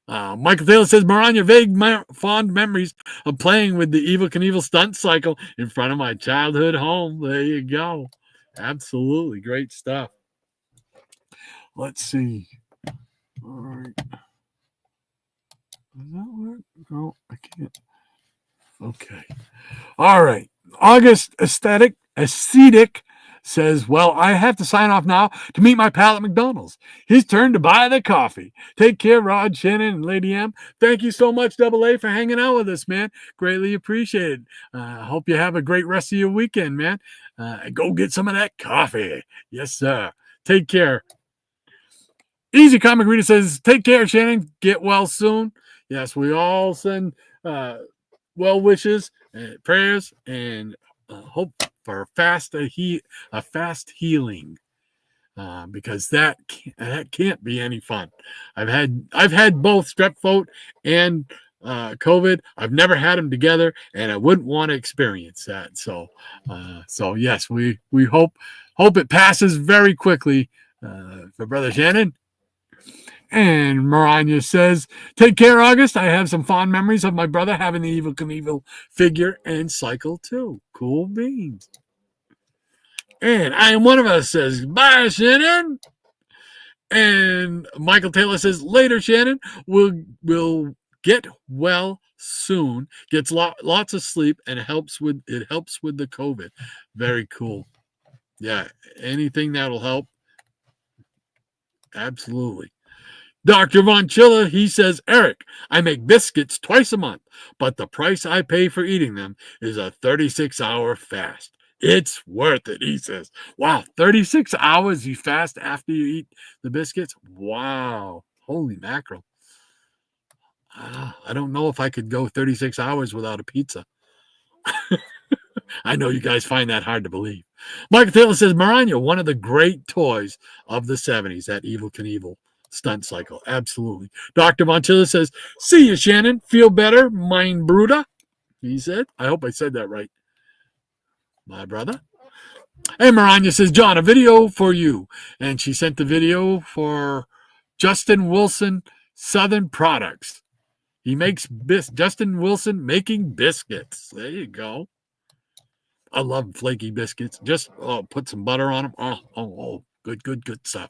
Michael Taylor says, Maranya, vague fond memories of playing with the Evel Knievel stunt cycle in front of my childhood home. There you go. Absolutely. Great stuff. Let's see. All right. Does that work? No, I can't. Okay. All right. August Ascetic says, well, I have to sign off now to meet my pal at McDonald's. His turn to buy the coffee. Take care, Rod, Shannon, and Lady M. Thank you so much, Double A, for hanging out with us, man. Greatly appreciated. Hope you have a great rest of your weekend, man. Go get some of that coffee. Yes, sir. Take care. Easy Comic Reader says, take care, Shannon. Get well soon. Yes, we all send well wishes and prayers and hope for a fast healing, because that can't be any fun. I've had both strep throat and COVID. I've never had them together, and I wouldn't want to experience that. So yes, we hope it passes very quickly for Brother Shannon. And Maranya says, take care, August. I have some fond memories of my brother having the Evel Knievel figure and cycle too. Cool beans. And I am one of us says, bye, Shannon. And Michael Taylor says, later, Shannon. We'll get well soon. Gets lots of sleep, and it helps with the COVID. Very cool. Yeah, anything that'll help. Absolutely. Dr. Von Chilla, he says, Eric, I make biscuits twice a month, but the price I pay for eating them is a 36-hour fast. It's worth it, he says. Wow, 36 hours you fast after you eat the biscuits? Wow, holy mackerel. I don't know if I could go 36 hours without a pizza. I know you guys find that hard to believe. Michael Taylor says, Maranya, one of the great toys of the 70s, that Evel Knievel stunt cycle. Absolutely. Dr. Von Chilla says, see you, Shannon. Feel better, mein Bruder. He said. I hope I said that right. My brother. And Maranya says, John, a video for you. And she sent the video for Justin Wilson Southern Products. He makes Justin Wilson making biscuits. There you go. I love flaky biscuits. Just put some butter on them. Oh. Good stuff.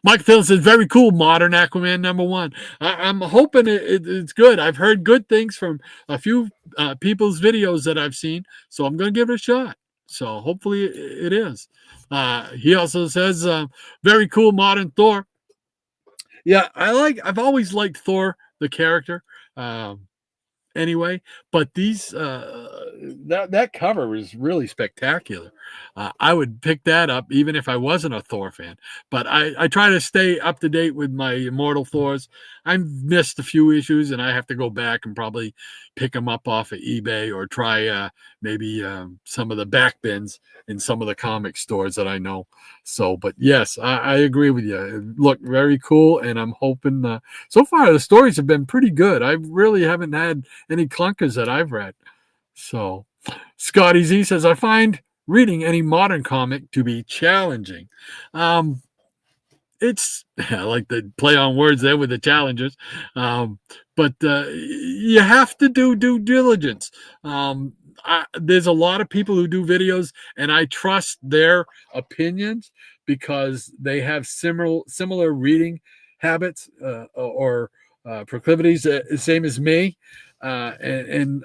Mike Taylor says, very cool, modern Aquaman #1. I'm hoping it's good. I've heard good things from a few people's videos that I've seen, so I'm going to give it a shot. So hopefully it is. He also says, very cool, modern Thor. Yeah, I've always liked Thor, the character. Anyway, but these that cover is really spectacular. I would pick that up even if I wasn't a Thor fan. But I try to stay up to date with my Immortal Thors. I've missed a few issues, and I have to go back and probably pick them up off of eBay or try maybe some of the back bins in some of the comic stores that I know. So, but yes, I agree with you. It looked very cool, and I'm hoping. So far, the stories have been pretty good. I really haven't had any clunkers that I've read. So, Scotty Z says, I find reading any modern comic to be challenging. It's I like the play on words there with the challengers, but you have to do due diligence. There's a lot of people who do videos, and I trust their opinions because they have similar reading habits or proclivities, same as me. And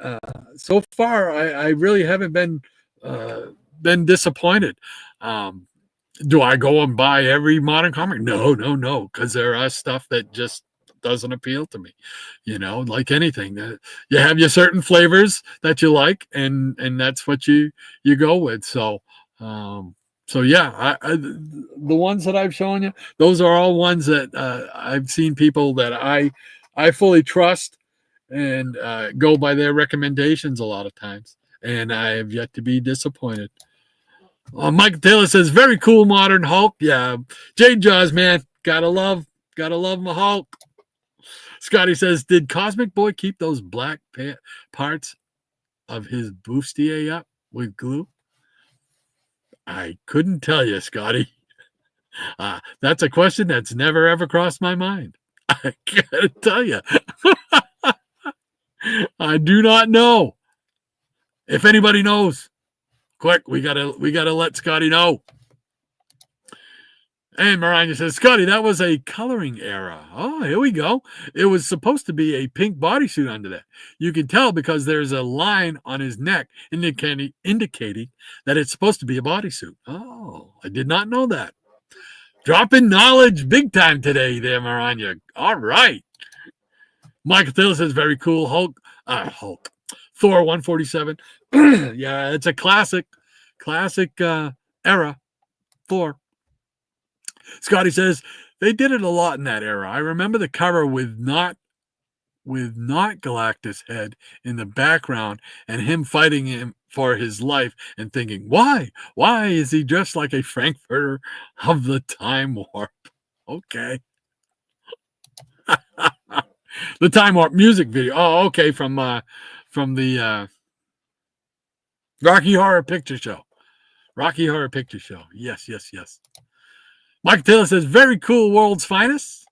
so far, I really haven't been disappointed. Do I go and buy every modern comic? No, because there are stuff that just doesn't appeal to me. Like anything, you have your certain flavors that you like, and that's what you go with. So yeah, the ones that I've shown you, those are all ones that I've seen people that I fully trust and go by their recommendations a lot of times, and I have yet to be disappointed. Mike Taylor says, very cool modern Hulk. Yeah, Jade Jaws, man, gotta love my Hulk. Scotty says, did Cosmic Boy keep those black parts of his bustier up with glue? I couldn't tell you, Scotty. That's a question that's never ever crossed my mind. I gotta tell you, I do not know. If anybody knows, quick, we gotta let Scotty know. And Maranya says, Scotty, that was a coloring era. Oh, here we go. It was supposed to be a pink bodysuit under that. You can tell because there's a line on his neck indicating that it's supposed to be a bodysuit. Oh, I did not know that. Dropping knowledge big time today there, Maranya. All right. Michael Taylor says, very cool. Hulk. Thor 147. Yeah, it's a classic era. Thor. Scotty says, they did it a lot in that era. I remember the cover with not Galactus' head in the background and him fighting him for his life and thinking, why? Why is he dressed like a Frankfurter of the Time Warp? Okay. The Time Warp music video. Oh, okay, from the Rocky Horror Picture Show. Rocky Horror Picture Show. Yes. Mike Taylor says, very cool, world's finest.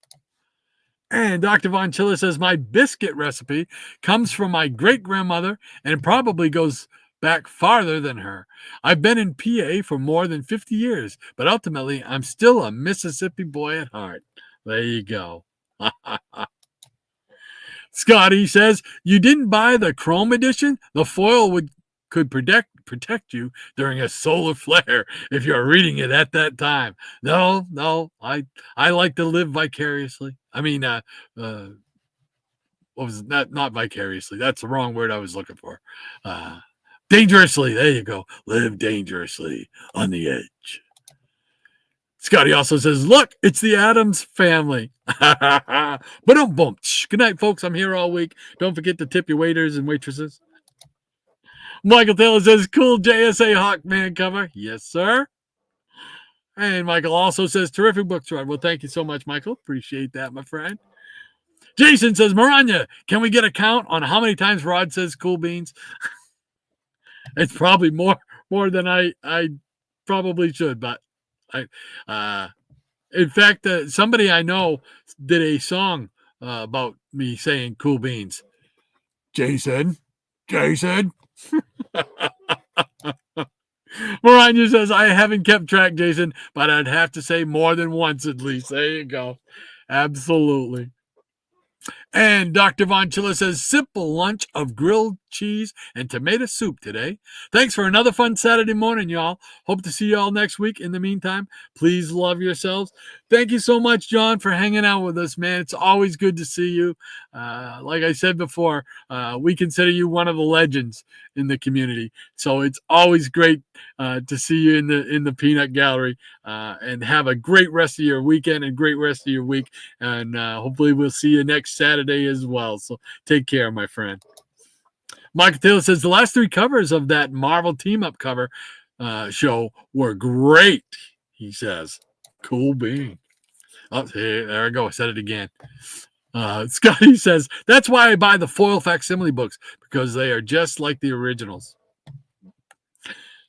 And Dr. Von Chiller says, my biscuit recipe comes from my great-grandmother and probably goes back farther than her. I've been in PA for more than 50 years, but ultimately, I'm still a Mississippi boy at heart. There you go. Scotty says, you didn't buy the chrome edition? The foil could protect you during a solar flare if you're reading it at that time. No, I like to live vicariously. I mean, what was that? Not vicariously. That's the wrong word I was looking for. Dangerously. There you go. Live dangerously on the edge. Scotty also says, look, it's the Addams family. But don't bump. Good night, folks. I'm here all week. Don't forget to tip your waiters and waitresses. Michael Taylor says, cool JSA Hawkman cover. Yes, sir. And Michael also says, terrific books, Rod. Well, thank you so much, Michael. Appreciate that, my friend. Jason says, Maranya, can we get a count on how many times Rod says cool beans? It's probably more than I probably should, but in fact, somebody I know did a song about me saying cool beans. Jason. Maranya says, I haven't kept track, Jason, but I'd have to say more than once at least. There you go. Absolutely. And Dr. Von Chiller says, simple lunch of grilled cheese and tomato soup today. Thanks for another fun Saturday morning, y'all. Hope to see y'all next week. In the meantime, please love yourselves. Thank you so much, John, for hanging out with us, man. It's always good to see you. Like I said before, we consider you one of the legends in the community. So it's always great to see you in the peanut gallery, and have a great rest of your weekend and great rest of your week. And hopefully we'll see you next Saturday as well. So take care, my friend. Michael Taylor says the last three covers of that Marvel team up cover show were great. He says, cool bean. Oh, there I go. I said it again. Scotty says, that's why I buy the foil facsimile books, because they are just like the originals.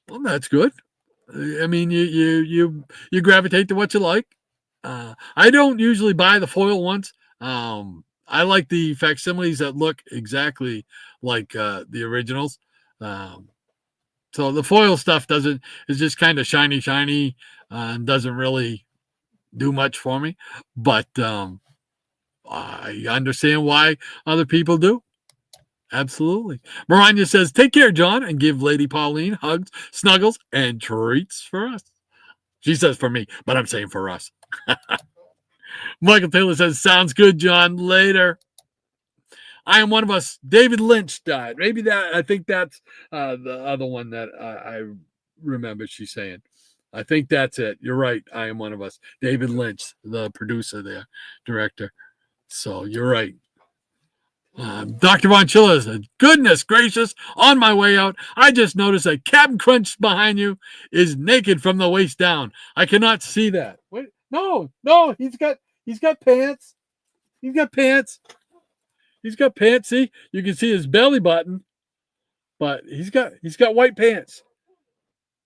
Well, that's good. I mean, you gravitate to what you like. I don't usually buy the foil ones. I like the facsimiles that look exactly like the originals. So the foil stuff is just kind of shiny, and doesn't really do much for me. But I understand why other people do. Absolutely. Maranya says, take care, John, and give Lady Pauline hugs, snuggles, and treats for us. She says for me, but I'm saying for us. Michael Taylor says, sounds good, John. Later. I am one of us. David Lynch died. Maybe I think that's the other one that I remember she's saying. I think that's it. You're right. I am one of us. David Lynch, the producer there, director. So you're right. Dr. Von Chiller said, goodness gracious, on my way out, I just noticed that Captain Crunch behind you is naked from the waist down. I cannot see that. Wait, no, he's got pants. He's got pants. See, you can see his belly button, but he's got white pants.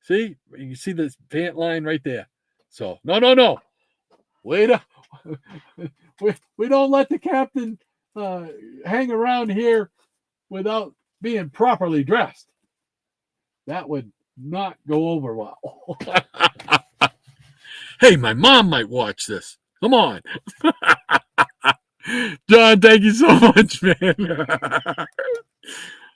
See, you can see this pant line right there. So no. Wait we don't let the captain hang around here without being properly dressed. That would not go over well. Hey, my mom might watch this. Come on. John, thank you so much, man.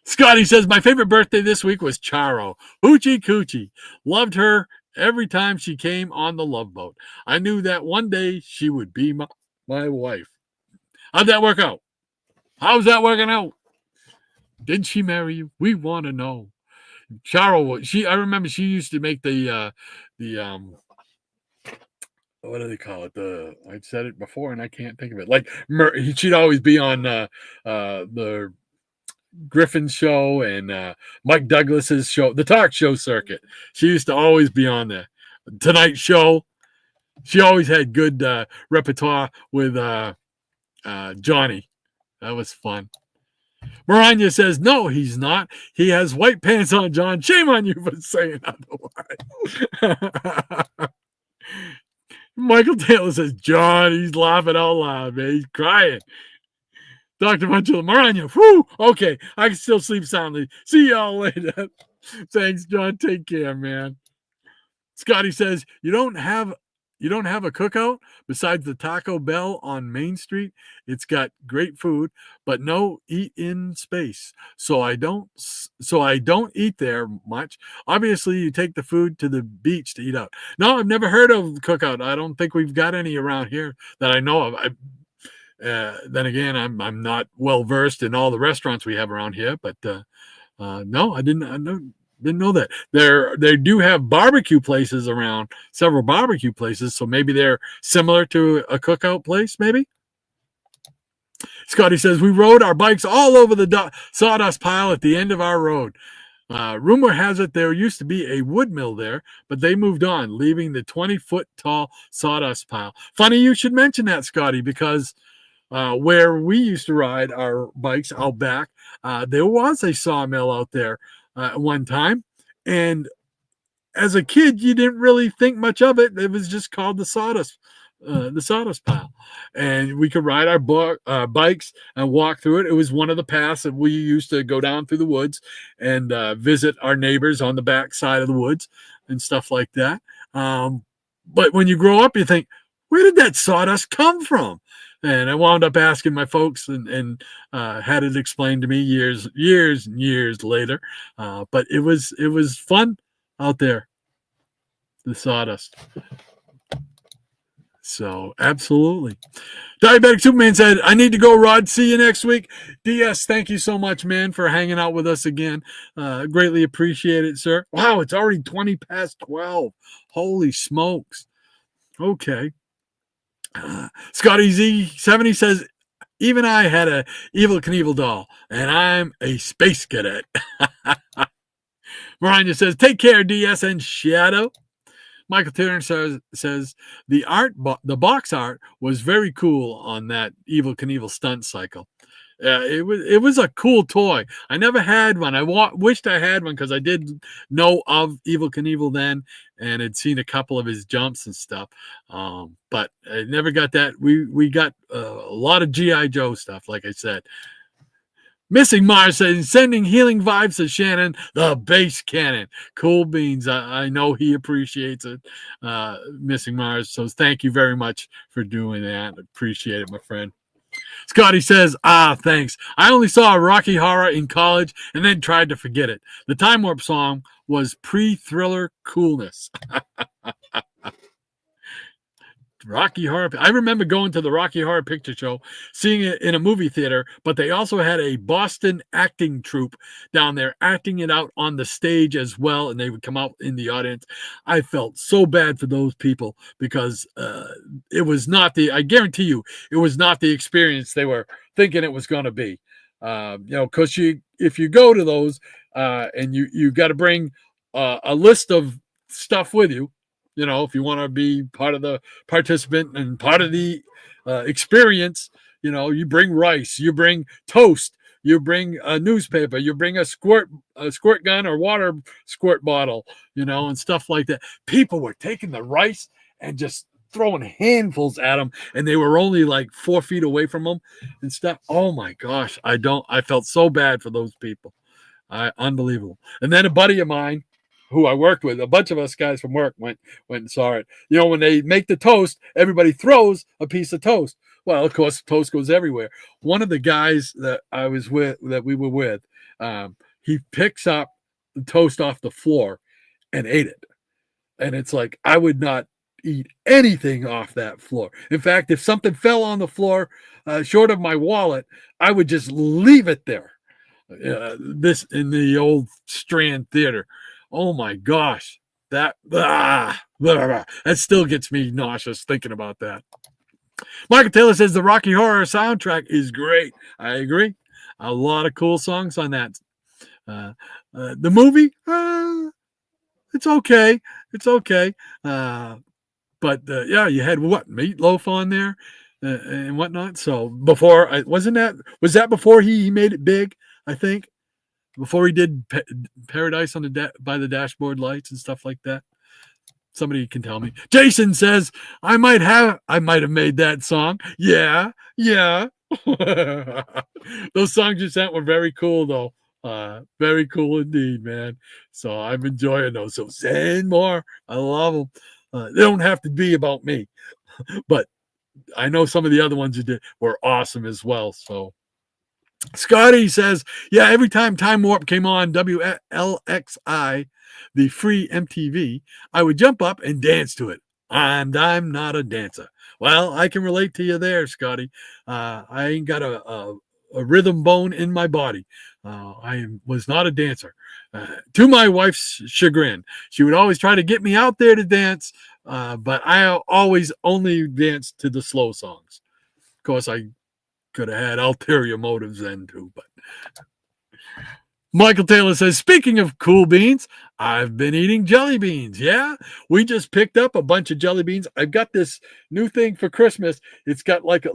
Scotty says, my favorite birthday this week was Charo. Hoochie coochie. Loved her every time she came on the Love Boat. I knew that one day she would be my wife. How'd that work out? How's that working out? Did she marry you? We want to know. Charo, I remember she used to make the what do they call it? I've said it before and I can't think of it. Like she'd always be on the Griffin show and Mike Douglas's show, the talk show circuit. She used to always be on there. Tonight Show. She always had good repertoire with Johnny. That was fun. Maranya says, no, he's not. He has white pants on, John. Shame on you for saying otherwise. Michael Taylor says, John, he's laughing out loud, man. He's crying. Dr. Bunchel, Maranya, whew, okay, I can still sleep soundly. See y'all later. Thanks, John. Take care, man. Scotty says, you don't have a cookout besides the Taco Bell on Main Street? It's got great food, but no eat-in space. So I don't eat there much. Obviously, you take the food to the beach to eat out. No, I've never heard of cookout. I don't think we've got any around here that I know of. Then again, I'm not well versed in all the restaurants we have around here, but no, I didn't know that. They do have barbecue places around, several barbecue places, so maybe they're similar to a cookout place, maybe. Scotty says, we rode our bikes all over the sawdust pile at the end of our road. Rumor has it there used to be a wood mill there, but they moved on, leaving the 20-foot tall sawdust pile. Funny you should mention that, Scotty, because where we used to ride our bikes out back, there was a sawmill out there one time, and as a kid you didn't really think much of it. It was just called the sawdust pile, and we could ride our bikes and walk through it. It was one of the paths that we used to go down through the woods and visit our neighbors on the back side of the woods and stuff like that. But when you grow up, you think, where did that sawdust come from? And I wound up asking my folks and had it explained to me years and years later. But it was fun out there, the sawdust. So absolutely. Diabetic Superman said, I need to go, Rod. See you next week. DS, thank you so much, man, for hanging out with us again. Greatly appreciate it, sir. Wow, it's already 20 past 12. Holy smokes. Okay. Scotty Z70 says, even I had a Evel Knievel doll, and I'm a space cadet. Maranya says, take care, DS and Shadow. Michael Turner says the box art was very cool on that Evel Knievel stunt cycle. It was a cool toy. I never had one. I wished I had one because I did know of Evel Knievel then and had seen a couple of his jumps and stuff. But I never got that. We got a lot of G.I. Joe stuff, like I said. Missing Mars says, sending healing vibes to Shannon, the bass cannon. Cool beans. I know he appreciates it, Missing Mars. So thank you very much for doing that. Appreciate it, my friend. Scotty says, thanks. I only saw Rocky Horror in college and then tried to forget it. The Time Warp song was pre-Thriller coolness. Rocky Horror. I remember going to the Rocky Horror Picture Show, seeing it in a movie theater, but they also had a Boston acting troupe down there acting it out on the stage as well, and they would come out in the audience. I felt so bad for those people because it was not I guarantee you, it was not the experience they were thinking it was going to be. Because if you go to those and you got to bring a list of stuff with you, if you want to be part of the participant and part of the experience, you bring rice, you bring toast, you bring a newspaper, you bring a squirt gun or water squirt bottle, and stuff like that. People were taking the rice and just throwing handfuls at them, and they were only like 4 feet away from them and stuff. Oh my gosh, I felt so bad for those people. Unbelievable. And then a buddy of mine who I worked with, a bunch of us guys from work went and saw it. You know, when they make the toast, everybody throws a piece of toast. Well, of course, toast goes everywhere. One of the guys that we were with, he picks up the toast off the floor and ate it. And it's like, I would not eat anything off that floor. In fact, if something fell on the floor short of my wallet, I would just leave it there. This in the old Strand Theater. Oh my gosh, that still gets me nauseous thinking about that. Michael Taylor says the Rocky Horror soundtrack is great. I agree. A lot of cool songs on that. The movie, it's okay. It's okay. But yeah, you had what, Meatloaf on there and whatnot. So before, was that before he made it big? I think before he did Paradise on by the Dashboard Lights and stuff like that. Somebody can tell me. Jason says I might have made that song. Yeah. Those songs you sent were very cool though. Very cool indeed, man. So I'm enjoying those. So send more. I love them. They don't have to be about me, but I know some of the other ones you did were awesome as well. So Scotty says, yeah, every time Time Warp came on WLXI, the free MTV, I would jump up and dance to it. And I'm not a dancer. Well, I can relate to you there, Scotty. I ain't got a rhythm bone in my body. I was not a dancer. To my wife's chagrin, she would always try to get me out there to dance, but I always only danced to the slow songs. Of course, I could have had ulterior motives then too, but Michael Taylor says, speaking of cool beans, I've been eating jelly beans. Yeah, we just picked up a bunch of jelly beans. I've got this new thing for Christmas. It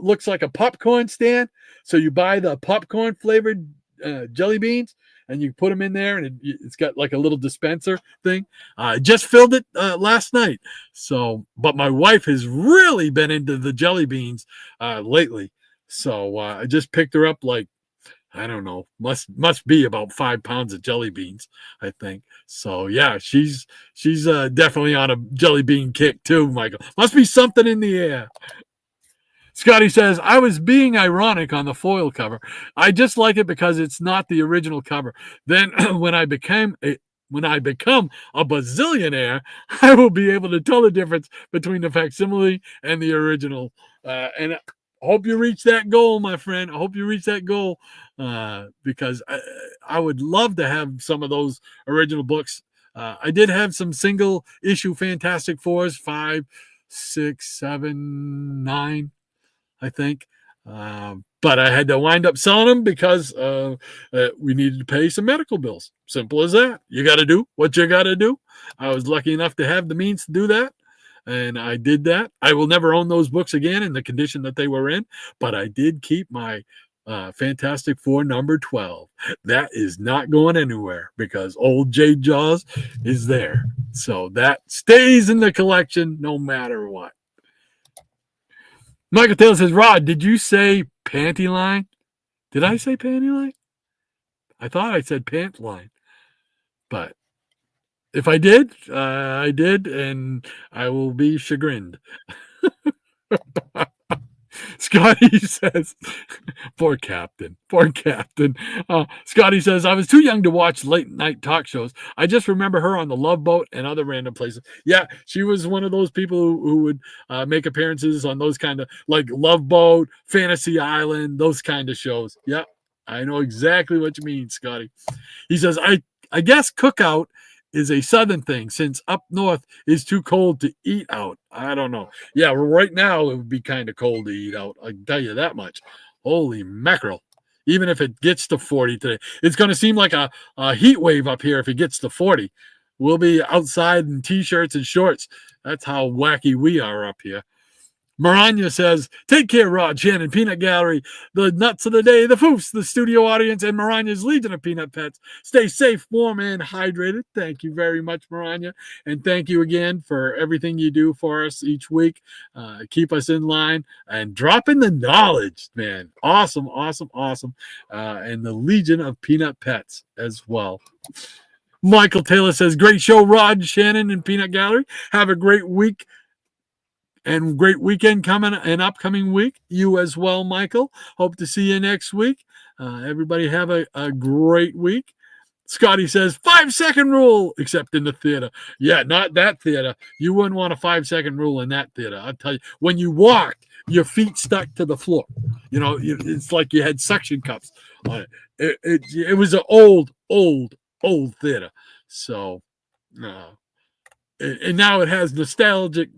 looks like a popcorn stand. So you buy the popcorn flavored jelly beans and you put them in there, and it's got like a little dispenser thing. I just filled it last night. So, but my wife has really been into the jelly beans lately. So I just picked her up like, I don't know, must be about 5 pounds of jelly beans, I think. So yeah, she's definitely on a jelly bean kick too, Michael. Must be something in the air. Scotty says, I was being ironic on the foil cover. I just like it because it's not the original cover. Then when I become a bazillionaire, I will be able to tell the difference between the facsimile and the original. And I hope you reach that goal, my friend. I hope you reach that goal because I would love to have some of those original books. I did have some single issue Fantastic Fours, 5, 6, 7, 9. I think. But I had to wind up selling them because we needed to pay some medical bills. Simple as that. You got to do what you got to do. I was lucky enough to have the means to do that. And I did that. I will never own those books again in the condition that they were in. But I did keep my Fantastic Four number 12. That is not going anywhere because old J. Jaws is there. So that stays in the collection no matter what. Michael Taylor says, Rod, did you say panty line? Did I say panty line? I thought I said pant line. But if I did, I did, and I will be chagrined. Scotty says, poor captain. Scotty says, I was too young to watch late night talk shows. I just remember her on the Love Boat and other random places. Yeah, she was one of those people who would make appearances on those kind of, like Love Boat, Fantasy Island, those kind of shows. Yeah, I know exactly what you mean, Scotty. He says, I guess cookout is a southern thing since up north is too cold to eat out. I don't know. Yeah, right now it would be kind of cold to eat out. I can tell you that much. Holy mackerel. Even if it gets to 40 today, it's going to seem like a heat wave up here if it gets to 40. We'll be outside in T-shirts and shorts. That's how wacky we are up here. Maranya says, take care, Rod, Shannon, Peanut Gallery, the nuts of the day, the foofs, the studio audience, and Maranya's Legion of Peanut Pets. Stay safe, warm, and hydrated. Thank you very much, Maranya. And thank you again for everything you do for us each week. Keep us in line and drop in the knowledge, man. Awesome, awesome, awesome. And the Legion of Peanut Pets as well. Michael Taylor says, great show, Rod, Shannon, and Peanut Gallery. Have a great week and great weekend coming an upcoming week. You as well, Michael. Hope to see you next week. Everybody have a great week. Scotty says 5-second rule, except in the theater. Yeah, not that theater. You wouldn't want a 5-second rule in that theater. I'll tell you, when you walked, your feet stuck to the floor. You know, it's like you had suction cups on it. It was an old theater. So, and now it has nostalgic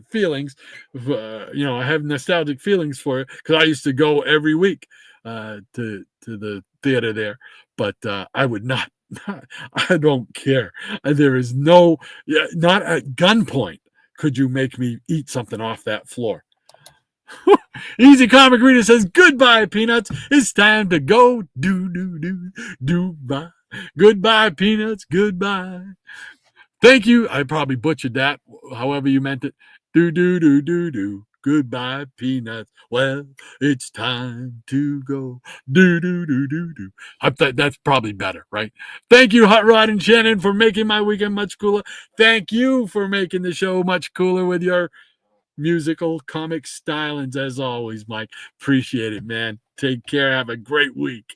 feelings. I have nostalgic feelings for it because I used to go every week to the theater there. But I would not. I don't care. There is not at gunpoint could you make me eat something off that floor. Easy Comic Reader says, goodbye, Peanuts. It's time to go. Do bye. Goodbye, Peanuts. Goodbye. Thank you. I probably butchered that, however you meant it. Do. Goodbye, Peanuts. Well, it's time to go. Do. That's probably better, right? Thank you, Hot Rod and Shannon, for making my weekend much cooler. Thank you for making the show much cooler with your musical comic stylings, as always, Mike. Appreciate it, man. Take care. Have a great week.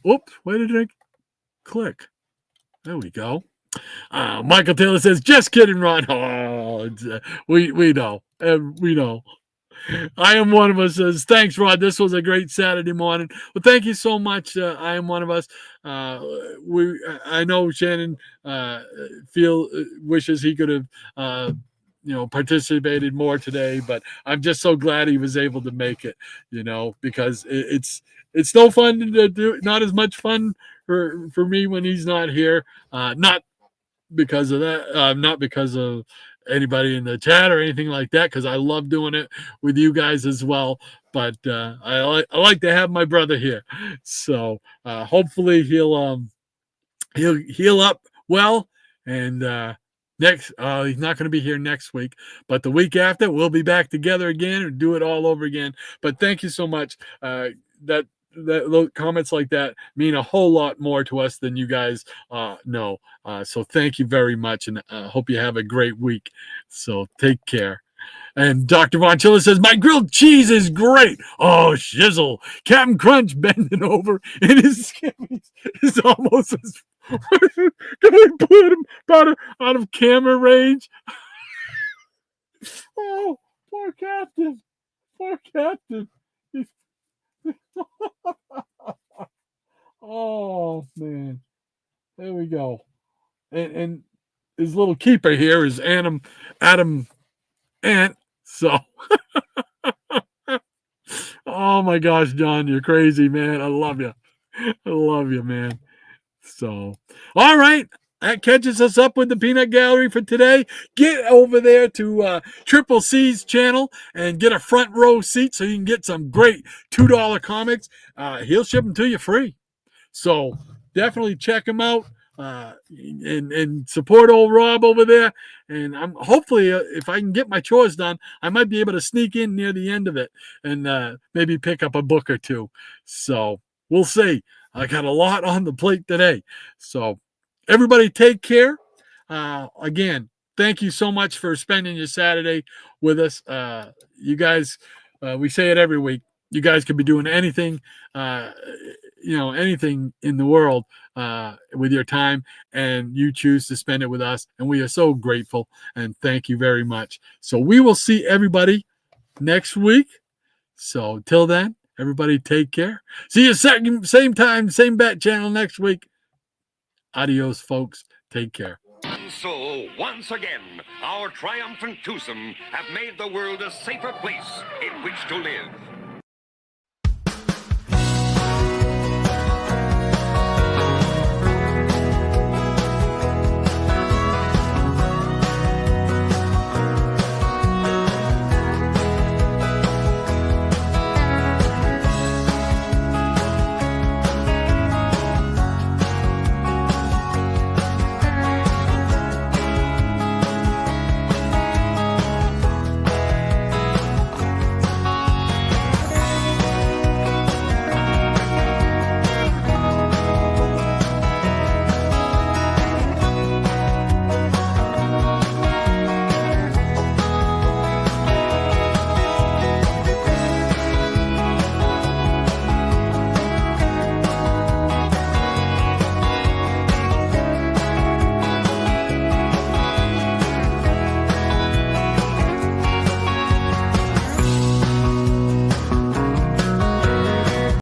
Oops, where did I click? There we go. Michael Taylor says, just kidding, Ron. Oh, we know. We know. I Am One of Us says, thanks, Rod. This was a great Saturday morning. Well, thank you so much. I Am One of Us. I know Shannon wishes he could have participated more today, but I'm just so glad he was able to make it, because it's no fun to do, not as much fun for me when he's not here. Not because of that, not because of anybody in the chat or anything like that, because I love doing it with you guys as well. But I like to have my brother here, so hopefully he'll heal up well. And he's not going to be here next week, but the week after we'll be back together again and do it all over again. But thank you so much. That comments like that mean a whole lot more to us than you guys know. So thank you very much, and hope you have a great week. So take care. And Dr. Von Chilla says, my grilled cheese is great. Oh, shizzle. Captain Crunch bending over in his skimmies is almost as... Can I put him out of camera range? Oh, poor Captain. Poor Captain. Oh, man. There we go. And his little keeper here is Adam Ant. So, oh my gosh, John, you're crazy, man. I love you. I love you, man. So, all right. That catches us up with the Peanut Gallery for today. Get over there to Triple C's channel and get a front row seat so you can get some great $2 comics. He'll ship them to you free. So definitely check him out and support old Rob over there. And I'm hopefully, if I can get my chores done, I might be able to sneak in near the end of it and maybe pick up a book or two. So we'll see. I got a lot on the plate today. So everybody take care. Again, thank you so much for spending your Saturday with us. You guys, we say it every week. You guys could be doing anything, anything in the world with your time, and you choose to spend it with us. And we are so grateful, and thank you very much. So we will see everybody next week. So till then, everybody take care. See you same time, same bat channel next week. Adios, folks. Take care. And so, once again, our triumphant twosome have made the world a safer place in which to live.